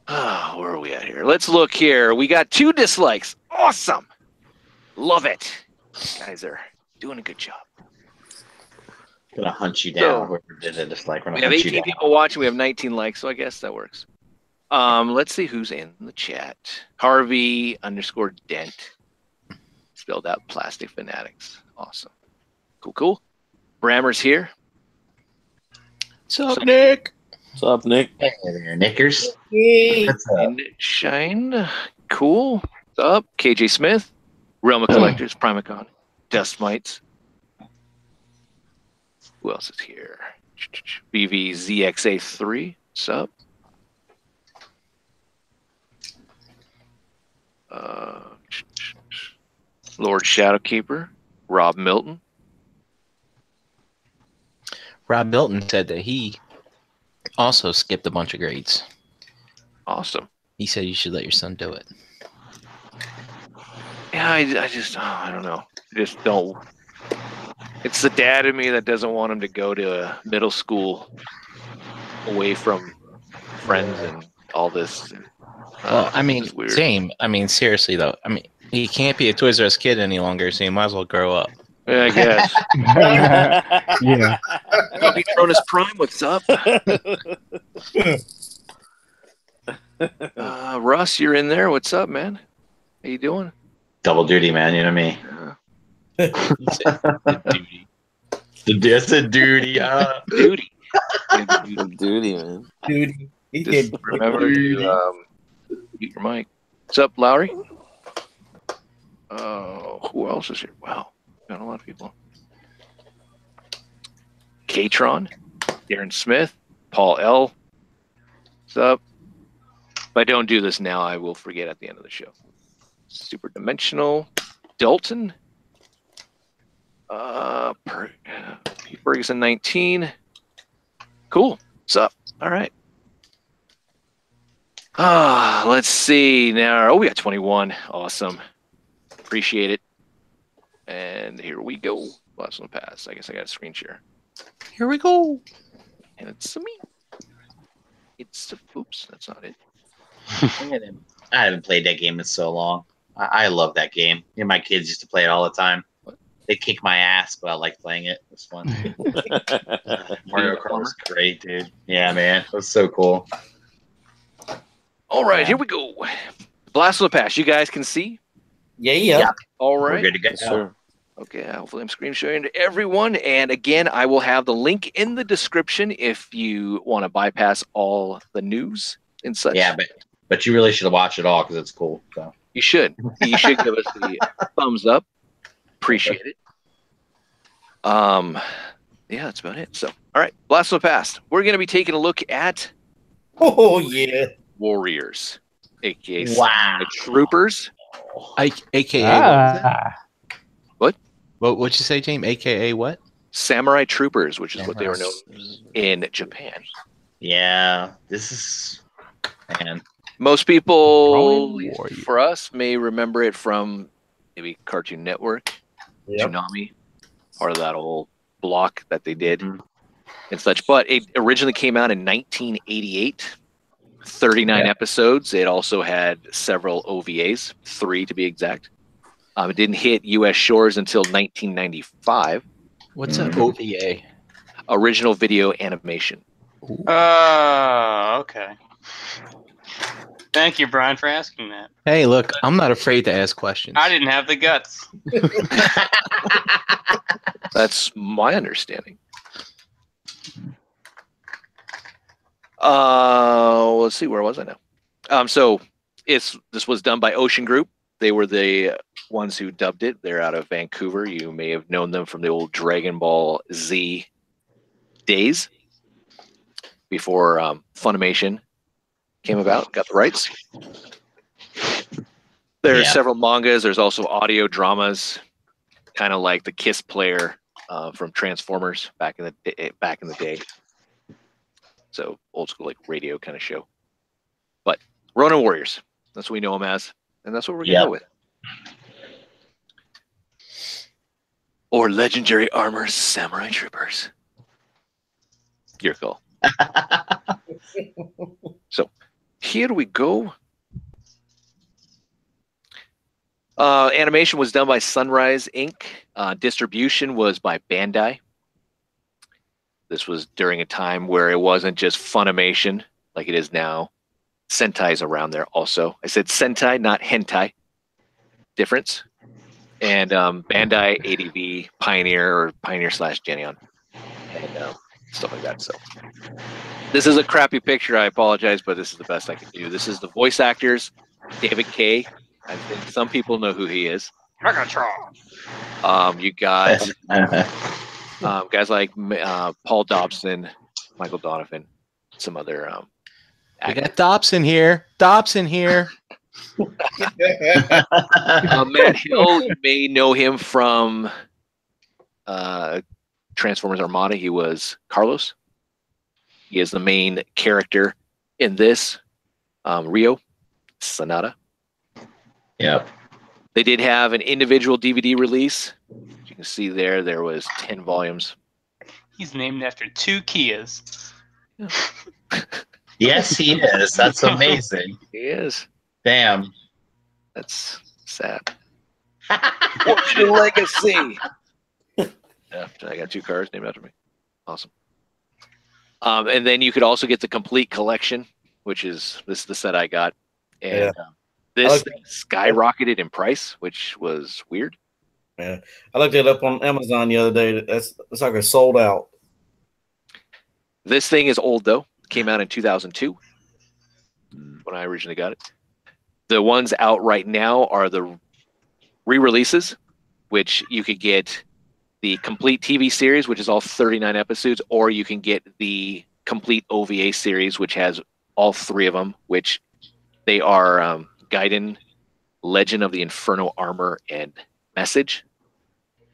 Oh, where are we at here? Let's look here. We got 2 dislikes. Awesome. Love it. You guys are doing a good job. Gonna hunt you down. Whoever did it, just like We have 18 people watching. We have 19 likes, so I guess that works. Let's see who's in the chat. Harvey_Dent. Spelled out Plastic Fanatics. Awesome. Cool. Brammer's here. What's up, Nick? What's up, Nick? Hey there, Knickers. What's And Shine. Cool. What's up? KJ Smith. Realm of Collectors. Primacon. Dust Mites. Who else is here? BVZXA3. What's up? Lord Shadowkeeper. Rob Milton. Rob Milton said that he also skipped a bunch of grades. Awesome. He said you should let your son do it. Yeah, I just, I don't know. I just don't. It's the dad in me that doesn't want him to go to a middle school away from friends and all this. Well, I mean, it's weird. same. I mean, seriously, though. I mean, he can't be a Toys R Us kid any longer, so he might as well grow up. Yeah, I guess. Yeah. Puppy Cronus Prime, what's up? Russ, you're in there. What's up, man? How you doing? Double duty, man. You know me. Duty. That's a duty. Duty. Duty, man. Dude, he Just did. remember to mute your mic. What's up, Lowry? Who else is here? Wow, got a lot of people. Katron, Darren Smith, Paul L. What's up? If I don't do this now, I will forget at the end of the show. Super Dimensional, Dalton, Pete Ferguson 19. Cool. What's up? All right. Let's see now. Oh, we got 21. Awesome. Appreciate it. And here we go. Last one pass. I guess I got a screen share. Here we go. And it's me. Oops, that's not it. I haven't played that game in so long. I love that game. Me and my kids used to play it all the time. They kick my ass, but I like playing it. It was fun. Mario Kart was great, dude. Yeah, man. It was so cool. All right, here we go. Blast from the Past. You guys can see? Yeah. All We're right. good to go. Sure. Okay, hopefully I'm screen sharing to everyone. And again, I will have the link in the description if you want to bypass all the news and such. Yeah, but you really should watch it all because it's cool. So. You should. You should give us the thumbs up. Appreciate it. Yeah, that's about it. So, all right, Blast from the Past. We're going to be taking a look at Warriors, aka Wow. Troopers, AKA what? What'd you say, James? AKA what? Samurai Troopers, which is what they were known in Japan. Yeah, this is man. Most people, Ronin Warrior. for us, may remember it from maybe Cartoon Network, Tsunami, part of that whole block that they did and such. But it originally came out in 1988, 39 episodes. It also had several OVAs, 3 to be exact. It didn't hit U.S. shores until 1995. What's an OVA? Original video animation. Okay. Thank you, Brian, for asking that. Hey, look, I'm not afraid to ask questions. I didn't have the guts. That's my understanding. Let's see, where was I now? So this was done by Ocean Group. They were the ones who dubbed it. They're out of Vancouver. You may have known them from the old Dragon Ball Z days before Funimation came about, got the rights. There are several mangas. There's also audio dramas, kind of like the Kiss player from Transformers back in the day. So old school, like radio kind of show. But Ronin Warriors, that's what we know them as, and that's what we're gonna go with. Or Legendary Armor Samurai Troopers. Your call. So here we go. Animation was done by Sunrise Inc. Distribution was by Bandai. This was during a time where it wasn't just Funimation like it is now. Sentai's around there also. I said Sentai, not hentai. Difference. And Bandai, ADV, Pioneer, or Pioneer/Geneon. And stuff like that. So this is a crappy picture. I apologize, but this is the best I can do. This is the voice actors. David Kaye. I think some people know who he is. You got guys like Paul Dobson, Michael Donovan, some other We got Dobson here. Dobson here. Matt Hill, you may know him from Transformers Armada. He was Carlos. He is the main character in this. Rio Sonata. Yep. They did have an individual DVD release. As you can see there was 10 volumes. He's named after 2 Kias. Yes, he is. That's amazing. He is. Damn. That's sad. What's your legacy? Yeah, I got 2 cars named after me. Awesome. And then you could also get the complete collection, which is this is the set I got. And this thing skyrocketed in price, which was weird. Yeah, I looked it up on Amazon the other day. It's like it's sold out. This thing is old though. Came out in 2002 when I originally got it. The ones out right now are the re-releases, which you could get the complete TV series, which is all 39 episodes, or you can get the complete OVA series, which has all 3 of them, which they are Gaiden, Legend of the Inferno Armor, and Message.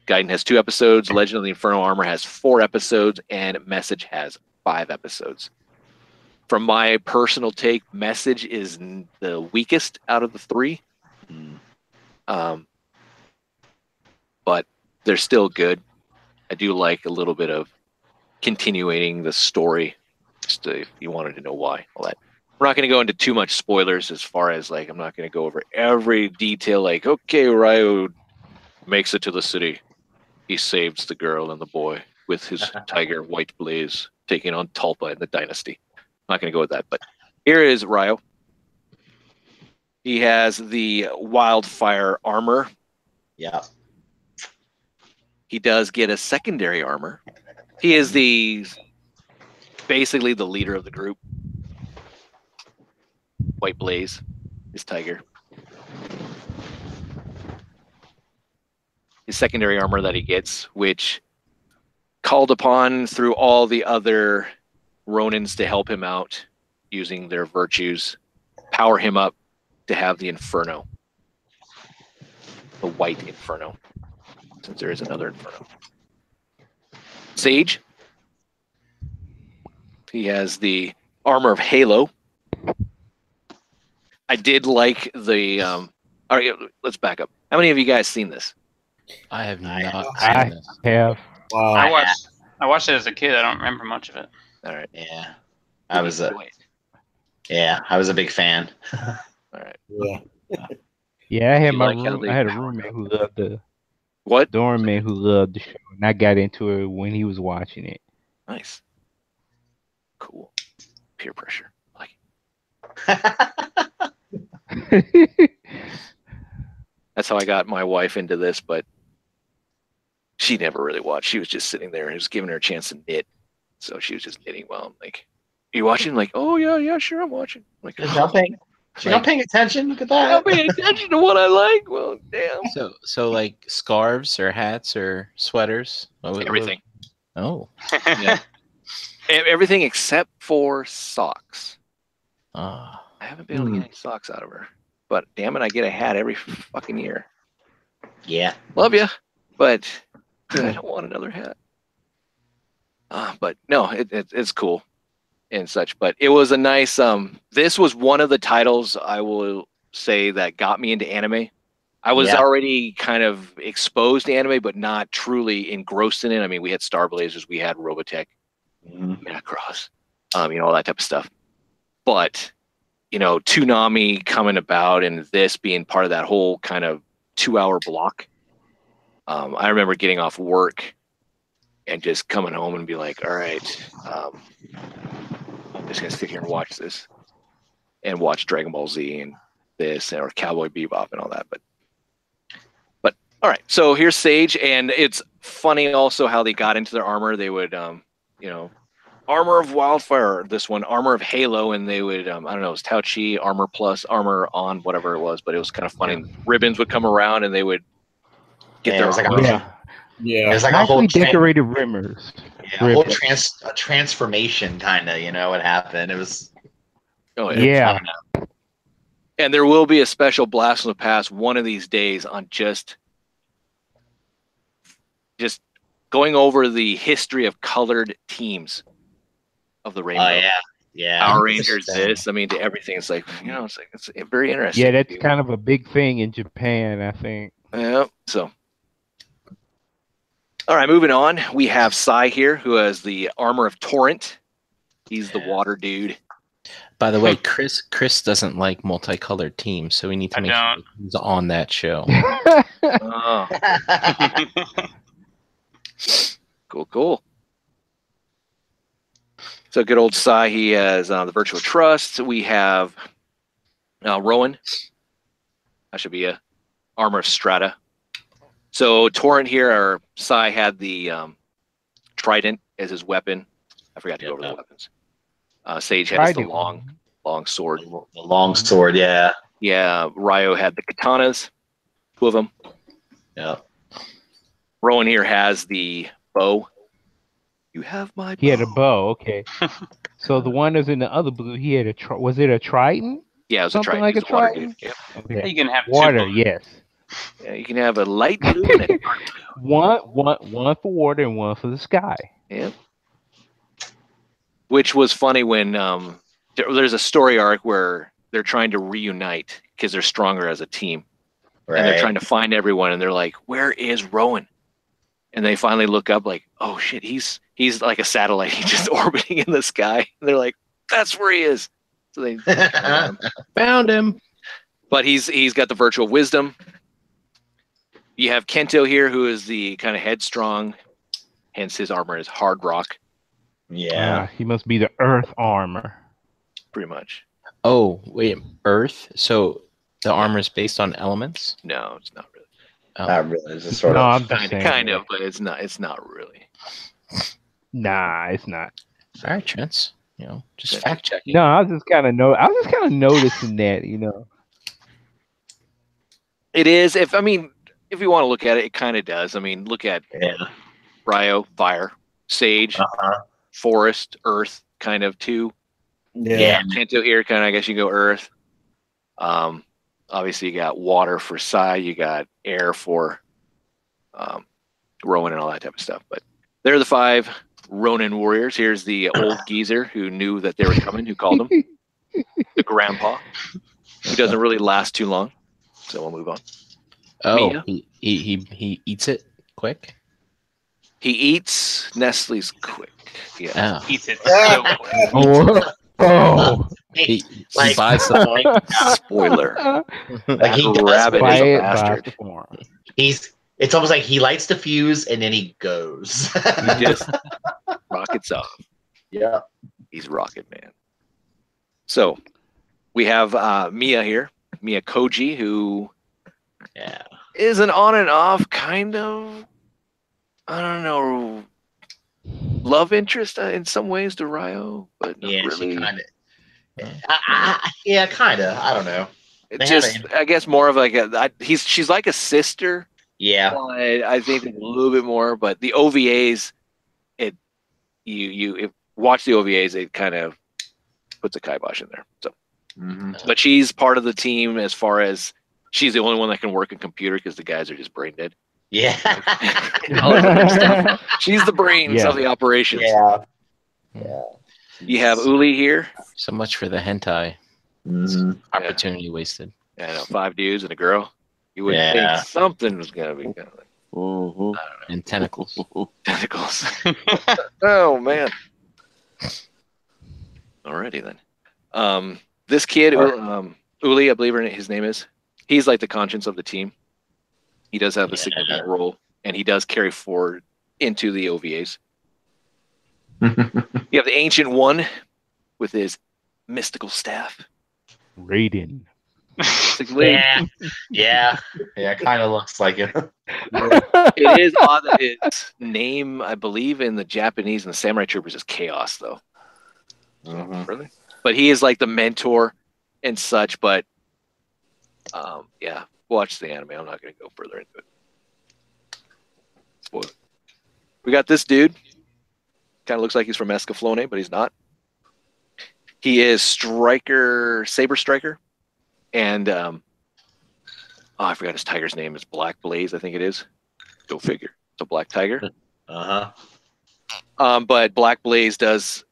Gaiden has 2 episodes, Legend of the Inferno Armor has 4 episodes, and Message has 5 episodes. From my personal take, Message is the weakest out of the 3. But they're still good. I do like a little bit of continuing the story, just if you wanted to know why, all that. We're not going to go into too much spoilers as far as, like, I'm not going to go over every detail, like, okay, Ryo makes it to the city. He saves the girl and the boy with his tiger white blaze, taking on Talpa in the dynasty. I'm not going to go with that, but here is Ryo. He has the wildfire armor. Yeah. He does get a secondary armor. He is basically the leader of the group. White Blaze, his tiger. His secondary armor that he gets, which called upon through all the other Ronins to help him out using their virtues, power him up to have the Inferno. The White Inferno, since there is another Inferno. Sage. He has the armor of Halo. I did like the... all right, let's back up. How many of you guys seen this? I have not I seen this. have. Wow. I watched it as a kid. I don't remember much of it. All right. Yeah, Did I you was enjoy it? I was a big fan. All right. Yeah. Yeah, I had You my like how room. they I had a power roommate who loved the What? doorman who loved the show, and I got into it when he was watching it. Nice. Cool. Peer pressure. Like that's how I got my wife into this, but she never really watched. She was just sitting there and it was giving her a chance to knit. So she was just knitting while I'm like, are you watching? Like, oh yeah, sure, I'm watching. I'm like, She's not paying. She's not paying attention. Look at I'm that. paying attention to what I like. Well, damn. So like scarves or hats or sweaters? Everything. Oh. Yeah. Everything except for socks. Ah. I haven't been able to get any socks out of her. But damn it, I get a hat every fucking year. Yeah. Love you, but I don't want another hat. But no, it's cool and such. But it was a nice. This was one of the titles I will say that got me into anime. I was already kind of exposed to anime, but not truly engrossed in it. I mean, we had Star Blazers, we had Robotech, Macross, all that type of stuff. But Toonami coming about and this being part of that whole kind of 2-hour block. I remember getting off work and just coming home and be like, all right, I'm just going to sit here and watch this and watch Dragon Ball Z and this or Cowboy Bebop and all that. But all right, so here's Sage, and it's funny also how they got into their armor. They would, Armor of Wildfire, this one, Armor of Halo, and they would, I don't know, it was Tao Chi, Armor Plus, Armor On, whatever it was, but it was kind of funny. Yeah. Ribbons would come around, and they would get their armor. Yeah. There's like I a whole actually decorated rimmers. a whole transformation kind of, what happened. It was Yeah. And there will be a special Blast from the Past one of these days on just going over the history of colored teams of the rainbow. Oh yeah. Power Rangers, this. I mean, everything. It's like it's very interesting. Yeah, that's kind of a big thing in Japan, I think. Yeah. So, all right, moving on. We have Sai here, who has the armor of Torrent. He's the water dude. By the way, Chris doesn't like multicolored teams, so we need to make sure he's on that show. Oh. Cool. So good old Sai, he has the Virtual Trust. We have Rowan. That should be a armor of Strata. So Torrent here, or Sai had the Trident as his weapon. I forgot to go over the weapons. Sage has the long sword. The long sword, yeah. Yeah, Ryo had the katanas, 2 of them. Yeah. Rowan here has the bow. You have my bow. He had a bow, okay. So the one that's in the other blue, he had was it a Trident? Yeah, it was Something a Trident. like a It was water Trident? dude. Yep. Okay. You can have Water, two. yes. Yeah, you can have a light blue and a dark blue. One for water and one for the sky. Yeah. Which was funny when there's a story arc where they're trying to reunite because they're stronger as a team. Right. And they're trying to find everyone, and they're like, where is Rowan? And they finally look up like, oh shit, he's like a satellite. He's just orbiting in the sky. And they're like, that's where he is. So they Found him. But he's got the virtual wisdom. You have Kento here, who is the kind of headstrong, hence his armor is hard rock, Yeah. He must be the Earth armor. pretty much. Oh, wait, Earth? So the armor is based on elements? No, it's not really. Not really. It's just sort No, of. I'm just saying. Kind of, but it's not really. Nah, it's not. All right, Trents. just fact checking. No, I was just kind of noticing that, It is. If you want to look at it, it kind of does. I mean, look at Ryo, fire, sage, forest, earth, kind of too. Yeah. Kanto here, kind of. I guess you go earth. Obviously, you got water for Sai. You got air for Rowan and all that type of stuff. But they're the 5 Ronin warriors. Here's the old geezer who knew that they were coming, who called him the grandpa, who doesn't really last too long. So we'll move on. Oh, he eats it quick. He eats Nestle's quick. Yeah, Eats it so quick. He buys the spoiler. Like he does Rabbit buy is a it, bastard. It's almost like he lights the fuse and then he goes. He just rockets off. Yeah. He's Rocket Man. So we have Mia here. Mia Koji, who is an on and off kind of, I don't know, love interest in some ways to Ryo, but not really. She kind of. Kind of. I don't know. I guess more of like she's like a sister. Yeah. But I think a little bit more, but the OVAs, you watch the OVAs, it kind of puts a kibosh in there. So. But she's part of the team as far as she's the only one that can work a computer because the guys are just brain dead. Yeah. She's the brains of the operations. Yeah. You have Uli here. So much for the hentai. Opportunity wasted. Yeah, I know, 5 dudes and a girl. You would think something was going to be kind of like, I don't know. And tentacles. Tentacles. Oh, man. Alrighty then. This kid, Uli, I believe his name is, he's like the conscience of the team. He does have a significant role, and he does carry forward into the OVAs. You have the Ancient One with his mystical staff. Raiden. Yeah, kind of looks like it. It is odd that its name, I believe, in the Japanese and the Samurai Troopers is Chaos, though. Really? But he is like the mentor and such. But watch the anime. I'm not going to go further into it. Spoiler. We got this dude. Kind of looks like he's from Escaflowne, but he's not. He is Saber Striker. And I forgot his tiger's name. It's Black Blaze, I think it is. Go figure. It's a black tiger. But Black Blaze does.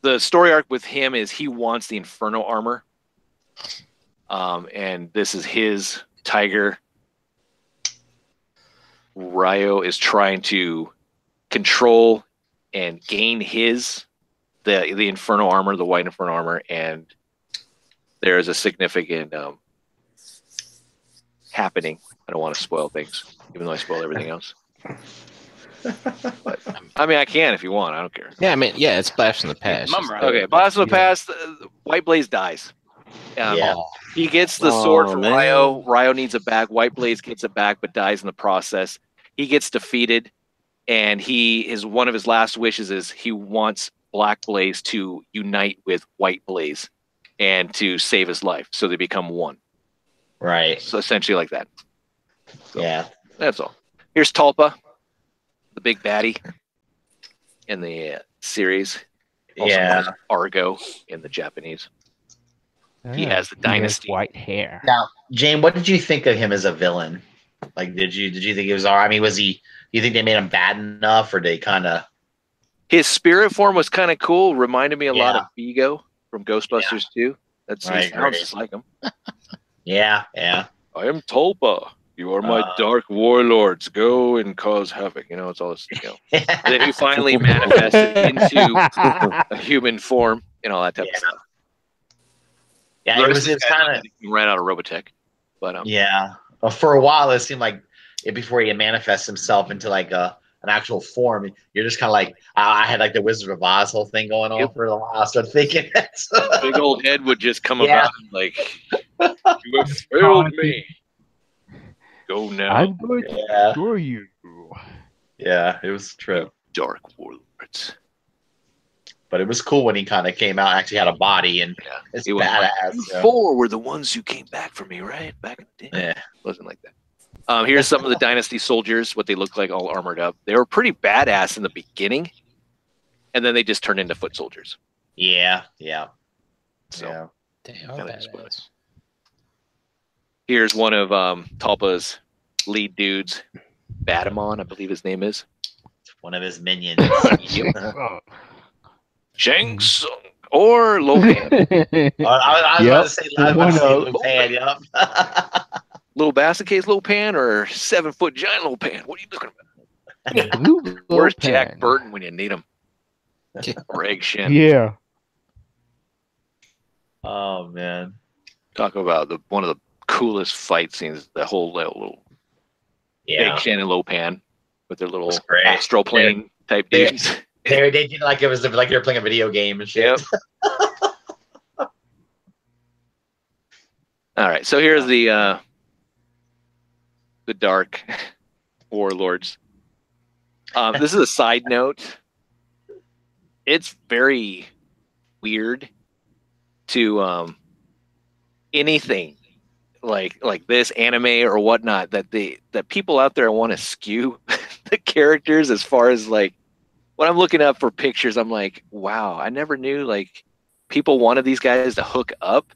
The story arc with him is he wants the Inferno armor. And this is his tiger. Ryo is trying to control and gain the Inferno armor, the white Inferno armor, and there is a significant happening. I don't want to spoil things, even though I spoil everything else. But, I mean, I can if you want. I don't care. Yeah, I mean, it's Blast from the Past. Okay, Blast from the Past. White Blaze dies. He gets the sword from Ryo. Ryo needs it back. White Blaze gets it back, but dies in the process. He gets defeated, and one of his last wishes is he wants Black Blaze to unite with White Blaze and to save his life, so they become one. Right. So essentially like that. So, yeah. That's all. Here's Tulpa, the big baddie in the series. Also known as Argo in the Japanese. He has the dynasty. White hair. Now, Jane, what did you think of him as a villain? Like, did you think he was all right? I mean, you think they made him bad enough, or they kind of... His spirit form was kind of cool. Reminded me a lot of Vigo from Ghostbusters 2. He sounds just like him. Yeah. I am Tulpa. You are my dark warlords. Go and cause havoc. It's all this. And then he finally manifested into a human form and all that type of stuff. Yeah, it was kind of... He ran out of Robotech. But for a while, it seemed like before he manifests himself into like an actual form, you're just kind of like, I had like the Wizard of Oz whole thing going on for a while. I started thinking that. Big old head would just come about like, you have failed me. Go now. I'm going to destroy you. Yeah, it was true. Dark warlords. But it was cool when he kind of came out and actually had a body, and it's badass. You four were the ones who came back for me, right? Back in the day. Yeah. It wasn't like that. Here's some of the Dynasty soldiers, what they look like all armored up. They were pretty badass in the beginning, and then they just turned into foot soldiers. Yeah. So They are badass. here's one of Talpa's lead dudes, Batamon, I believe his name is. One of his minions. Shang Tsung or Lopan. I was about to say Lopan, yep. Little basket case Lopan or 7-foot giant Lopan? What are you looking about? Blue Where's Lopan. Jack Burton when you need him? Greg Shin. Yeah. Oh man. Talk about one of the coolest fight scenes. The whole little Greg Shin and Lopan with their little astral plane type dudes. They did like it was like they were playing a video game and shit. Yep. All right, so here's the Dark Warlords. This is a side note. It's very weird to anything like this anime or whatnot that people out there want to skew the characters as far as like when I'm looking up for pictures. I'm like, wow, I never knew like people wanted these guys to hook up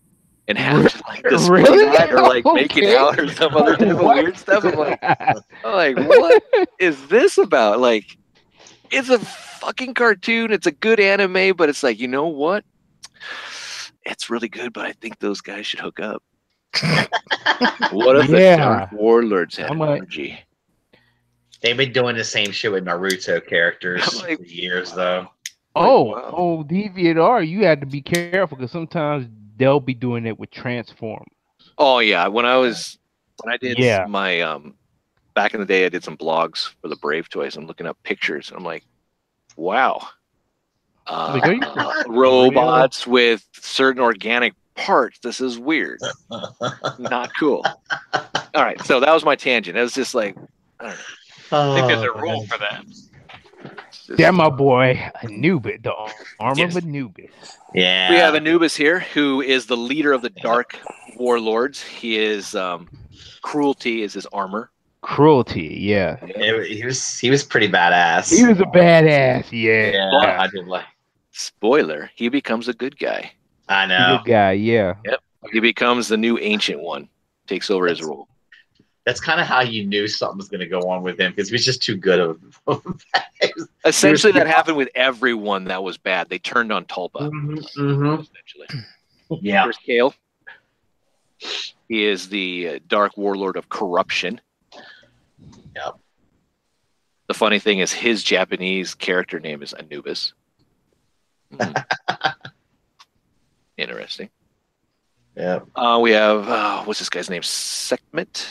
and have to like display that or like make it out or some other type of weird stuff. I'm like, what is this about? Like, it's a fucking cartoon. It's a good anime, but it's like, you know what? It's really good, but I think those guys should hook up. What if the Dark Warlords had energy? They've been doing the same shit with Naruto characters for years, though. Oh, DeviantArt, you had to be careful because sometimes they'll be doing it with Transform. Oh yeah, when I did my back in the day, I did some blogs for the Brave Toys. I'm looking up pictures, and I'm like, wow, robots with certain organic parts. This is weird, not cool. All right, so that was my tangent. It was just like, I don't know. I think there's a rule for that. Yeah, my boy, Anubis, the arm of Anubis. Yeah. We have Anubis here, who is the leader of the Dark Warlords. He is Cruelty is his armor. Cruelty, yeah. He was pretty badass. He was a badass, yeah. I did like. Spoiler: he becomes a good guy. I know. Good guy, yeah. Yep. He becomes the new Ancient One. Takes over his role. That's kind of how you knew something was going to go on with him because he was just too good of. Essentially, that happened with everyone that was bad. They turned on Tulpa. Essentially. Yeah. Here's Kale. He is the Dark Warlord of Corruption. Yep. The funny thing is, his Japanese character name is Anubis. Interesting. Yeah. We have what's this guy's name? Sekhmet.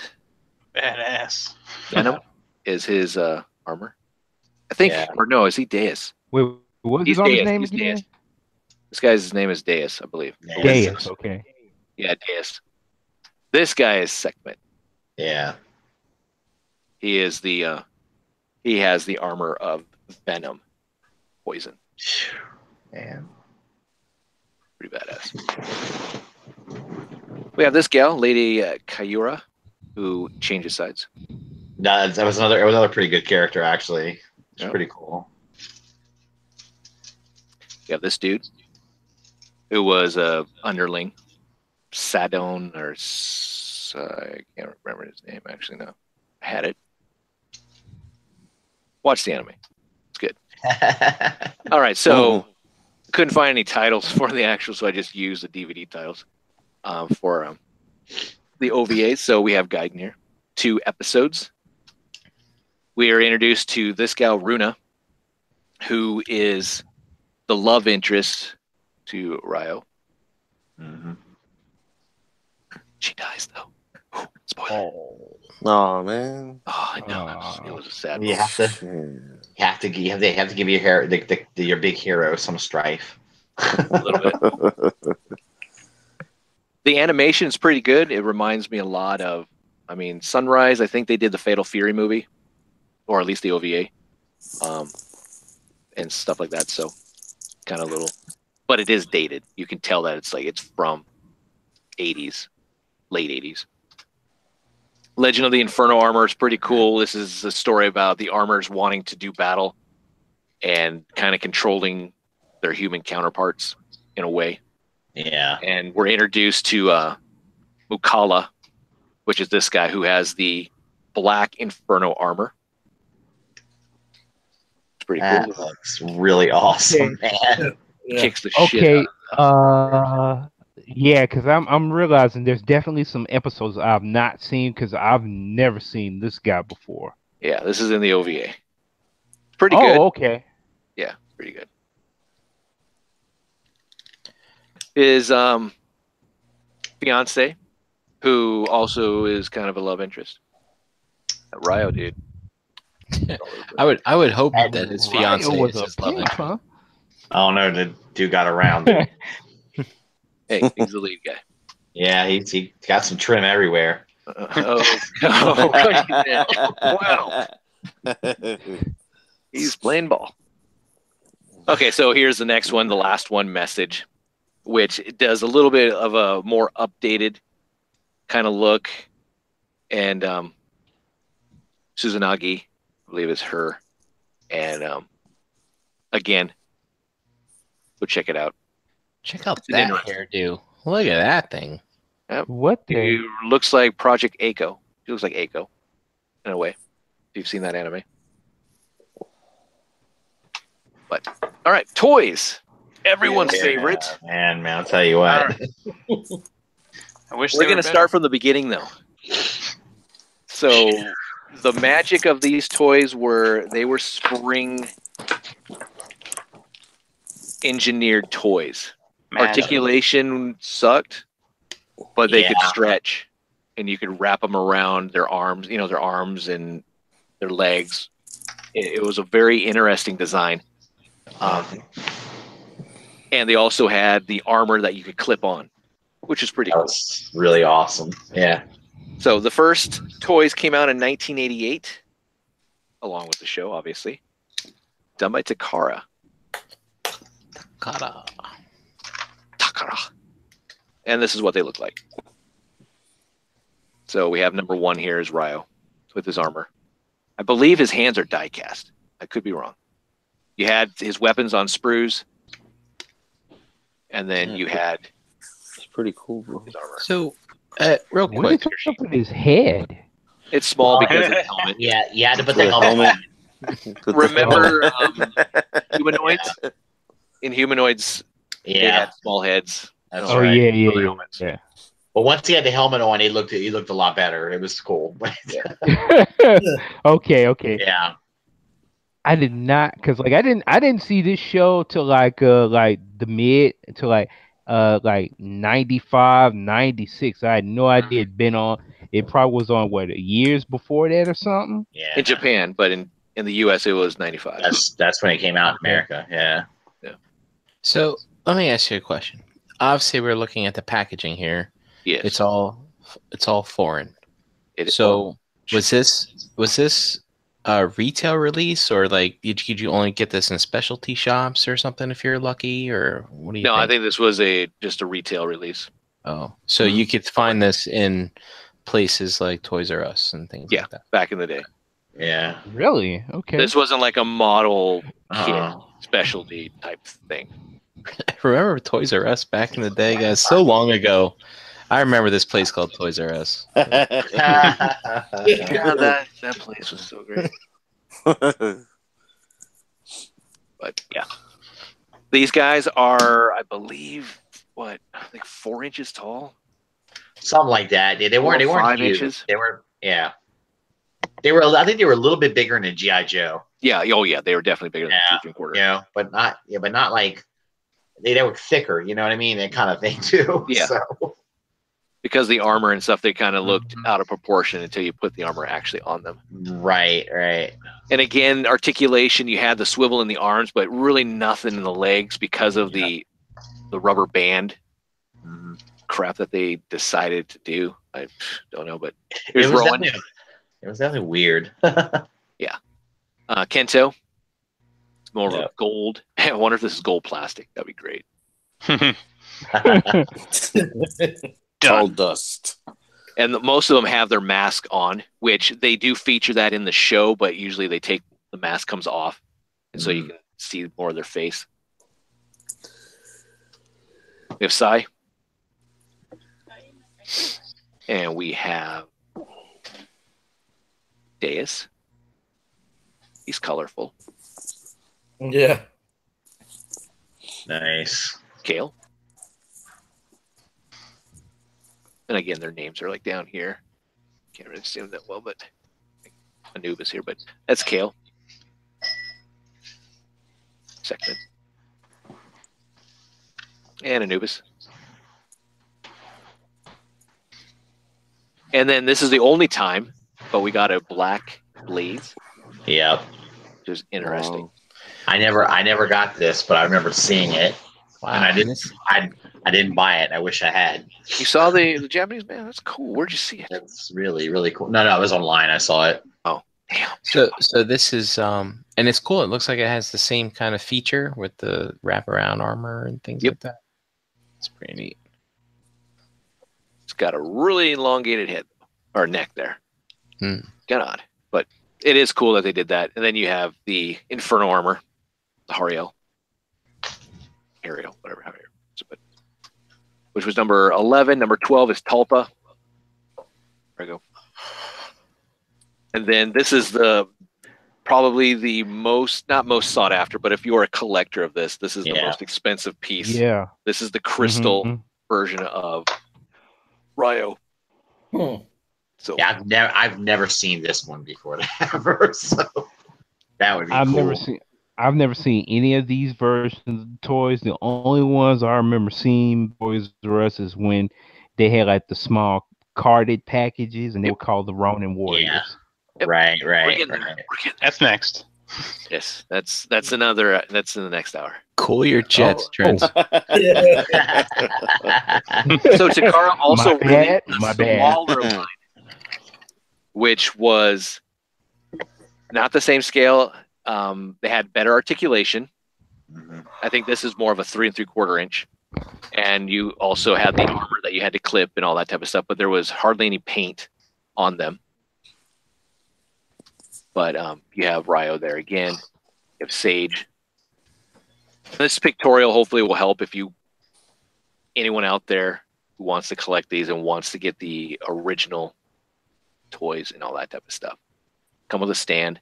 Badass. Venom is his armor. I think, or no, is he Deus? Wait, what's his name again? Deus. This guy's name is Deus, I believe. Deus, okay. Yeah, Deus. This guy is Sekhmet. Yeah. He is the he has the armor of Venom, poison. Man. Pretty badass. We have this gal, Lady Kayura, who changes sides. No, that was another pretty good character actually. It's pretty cool. You have this dude who was a underling, Sadon, or I can't remember his name actually. No, I had it. Watch the anime. It's good. All right, so couldn't find any titles for the actual, so I just used the DVD titles for the OVA. So we have Gaiden here. 2 episodes. We are introduced to this gal, Runa, who is the love interest to Ryo. She dies, though. Spoiler. Oh man. Oh, I know. It was a sad. You have to give your big hero some strife. A little bit. The animation is pretty good. It reminds me a lot of, I mean, Sunrise. I think they did the Fatal Fury movie, or at least the OVA, and stuff like that. So, kind of little, but it is dated. You can tell that it's from 80s, late 80s. Legend of the Inferno armor is pretty cool. This is a story about the armors wanting to do battle and kind of controlling their human counterparts in a way. Yeah. And we're introduced to Mukala, which is this guy who has the black Inferno armor. It's pretty cool. That looks really awesome, man. Yeah. Kicks the shit out of Yeah, because I'm realizing there's definitely some episodes I've not seen because I've never seen this guy before. Yeah, this is in the OVA. Pretty Oh, good. okay. Yeah, pretty good. His fiance, who also is kind of a love interest. That Ryo dude. I would hope And that his Ryo fiance was is a his love pimp, interest. huh? I don't know. The dude got around it. Hey, he's the lead guy. Yeah, he got some trim everywhere. Wow. He's playing ball. Okay, so here's the next one, the last one, Message, which does a little bit of a more updated kind of look. And Suzanagi, I believe is her. And again, go check it out. Check out It's an that interesting- hairdo. Look at that thing. What the? It looks like Project Eiko. It looks like Eiko in a way. If you've seen that anime. But all right, toys. Everyone's Yeah, favorite. Man, I'll tell you what. I wish We're they were going to better. start from the beginning, though. So the magic of these toys they were spring engineered toys. Magic. Articulation sucked, but they could Yeah. stretch, and you could wrap them around their arms, their arms and their legs. It was a very interesting design. And they also had the armor that you could clip on, which is pretty That cool. was really awesome. Yeah. So the first toys came out in 1988, along with the show, obviously, done by Takara. Takara. And this is what they look like. So we have number one here is Ryo with his armor. I believe his hands are die cast. I could be wrong. You had his weapons on sprues, and then you had It's pretty cool, bro. his armor. So, real What quick, is up with his head? It's small because of the helmet. Yeah, you had to put Put the a helmet helmet. on. Remember humanoids? In humanoids, they Yeah, had small heads. that's Oh right. yeah, Other yeah, helmets. yeah. But once he had the helmet on, he looked a lot better. It was cool. Okay. Yeah. I did not, because like I didn't see this show till like the mid to like 95, 96. I had no idea it'd been on. It probably was on years before that or something. Yeah. In Japan, but in the US it was 95. That's when it came out in America. Yeah. so let me ask you a question. Obviously, we're looking at the packaging here. Yes. It's all foreign. It- So was this a retail release, or like did you only get this in specialty shops or something if you're lucky, or what do you no, think? I think this was just a retail release. Oh, so you could find this in places like Toys R Us and things Yeah. like that. Back in the day. Yeah. Really? Okay. This wasn't like a model kit Uh-huh. specialty type thing. I remember Toys R Us back in the day, guys. So long ago. I remember this place called Toys R Us. God, that place was so great. But yeah, these guys are, I believe, like 4 inches tall. Something like that. Yeah, they weren't 5 huge. inches. They were They were. I think they were a little bit bigger than GI Joe. Yeah. Oh yeah, they were definitely bigger than Yeah. 2 3/4. You know, but not like they were thicker. You know what I mean? That kind of thing too. Yeah. So, Because the armor and stuff, they kind of looked Mhm. out of proportion until you put the armor actually on them. right. And again, articulation, you had the swivel in the arms, but really nothing in the legs because of the rubber band Mhm. crap that they decided to do. I don't know, but It here's was Rowan. definitely weird. Kento. It's more of a gold. I wonder if this is gold plastic. That'd be great. All dust. And most of them have their mask on, which they do feature that in the show, but usually they take the mask comes off, and so you can see more of their face. We have Sai. And we have Deus. He's colorful. Yeah. Nice. Kale. And again, their names are like down here. Can't really see them that well, but Anubis here, but that's Kale. Second. And Anubis. And then this is the only time, but we got a black Blaze. Yep. Which is interesting. Wow. I never got this, but I remember seeing it. Wow. And I didn't buy it. I wish I had. You saw the Japanese, man? That's cool. Where'd you see it? That's really, really cool. No, it was online. I saw it. Oh, damn. So this is and it's cool. It looks like it has the same kind of feature with the wraparound armor and things like that. It's pretty neat. It's got a really elongated head or neck there. Hmm. Kind of odd, but it is cool that they did that. And then you have the Inferno armor, the Hariel, whatever, which was number 11. Number 12 is Talpa. There we go. And then this is probably the not most sought after, but if you're a collector of this is the most expensive piece. Yeah. This is the crystal version of Ryo. So I've never seen this one before ever. So that would be cool. I've never seen any of these versions of the toys. The only ones I remember seeing Toys R Us is when they had like the small carded packages, and they were called the Ronin Warriors. Yeah. Yep. Right. We're getting there. That's next. Yes, that's another. That's in the next hour. Cool your jets, Trent. So Takara also released the Waller line, which was not the same scale. They had better articulation. I think this is more of a 3 3/4 inch, and you also had the armor that you had to clip and all that type of stuff. But there was hardly any paint on them. But you have Ryo there again. You have Sage. This pictorial hopefully will help if anyone out there who wants to collect these and wants to get the original toys and all that type of stuff. Come with a stand.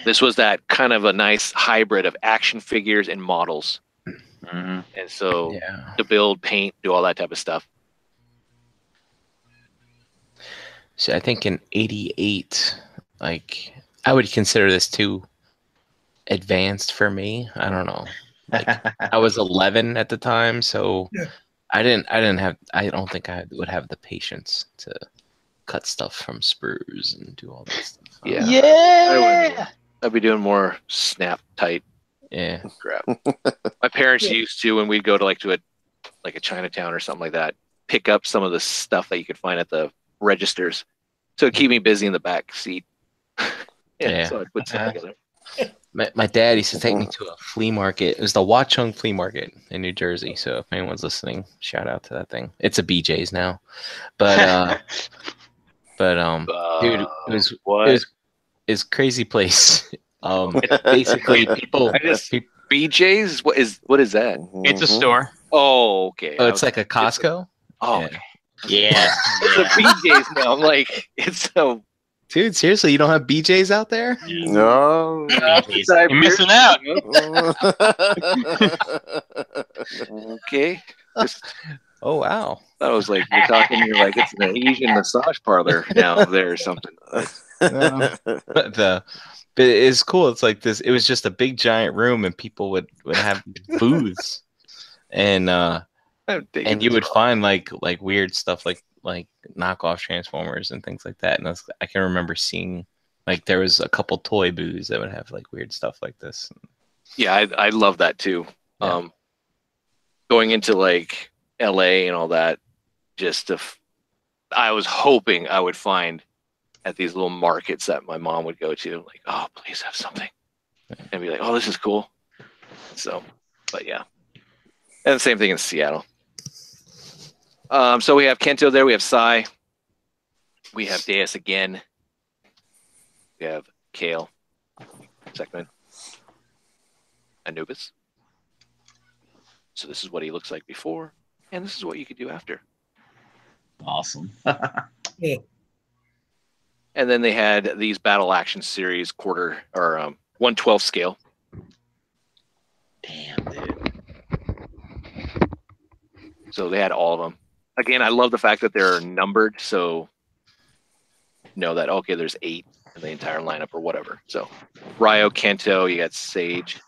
This was that kind of a nice hybrid of action figures and models. And so to build, paint, do all that type of stuff. So I think in '88, like I would consider this too advanced for me. I don't know. Like I was 11 at the time, so I don't think I would have the patience to cut stuff from sprues and do all that stuff. I'd be doing more snap tight. Yeah. Crap. My parents used to, when we'd go to a Chinatown or something like that, pick up some of the stuff that you could find at the registers. So it'd keep me busy in the back seat. So I'd put stuff together. My dad used to take me to a flea market. It was the Watchung Flea Market in New Jersey. So if anyone's listening, shout out to that thing. It's a BJ's now. But dude, it was crazy place. It's basically people BJ's? What is that? It's a store. Oh, okay. Oh, it's like a Costco? Okay. Yeah. It's a BJ's now. I'm like, it's so. Dude, seriously, you don't have BJ's out there? No. You're missing out. Okay. Oh, wow. That was like, you're like, it's an Asian massage parlor now there or something. But it's cool. It's like this. It was just a big giant room, and people would have booths, and you would find like weird stuff like knockoff Transformers and things like that. And I can remember seeing like there was a couple toy booths that would have like weird stuff like this. Yeah, I love that too. Yeah. Going into like LA and all that, I was hoping I would find at these little markets that my mom would go to, like, oh, please have something. and be like, "Oh, this is cool." So, but yeah, and the same thing in Seattle. So we have Kento there. We have Sai. We have Deus again. We have Kale. Segment. Anubis. So this is what he looks like before, and this is what you could do after. Awesome. Yeah. And then they had these battle action series 1/12 scale. Damn, dude. So they had all of them. Again, I love the fact that they're numbered, so know that okay, there's 8 in the entire lineup or whatever. So Ryo, Kento, you got Sage,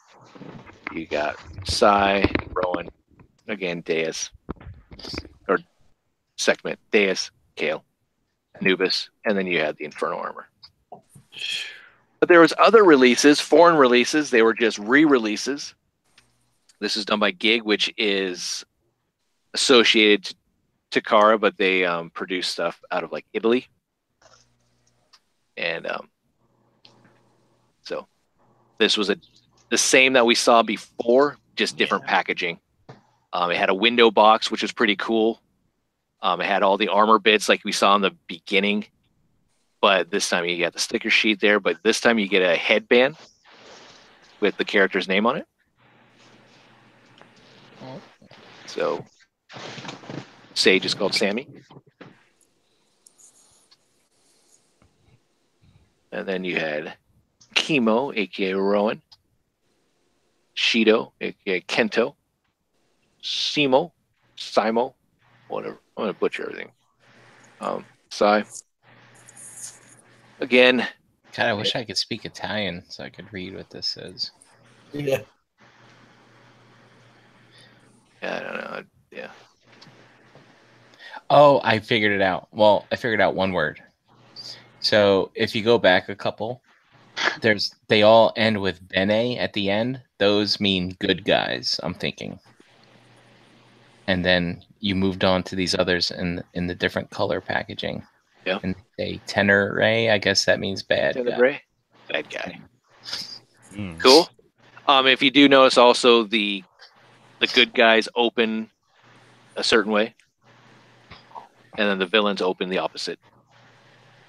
you got Sai, Rowan, again Deus, or Segment, Deus, Kale, Anubis, and then you had the Inferno Armor. But there was other releases, foreign releases. They were just re-releases. This is done by Gig, which is associated to Takara, but they produce stuff out of like Italy. And so this was the same that we saw before, just different packaging. It had a window box, which was pretty cool. It had all the armor bits like we saw in the beginning, but this time you got the sticker sheet there. But this time you get a headband with the character's name on it. So Sage is called Sammy. And then you had Kimo, aka Rowan, Shido, aka Kento, Simo, whatever. I'm gonna butcher everything. Sai. Again. God, I wish I could speak Italian so I could read what this says. Yeah. Yeah, I don't know. Yeah. Oh, I figured it out. Well, I figured out one word. So if you go back a couple, they all end with bene at the end. Those mean good guys, I'm thinking. And then you moved on to these others in the different color packaging. Yeah. And they tenor ray, I guess that means bad guy. Bad guy. Cool. If you do notice also the good guys open a certain way. And then the villains open the opposite.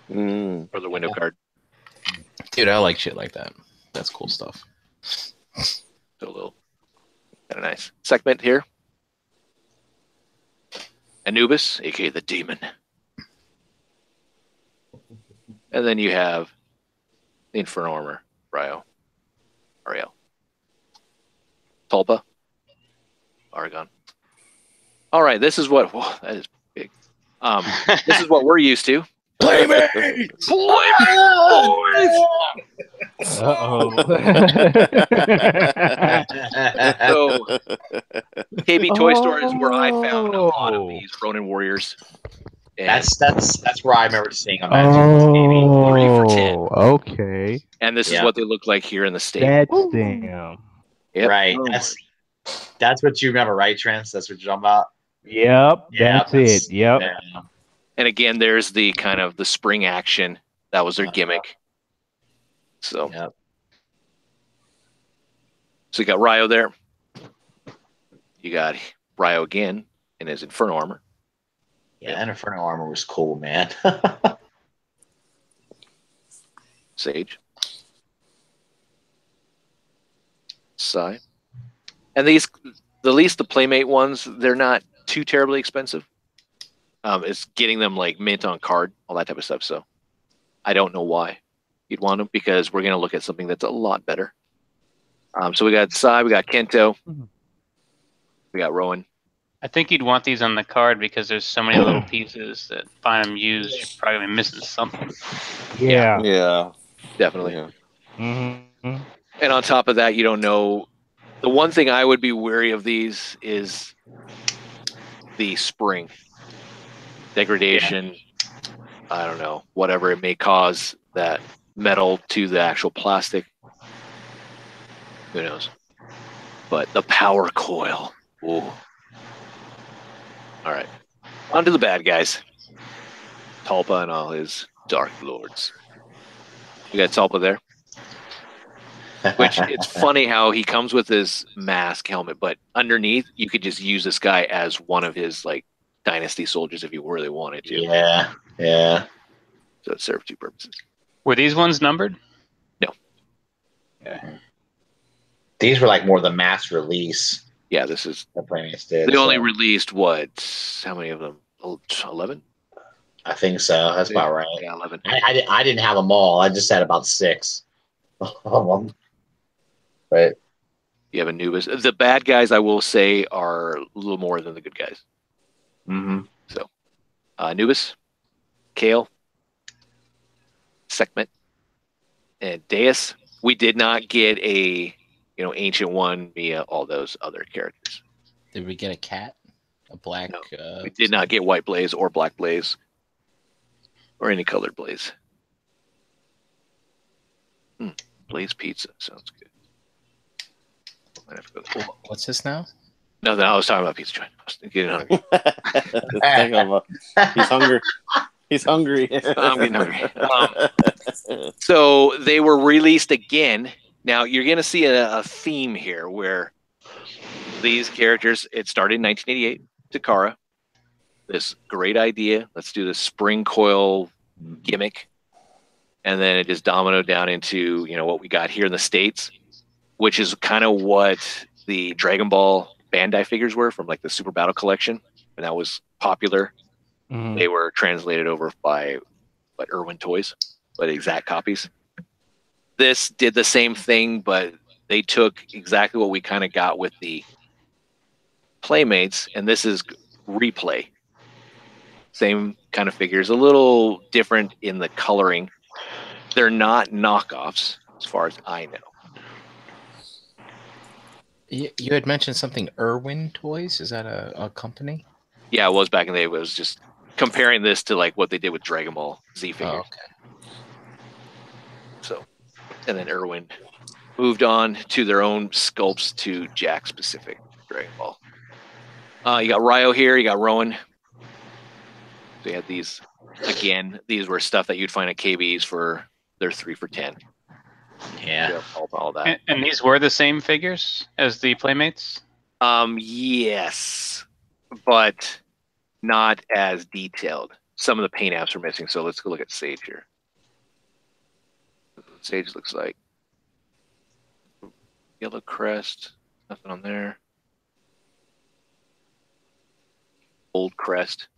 For the window card. Dude, I like shit like that. That's cool stuff. So a little kind of nice segment here. Anubis, aka the demon. And then you have the Inferno Armor, Ryo, Ariel. Tulpa, Aragon. All right, this is what that is big. This is what we're used to. Play me! Uh-oh. So, KB Toy Store is where I found a lot of these Ronin Warriors. And That's where I remember seeing them. Oh, 3 for 10. Okay. And this is what they look like here in the state. That's damn. Yep. Right. That's what you remember, right, Trent? That's what you're talking about? Yep, that's it. Yep. Yeah. And again, there's the kind of the spring action. That was their gimmick. So, so you got Ryo there. You got Ryo again in his Inferno Armor. Yeah, and Inferno Armor was cool, man. Sage. Sai. And these, at least the Playmate ones, they're not too terribly expensive. It's getting them like mint on card, all that type of stuff. So I don't know why you'd want them, because we're going to look at something that's a lot better. So we got Sai, we got Kento, we got Rowan. I think you'd want these on the card because there's so many little pieces that find them used. You're probably gonna be missing something. Yeah. Yeah. Definitely. Yeah. Mm-hmm. And on top of that, you don't know. The one thing I would be wary of these is the spring degradation. I don't know, whatever it may cause, that metal to the actual plastic. Who knows? But the power coil. Ooh. All right. On to the bad guys. Tulpa and all his Dark Lords. You got Tulpa there. Which it's funny how he comes with his mask helmet, but underneath you could just use this guy as one of his like dynasty soldiers if you really wanted to. Yeah, yeah. So it served two purposes. Were these ones numbered? No. Okay. These were like more the mass release. Yeah, this is. The Playmates did. They only released what? How many of them? 11? I think so. That's about right. Yeah, 11. I didn't have them all. I just had about 6 of them. But You have Anubis. The bad guys, I will say, are a little more than the good guys. mm-hmm. So, Anubis, Kale, Sekhmet, and Deus. We did not get a Ancient One via all those other characters. Did we get a cat? A black? No, we did not get White Blaze or Black Blaze or any colored Blaze. Blaze Pizza sounds good. Might have to go there. What's this now? No, I was talking about pizza joint. I was getting hungry. He's hungry. He's hungry. I'm getting hungry. So they were released again. Now you're going to see a theme here where these characters, it started in 1988, Takara. This great idea. Let's do the spring coil gimmick. And then it just dominoed down into, what we got here in the States, which is kind of what the Dragon Ball Bandai figures were from like the Super Battle Collection. And that was popular. Mm. They were translated over by Irwin Toys, but exact copies. This did the same thing, but they took exactly what we kind of got with the Playmates, and this is replay. Same kind of figures, a little different in the coloring. They're not knockoffs, as far as I know. You had mentioned something, Irwin Toys. Is that a company? Yeah, it was back in the day. It was just comparing this to like what they did with Dragon Ball Z figures. Oh, okay. So, and then Irwin moved on to their own sculpts to Jack specific Dragon Ball. You got Ryo here. You got Ronin. So you had these again. These were stuff that you'd find at KB's for their 3 for $10. Yeah. All that. And these were the same figures as the Playmates? Yes, but not as detailed. Some of the paint apps are missing, so let's go look at Sage here. Sage looks like yellow crest, nothing on there. Old crest.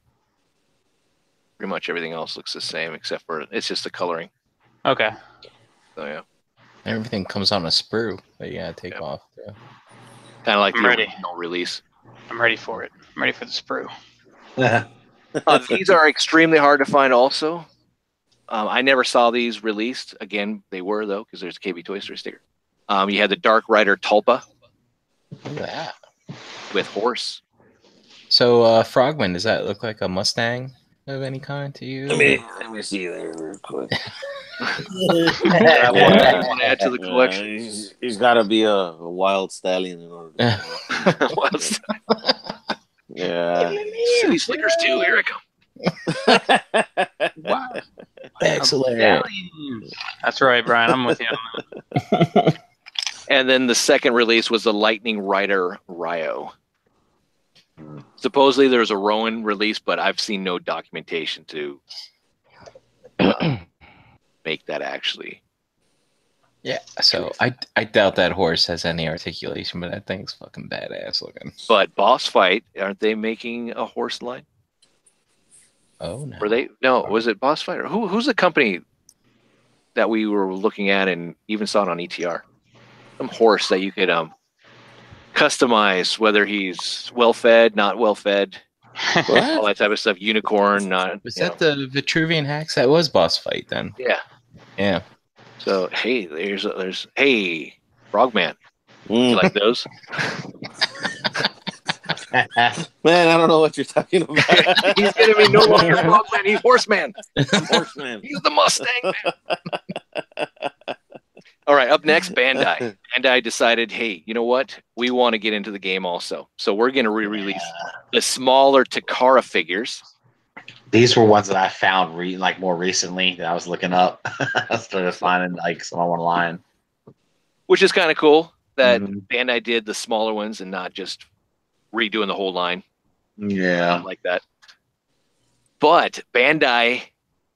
Pretty much everything else looks the same except for it's just the coloring. Okay. So yeah. Everything comes on a sprue that you gotta take off. Yeah. Kind of like I'm the ready. original release. I'm ready for it. I'm ready for the sprue. These are extremely hard to find also. I never saw these released. Again, they were though, because there's a KB Toy Story sticker. You had the Dark Rider Tulpa. Look at that. With horse. So Frogman, does that look like a Mustang of any kind to you? Let me see there real quick. I want to add to the collection. He's got to be a wild stallion in order. Wild stallion. Yeah. City Slickers too. Here I come. Wow. Excellent. That's right, Brian. I'm with you on that. And then the second release was the Lightning Rider Ryo. Supposedly there was a Rowan release, but I've seen no documentation to make that actually. Yeah, so I doubt that horse has any articulation, but that thing's fucking badass looking. But Boss Fight, aren't they making a horse line? Oh no. Were they? No, was it Boss Fight? Or who's the company that we were looking at and even saw it on ETR? Some horse that you could customize, whether he's well fed, not well fed, all that type of stuff. Unicorn, not. Was that the Vitruvian Hacks? That was Boss Fight then. Yeah. Yeah. So hey, there's hey, Frogman. You like those? Man, I don't know what you're talking about. He's gonna be no longer Frogman. He's Horseman. Horseman. He's the Mustang man. All right, up next, Bandai. Bandai decided, hey, you know what? We want to get into the game also. So we're going to re-release the smaller Takara figures. These were ones that I found more recently that I was looking up. I started finding some online. which is kind of cool that Mhm. Bandai did the smaller ones and not just redoing the whole line. Yeah. Like that. But Bandai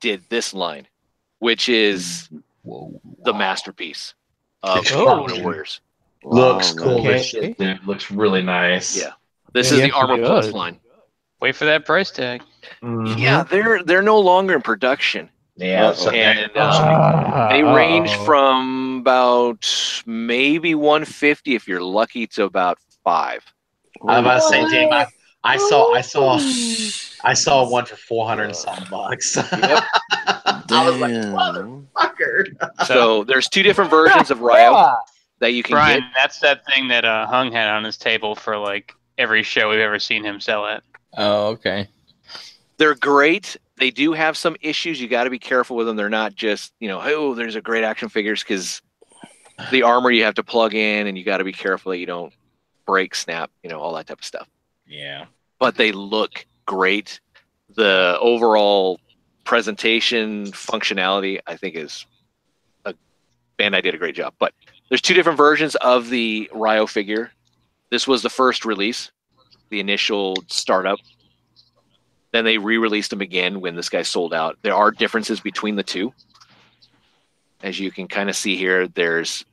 did this line, which is the masterpiece of Oh. Ultimate Warriors. Looks Wow, cool man. as shit, dude. Looks really nice. Yeah. This is Yes, the Armor it Plus does. line. Wait for that price tag. Mhm. Yeah, they're no longer in production. Yeah. So And Ah, they range uh-oh. from about maybe 150 if you're lucky to about 5. I was about to say, damn, I saw one for 400 and some bucks. Yep. I was like, Damn. motherfucker. So there's 2 different versions of Ryo that you can Brian, get. that's that thing that Hung had on his table for like every show we've ever seen him sell at. Oh, okay. They're great. They do have some issues. You got to be careful with them. They're not just, oh, there's a great action figures, because the armor you have to plug in, and you got to be careful that you don't break, snap, all that type of stuff. Yeah. But they look great. The overall presentation functionality, I think, is Bandai did a great job. But there's 2 different versions of the Ryo figure. This was the first release, the initial startup. Then they re-released them again when this guy sold out. There are differences between the 2. As you can kind of see here, there's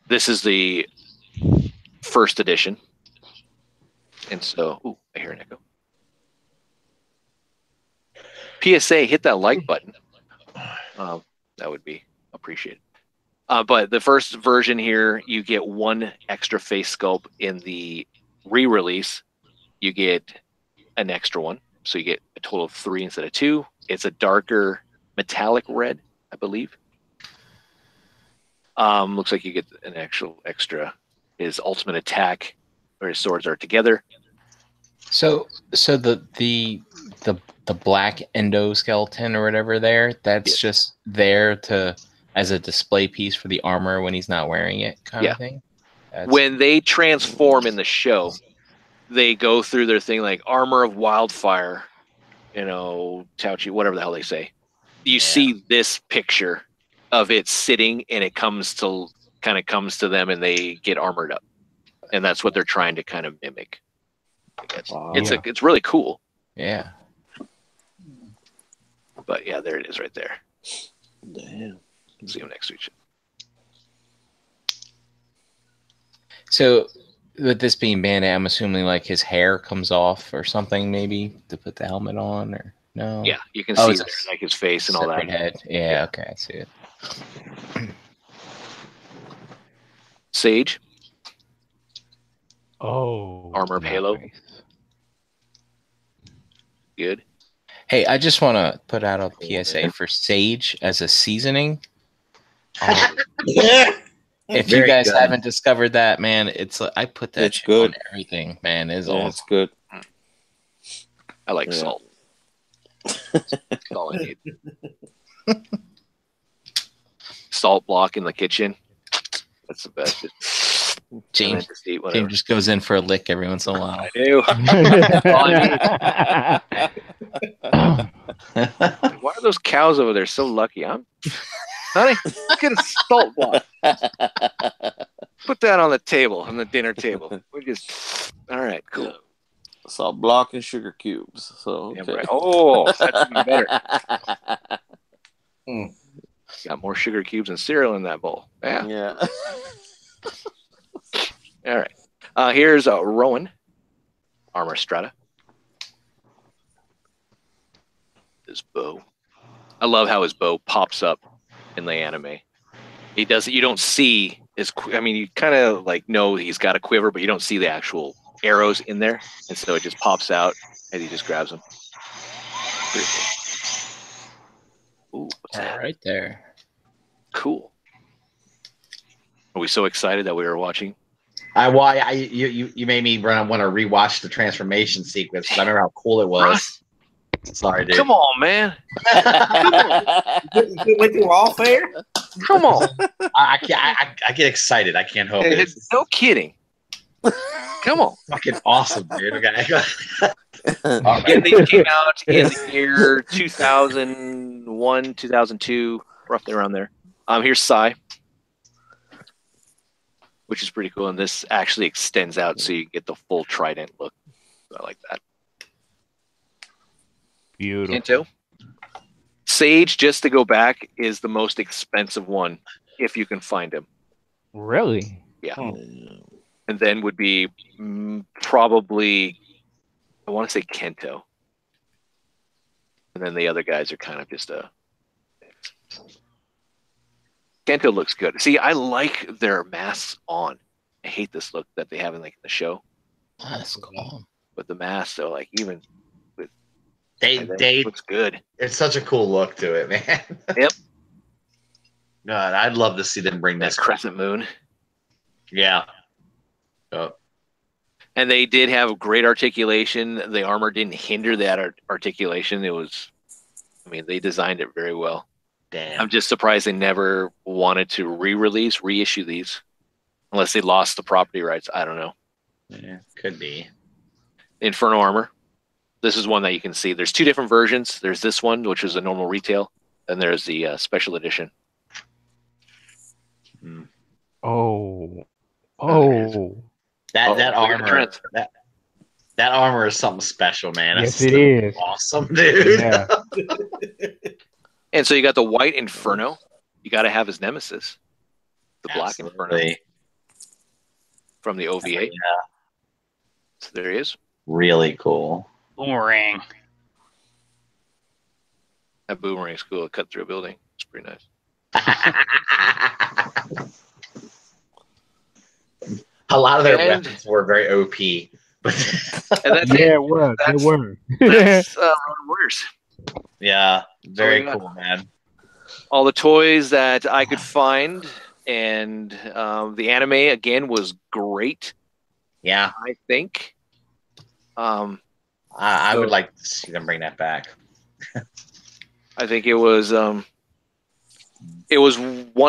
this is the first edition. And so, I hear an echo. PSA, hit that like button. That would be appreciated. But the first version here, you get 1 extra face sculpt. In the re-release, you get an extra one. So you get a total of 3 instead of 2. It's a darker metallic red, I believe. Looks like you get an actual extra. His ultimate attack, where his swords are together. So the black endoskeleton or whatever there, that's just there as a display piece for the armor when he's not wearing it, kind of thing. When they transform in the show, they go through their thing like armor of wildfire, Tauchi, whatever the hell they say. You see this picture of it sitting, and it comes to them, and they get armored up, and that's what they're trying to kind of mimic. I guess. Wow. It's really cool. Yeah. But yeah, there it is right there. Damn. See him next to each other. So with this being Bandai, I'm assuming like his hair comes off or something, maybe to put the helmet on, or no? Yeah, you can Oh, see it's there, like his face and all that. separate head. Yeah, okay, I see it. Sage, Oh, Armor of Halo. nice. good. Hey, I just want to put out a PSA for Sage as a seasoning. If you Very guys good. haven't discovered that, man, I put that It's shit good. on everything, man. It's Yeah, awesome. it's good. I like Yeah. salt. That's all I need. Salt block in the kitchen. That's the best. James, Just eat whatever. James just goes in for a lick every once in a while. I do. Why are those cows over there so lucky? Honey, get a salt block. Put that on the table, on the dinner table. We just, all right, cool. Salt block and sugar cubes. So Yeah, okay. right. Oh, that's even better. Got more sugar cubes and cereal in that bowl. Yeah. Yeah. All right. Here's Rowan, Armor Strata. His bow. I love how his bow pops up in the anime. He does. You don't see his. I mean, you kind of like know he's got a quiver, but you don't see the actual arrows in there, and so it just pops out as he just grabs them. Pretty cool. Ooh, what's that? Right there. Cool. Are we so excited that we were watching? You made me want to rewatch the transformation sequence because I remember how cool it was. Sorry, dude. Come on, man. Went through all fair. Come on. I get excited. I can't help it. No kidding. Come on. Fucking awesome, dude. Okay. Again, these came out in the year 2001, 2002, roughly around there. Here's Sai. which is pretty cool. And this actually extends out so you get the full trident look. So I like that. Beautiful. Kanto. Sage, just to go back, is the most expensive one if you can find him. Really? Yeah. Hmm. And then would be probably, I want to say Kento. And then the other guys are kind of just a. Kento looks good. See, I like their masks on. I hate this look that they have in like the show. Mask on. But the masks, though, like even with They looks good. it's such a cool look to it, man. Yep. God, I'd love to see them bring That this. crescent moon. Yeah. Oh. And they did have great articulation. The armor didn't hinder that articulation. It was, I mean, they designed it very well. Damn. I'm just surprised they never wanted to reissue these, unless they lost the property rights. I don't know. Yeah, could be. Inferno armor. This is one that you can see. There's two different versions. There's this one, which is a normal retail, and there's the special edition. Oh. That armor. Trent. That armor is something special, man. Yes, That's it is. awesome, dude. Yeah. And so you got the white Inferno. You got to have his nemesis, the black Inferno Absolutely. from the OVA. Yeah. So there he is. Really cool. Boomerang. That boomerang's cool. It cut through a building. It's pretty nice. A lot of their And- weapons were very OP. And that's Yeah, it. it was. They That's- were. That's Ronin Warriors. Yeah, very yeah. cool, man. All the toys that I could find, and the anime again was great. Yeah, I think. I would like to see them bring that back. I think it was one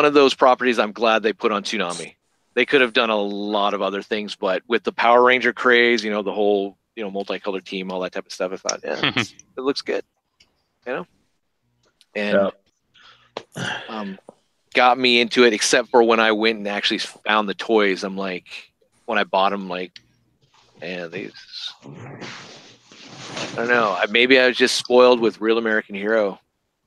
of those properties I'm glad they put on Toonami. They could have done a lot of other things, but with the Power Ranger craze, the whole, multicolored team, all that type of stuff, I thought, yeah, it looks good, and got me into it, except for when I went and actually found the toys. I'm like, when I bought them, like, man, these, I don't know. Maybe I was just spoiled with Real American Hero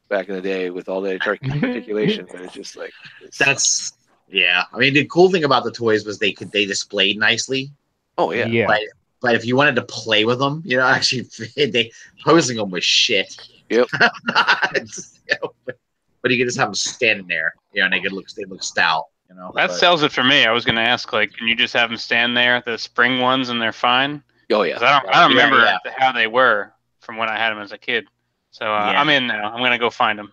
back in the day with all the articulation, but it's just like That's yeah. I mean, the cool thing about the toys was they displayed nicely. oh yeah, Yeah. But if you wanted to play with them, actually, they posing them was shit. Yep. But you could just have them standing there, and they look stout. That but- sells it for me. I was going to ask, like, can you just have them stand there, the spring ones, and they're fine? oh 'Cause yeah. I don't remember Yeah. how they were from when I had them as a kid. So Yeah. I'm in now. I'm going to go find them.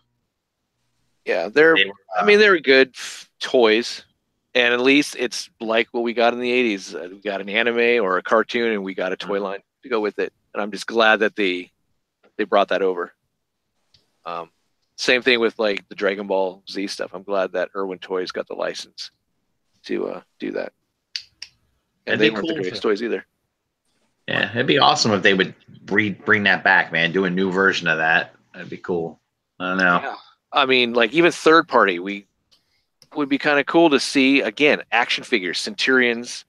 Yeah, They were, they were good toys, and at least it's like what we got in the '80s. We got an anime or a cartoon, and we got a toy line to go with it. And I'm just glad that they brought that over. Same thing with like the Dragon Ball Z stuff. I'm glad that Irwin Toys got the license to do that. And It'd they be weren't cool the greatest for- toys either. yeah, it'd be awesome if they would bring that back, man. Do a new version of that. That'd be cool. I don't know. Yeah. I mean, like even third party, we would be kind of cool to see again action figures, Centurions,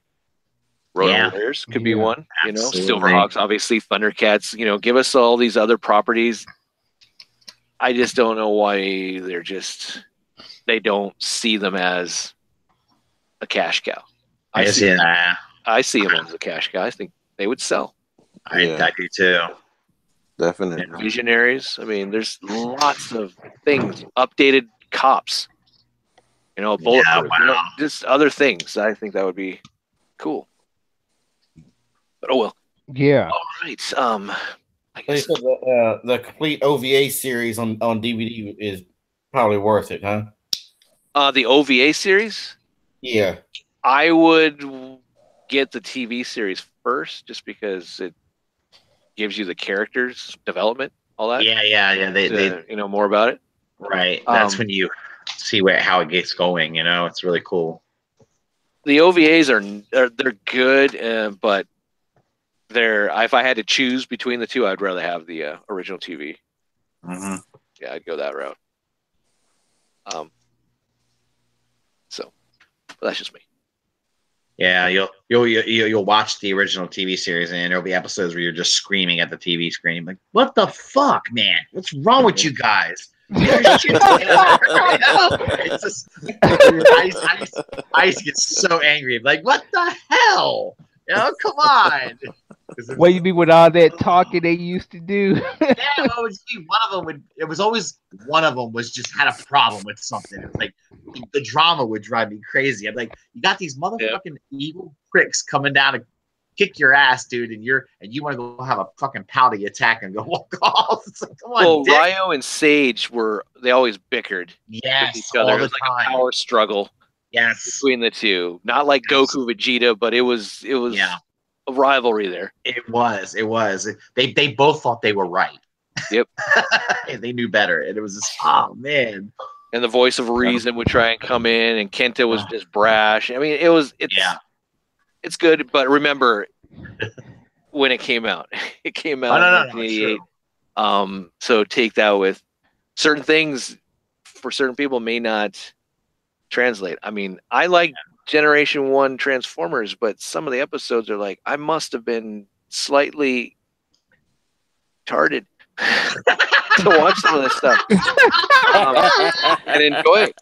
Ronin Yeah. Warriors could be Yeah. one. Absolutely. Silverhawks, obviously, Thundercats. Give us all these other properties. I just don't know why they don't see them as a cash cow. I see them as a cash cow. I think they would sell. I do too. Definitely. And Visionaries. I mean, there's lots of things. Updated cops. Bulletproof. Yeah, wow. Just other things. I think that would be cool. But oh well. Yeah. All right. I They guess said the complete OVA series on DVD is probably worth it, huh? the OVA series. Yeah. I would get the TV series first, just because it gives you the characters development, all that. Yeah. They more about it. right. That's Um, when you see how it gets going. It's really cool. The OVAs they're good, but if I had to choose between the two, I'd rather have the original TV. Mm-hmm. Yeah, I'd go that route. So, but that's just me. Yeah, you'll watch the original TV series, and there'll be episodes where you're just screaming at the TV screen, like, "What the fuck, man? What's wrong with you guys?" It's just, I used to get so angry, like, "What the hell? Come on!" What you mean with all that talking they used to do? Yeah, well, it was always one of them was just had a problem with something. It was like the drama would drive me crazy. I'm like, you got these motherfucking evil pricks coming down to kick your ass, dude, and you want to go have a fucking pouty attack and go walk off. It's like, come on, well, dick. Ryo and Sage they always bickered Yes, with each other. all It was the like time. a power struggle between the two. Not like Goku Vegeta, but it was a rivalry there. It was. They both thought they were right. Yep. And they knew better. And it was just, oh man. And the voice of reason would try and come in, and Kenta was just brash. I mean, it's good, but remember when it came out. It came out in 1988. So take that with certain things for certain people may not translate. I mean, I like Generation 1 Transformers, but some of the episodes are like, I must have been slightly retarded to watch some of this stuff and enjoy it.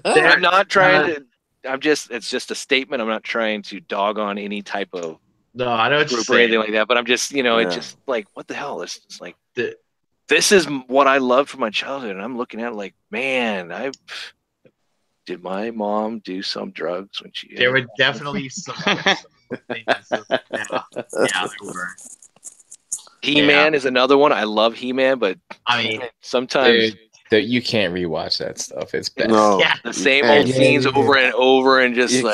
I'm not trying to. It's just a statement. I'm not trying to dog on any type of I know group or anything like that. But I'm just, it's just like, what the hell? It's just like this is what I loved from my childhood, and I'm looking at it like, man, did my mom do some drugs when she? There were definitely some things. Yeah, there were. He-Man is another one. I love He-Man, but I mean, sometimes you can't rewatch that stuff. It's bad. No, the same old scenes over and over, and just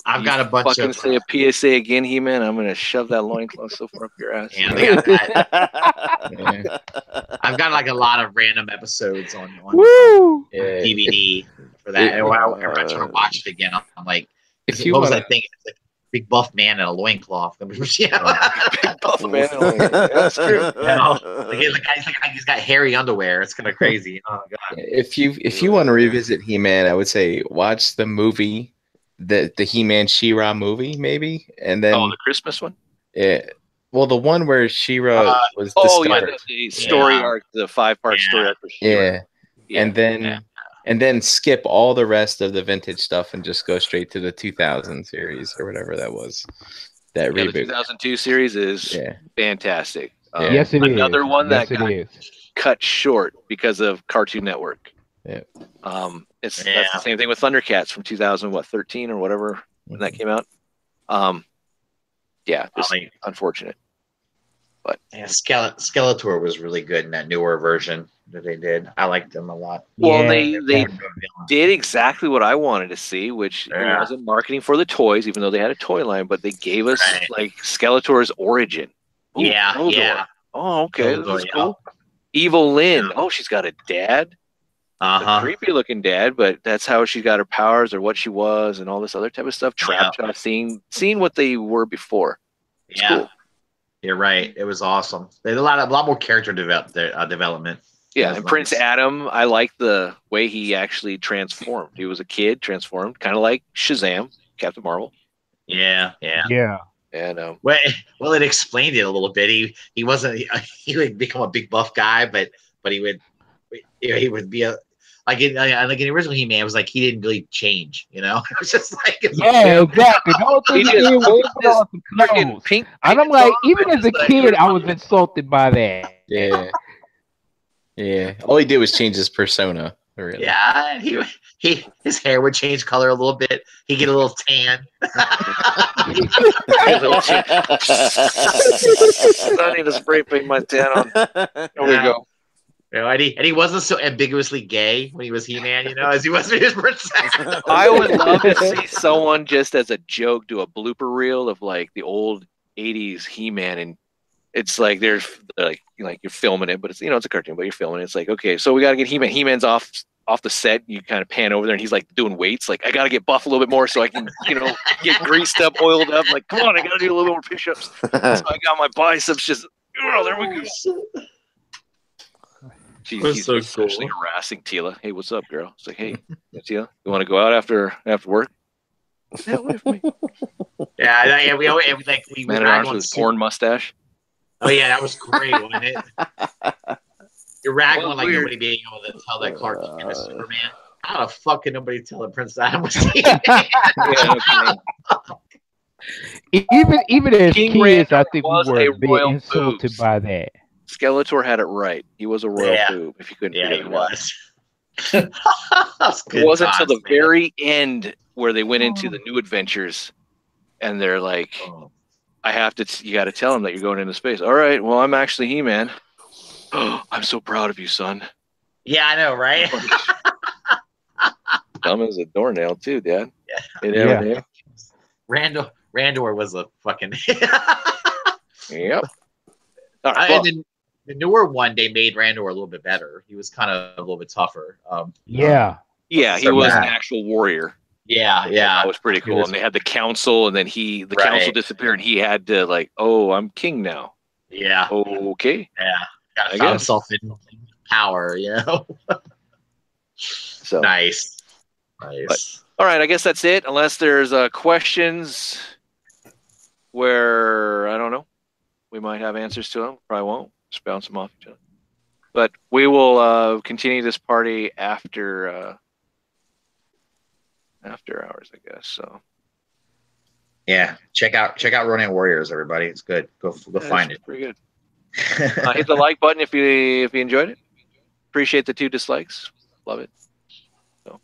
I've got a bunch of say a PSA again, He-Man. I'm gonna shove that loincloth so far up your ass. Yeah, they got that. I've got like a lot of random episodes on DVD for that. And when I try to watch it again, I'm like, what was I thinking? It's like big buff man in a loincloth. Big buff man in a loincloth. That's true. He's got hairy underwear. It's kind of crazy. Oh god. If you want to revisit He-Man, I would say watch the movie, the He-Man She-Ra movie, maybe, and then the Christmas one. Yeah. Well, the one where She-Ra was discovered. The story arc, the 5-part story arc for She-Ra. Yeah. And then skip all the rest of the vintage stuff and just go straight to the 2000 series or whatever that was. That reboot. The 2002 series is fantastic. Yes, it is. Another one that got is. cut short because of Cartoon Network. Yeah. That's the same thing with Thundercats from 2013 or whatever when that came out. Just unfortunate. But Skeletor was really good in that newer version that they did. I liked them a lot. Well, they did exactly what I wanted to see, which wasn't marketing for the toys, even though they had a toy line, but they gave us like Skeletor's origin. Ooh, Keldor. Oh, okay. This is cool. Evil Lynn. Oh, she's got a dad. A creepy looking dad, but that's how she got her powers or what she was and all this other type of stuff. Trapjaw, seeing what they were before. It's cool. You're right. It was awesome. They had a lot more character development. Yeah, and Prince Adam, I like the way he actually transformed. He was a kid, transformed, kind of like Shazam, Captain Marvel. Yeah. And well, it explained it a little bit. He would become a big buff guy, but he would be a like in the original He-Man, it was like he didn't really change, It was just like exactly. The whole thing was put on some clothes. And I'm like, even as a kid, I was insulted by that. Yeah. All he did was change his persona. Really. Yeah, his hair would change color a little bit. He'd get a little tan. I need to spray paint my tan on. There we go. And he wasn't so ambiguously gay when he was He-Man, as he was with his princess. I would love to see someone just as a joke do a blooper reel of like the old '80s He-Man, and it's like there's like you're filming it, but it's it's a cartoon, but you're filming it. It's like, okay, so we got to get He-Man. He-Man's off the set. You kind of pan over there, and he's like doing weights. Like, I got to get buff a little bit more so I can get greased up, oiled up. Like, come on, I got to do a little bit more push-ups. So I got my biceps just. Oh, there we go. He's so essentially cool. harassing Tila. Hey, what's up, girl? It's like, hey, Tila, you want to go out after work? Get the hell away from me. Yeah. We always we Man at rag arms on with his porn mustache. Oh yeah, that was great, wasn't it? You're ragging Well, on like weird. nobody being able to tell that Clark Kent is Superman. How the fuck can nobody tell that Prince Adam was Yeah, no kidding. Even as King kids, I Randor think we was were a a bit royal insulted boobs. by that. Skeletor had it right. He was a royal Yeah. boob. If you couldn't Yeah, figure he it out. was. That's good. It wasn't until times, the man. very end where they went into the new adventures, and they're like, Oh. you got to tell him that you're going into space. All right, well, I'm actually He-Man. I'm so proud of you, son. Yeah, I know, right? Dumb as a doornail, too, Dad. Yeah. Randor was a fucking. Yep. All right, well, And then the newer one, they made Randor a little bit better. He was kind of a little bit tougher. Yeah. yeah, he so was an bad. actual warrior. Yeah. That was pretty He cool. was- And they had the council, and then the Right. council disappeared, and he had to I'm king now. Yeah. Okay. Yeah. Got I to found guess. himself in power, you know? So Nice. all right, I guess that's it. Unless there's questions where I don't know, we might have answers to them. Probably won't. Just bounce them off each other. But we will continue this party after hours, I guess. So Yeah. Check out Ronin Warriors, everybody. It's good. Go find it. Pretty good. Hit the like button if you enjoyed it. Appreciate the 2 dislikes. Love it. So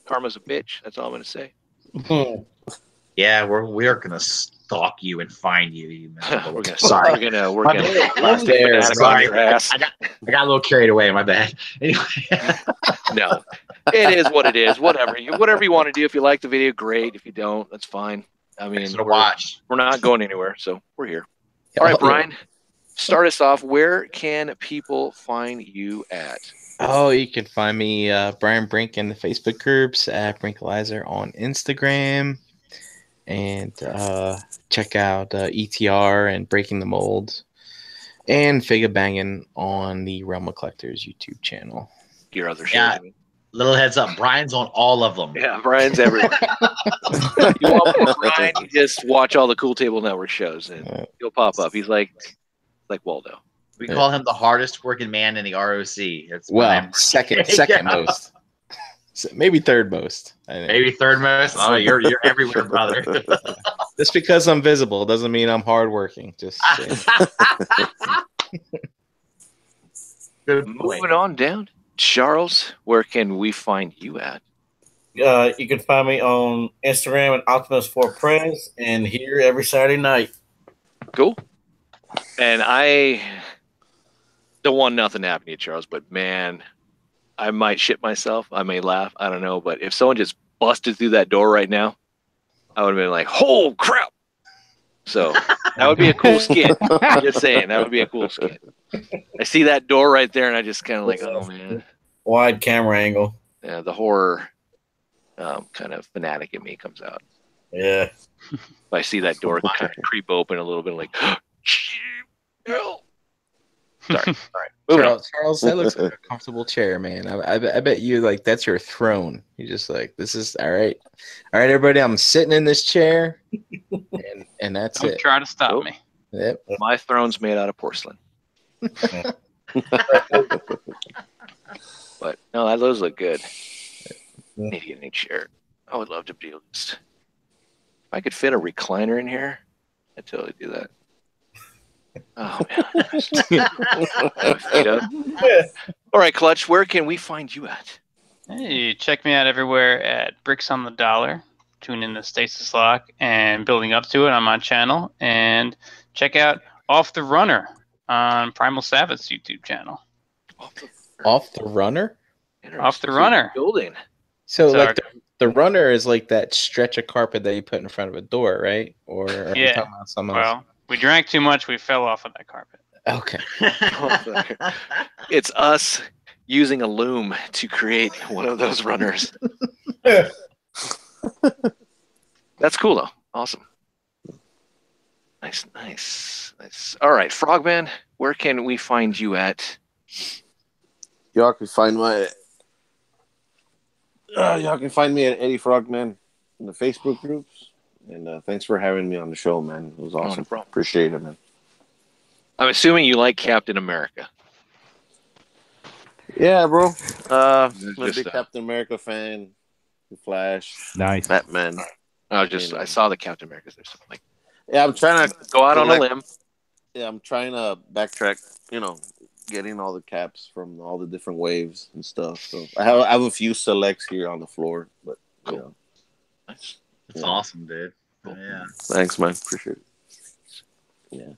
karma's a bitch. That's all I'm gonna say. Yeah, we're gonna stalk you and find you. You We're gonna sorry. We're gonna blast There, fanatic on your ass. I got a little carried away. My bad. Anyway. No, it is what it is. Whatever you want to do. If you like the video, great. If you don't, that's fine. I mean, we're not going anywhere, so we're here. All right, Brian, start us off. Where can people find you at? Oh, you can find me, Brian Brink, in the Facebook groups, at Brinkalizer on Instagram, and check out ETR and Breaking the Mold, and Figure Banging on the Realm of Collectors YouTube channel. Your other shows. Yeah. Little heads up, Brian's on all of them. Yeah, Brian's everywhere. You want more Brian? You just watch all the Cool Table Network shows, and he'll pop up. He's like Waldo. We call him the hardest working man in the ROC. It's second most. Maybe third most. I think. Maybe third most. Oh, you're everywhere, brother. Just because I'm visible doesn't mean I'm hardworking. Just Good Moving on down. Charles, where can we find you at? You can find me on Instagram at Optimus4Prez and here every Saturday night. Cool. And I don't want nothing to happen to you, Charles, but man, I might shit myself. I may laugh. I don't know. But if someone just busted through that door right now, I would have been like, "Oh crap!" So that would be a cool skit. I'm just saying, that would be a cool skit. I see that door right there, and I just kind of like, oh man. Wide camera angle. Yeah, the horror kind of fanatic in me comes out. Yeah. If I see that door kind of creep open a little bit, like, hell. Sorry. All right. Charles, that looks like a comfortable chair, man. I bet you like that's your throne. You just like, this is all right. All right, everybody, I'm sitting in this chair, and that's Don't it. try to stop me. Yep. My throne's made out of porcelain. But no, those look good. Need to get a new chair. I would love to be able to just, if I could fit a recliner in here, I'd totally do that. Oh man. Feet up. All right, Clutch, where can we find you at? Hey, check me out everywhere at Bricks on the Dollar. Tune in to Stasis Lock and Building Up to It on my channel. And check out Off the Runner on Primal Sabbath's YouTube channel. Off the runner? Off the Runner. Building. So like the runner is like that stretch of carpet that you put in front of a door, right? Or are you talking about something else? Well, we drank too much. We fell off of that carpet. Okay. It's us using a loom to create one of those runners. That's cool, though. Awesome. Nice. All right, Frogman, where can we find you at? Y'all can find my. Y'all can find me at Eddie Frogman in the Facebook groups. And thanks for having me on the show, man. It was awesome. No problem. Appreciate it, man. I'm assuming you like Captain America. Yeah, bro. I'm a Just, big Captain America fan. The Flash. Nice. Batman. I saw the Captain Americas there. So I'm like, Yeah, I'm trying to go out on a limb. Yeah, I'm trying to backtrack. Getting all the caps from all the different waves and stuff. So I have a few selects here on the floor, but Cool. Nice. That's awesome, dude. Cool. Yeah. Thanks, man. Appreciate it. Yeah.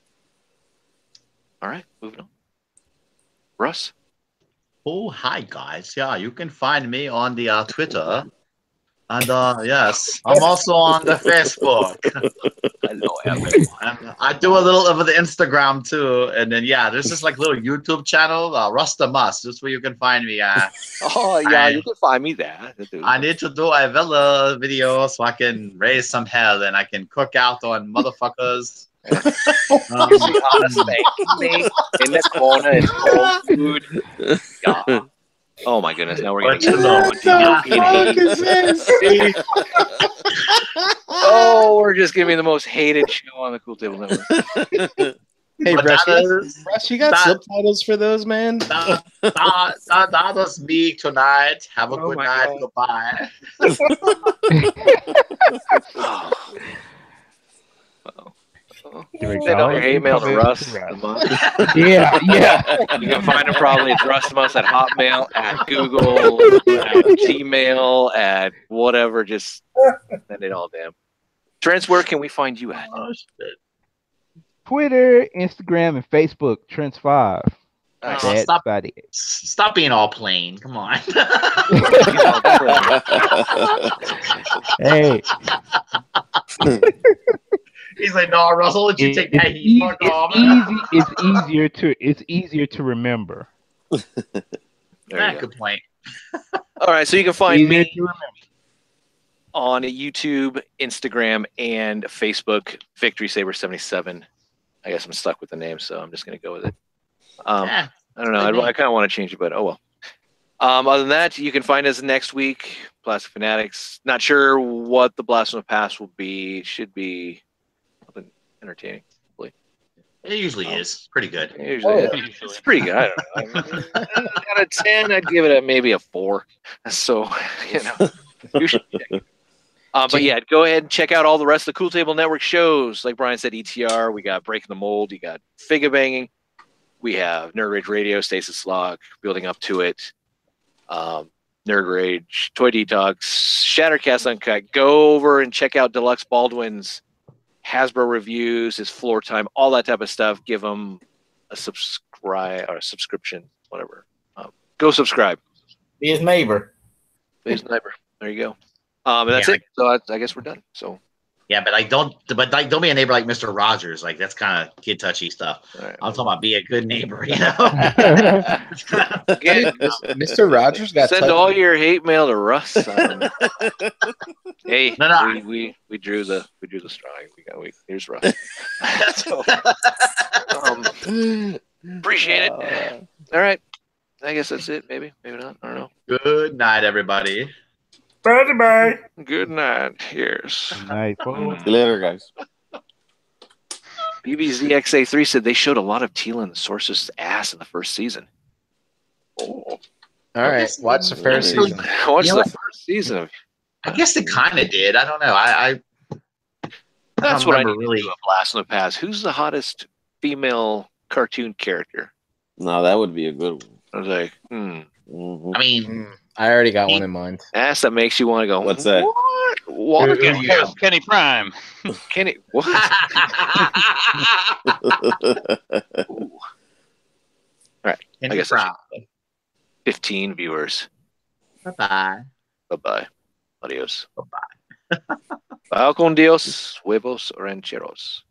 All right, moving on. Russ. Oh, hi guys. Yeah, you can find me on the Twitter. And yes, I'm also on the Facebook. Hello, everyone. And I do a little of the Instagram too. And then there's this like little YouTube channel, Russ the Must. That's where you can find me. Oh yeah, you can find me there. I need to do a Villa video so I can raise some hell and I can cook out on motherfuckers. In the corner, it's cold food. Yeah. Oh my goodness! Now we're gonna get Oh, we're just gonna be the most hated show on the Cool Table Network. Hey, But Russ, that you got subtitles for those, man? that was me tonight. Have a good night. God. Goodbye. Send all your hate mail to Russ. Yeah. You can find him probably at Rustmus at Hotmail, at Google, at Gmail, at whatever. Just send it all to him. Trent, where can we find you at? Oh, shit. Twitter, Instagram, and Facebook. Trents5. Nice. That's Stop. about it. Stop being all plain. Come on. Hey. He's like, no, Russell, let you take that heat. Fuck off. It's easier to remember. Good point. All right, so you can find Easier me to remember. on YouTube, Instagram, and Facebook. Victory Saber 77. I guess I'm stuck with the name, so I'm just gonna go with it. I don't know. I kind of want to change it, but oh well. Other than that, you can find us next week. Plastic Fanatics. Not sure what the Blast from the Past will be. It should be something entertaining. Hopefully. It usually is pretty good. It's pretty good. I don't know. Out of 10, I'd give it maybe a 4. So you should check it. But yeah, go ahead and check out all the rest of the Cool Table Network shows. Like Brian said, ETR. We got Breaking the Mold. You got Figure Banging. We have Nerd Rage Radio, Stasis Log, building up to it. Nerd Rage, Toy Detox, Shattercast Uncut. Go over and check out Deluxe Baldwin's Hasbro reviews, his floor time, all that type of stuff. Give him a subscription, whatever. Go subscribe. Be his neighbor. Be his neighbor. There you go. And that's it. So I guess we're done. So. Yeah, but don't be a neighbor like Mr. Rogers. Like that's kind of kid touchy stuff. Right. I'm talking about be a good neighbor, Again, Mr. Rogers got send all your hate mail to Russ. Hey, no. We drew the strike. Here's Russ. So, appreciate it. All right. I guess that's it. Maybe not. I don't know. Good night, everybody. Bye. Good night. Here's. Good night, folks. See you later, guys. BBZXA3 said they showed a lot of Teela and the Sorceress's ass in the first season. Oh. All right. Watch the first season. Watch the first season. I guess they kind of did. I don't know. That's what I need really to do a Blast from the Past. Who's the hottest female cartoon character? No, that would be a good one. I was like, Mm-hmm. I mean, I already got one in mind. Ass that makes you want to go. What's that? What? Kenny Prime. Kenny. What? All right. Kenny I guess Prime. 15 viewers. Bye-bye. Bye-bye. Adios. Bye-bye. Bye con Dios, huevos rancheros.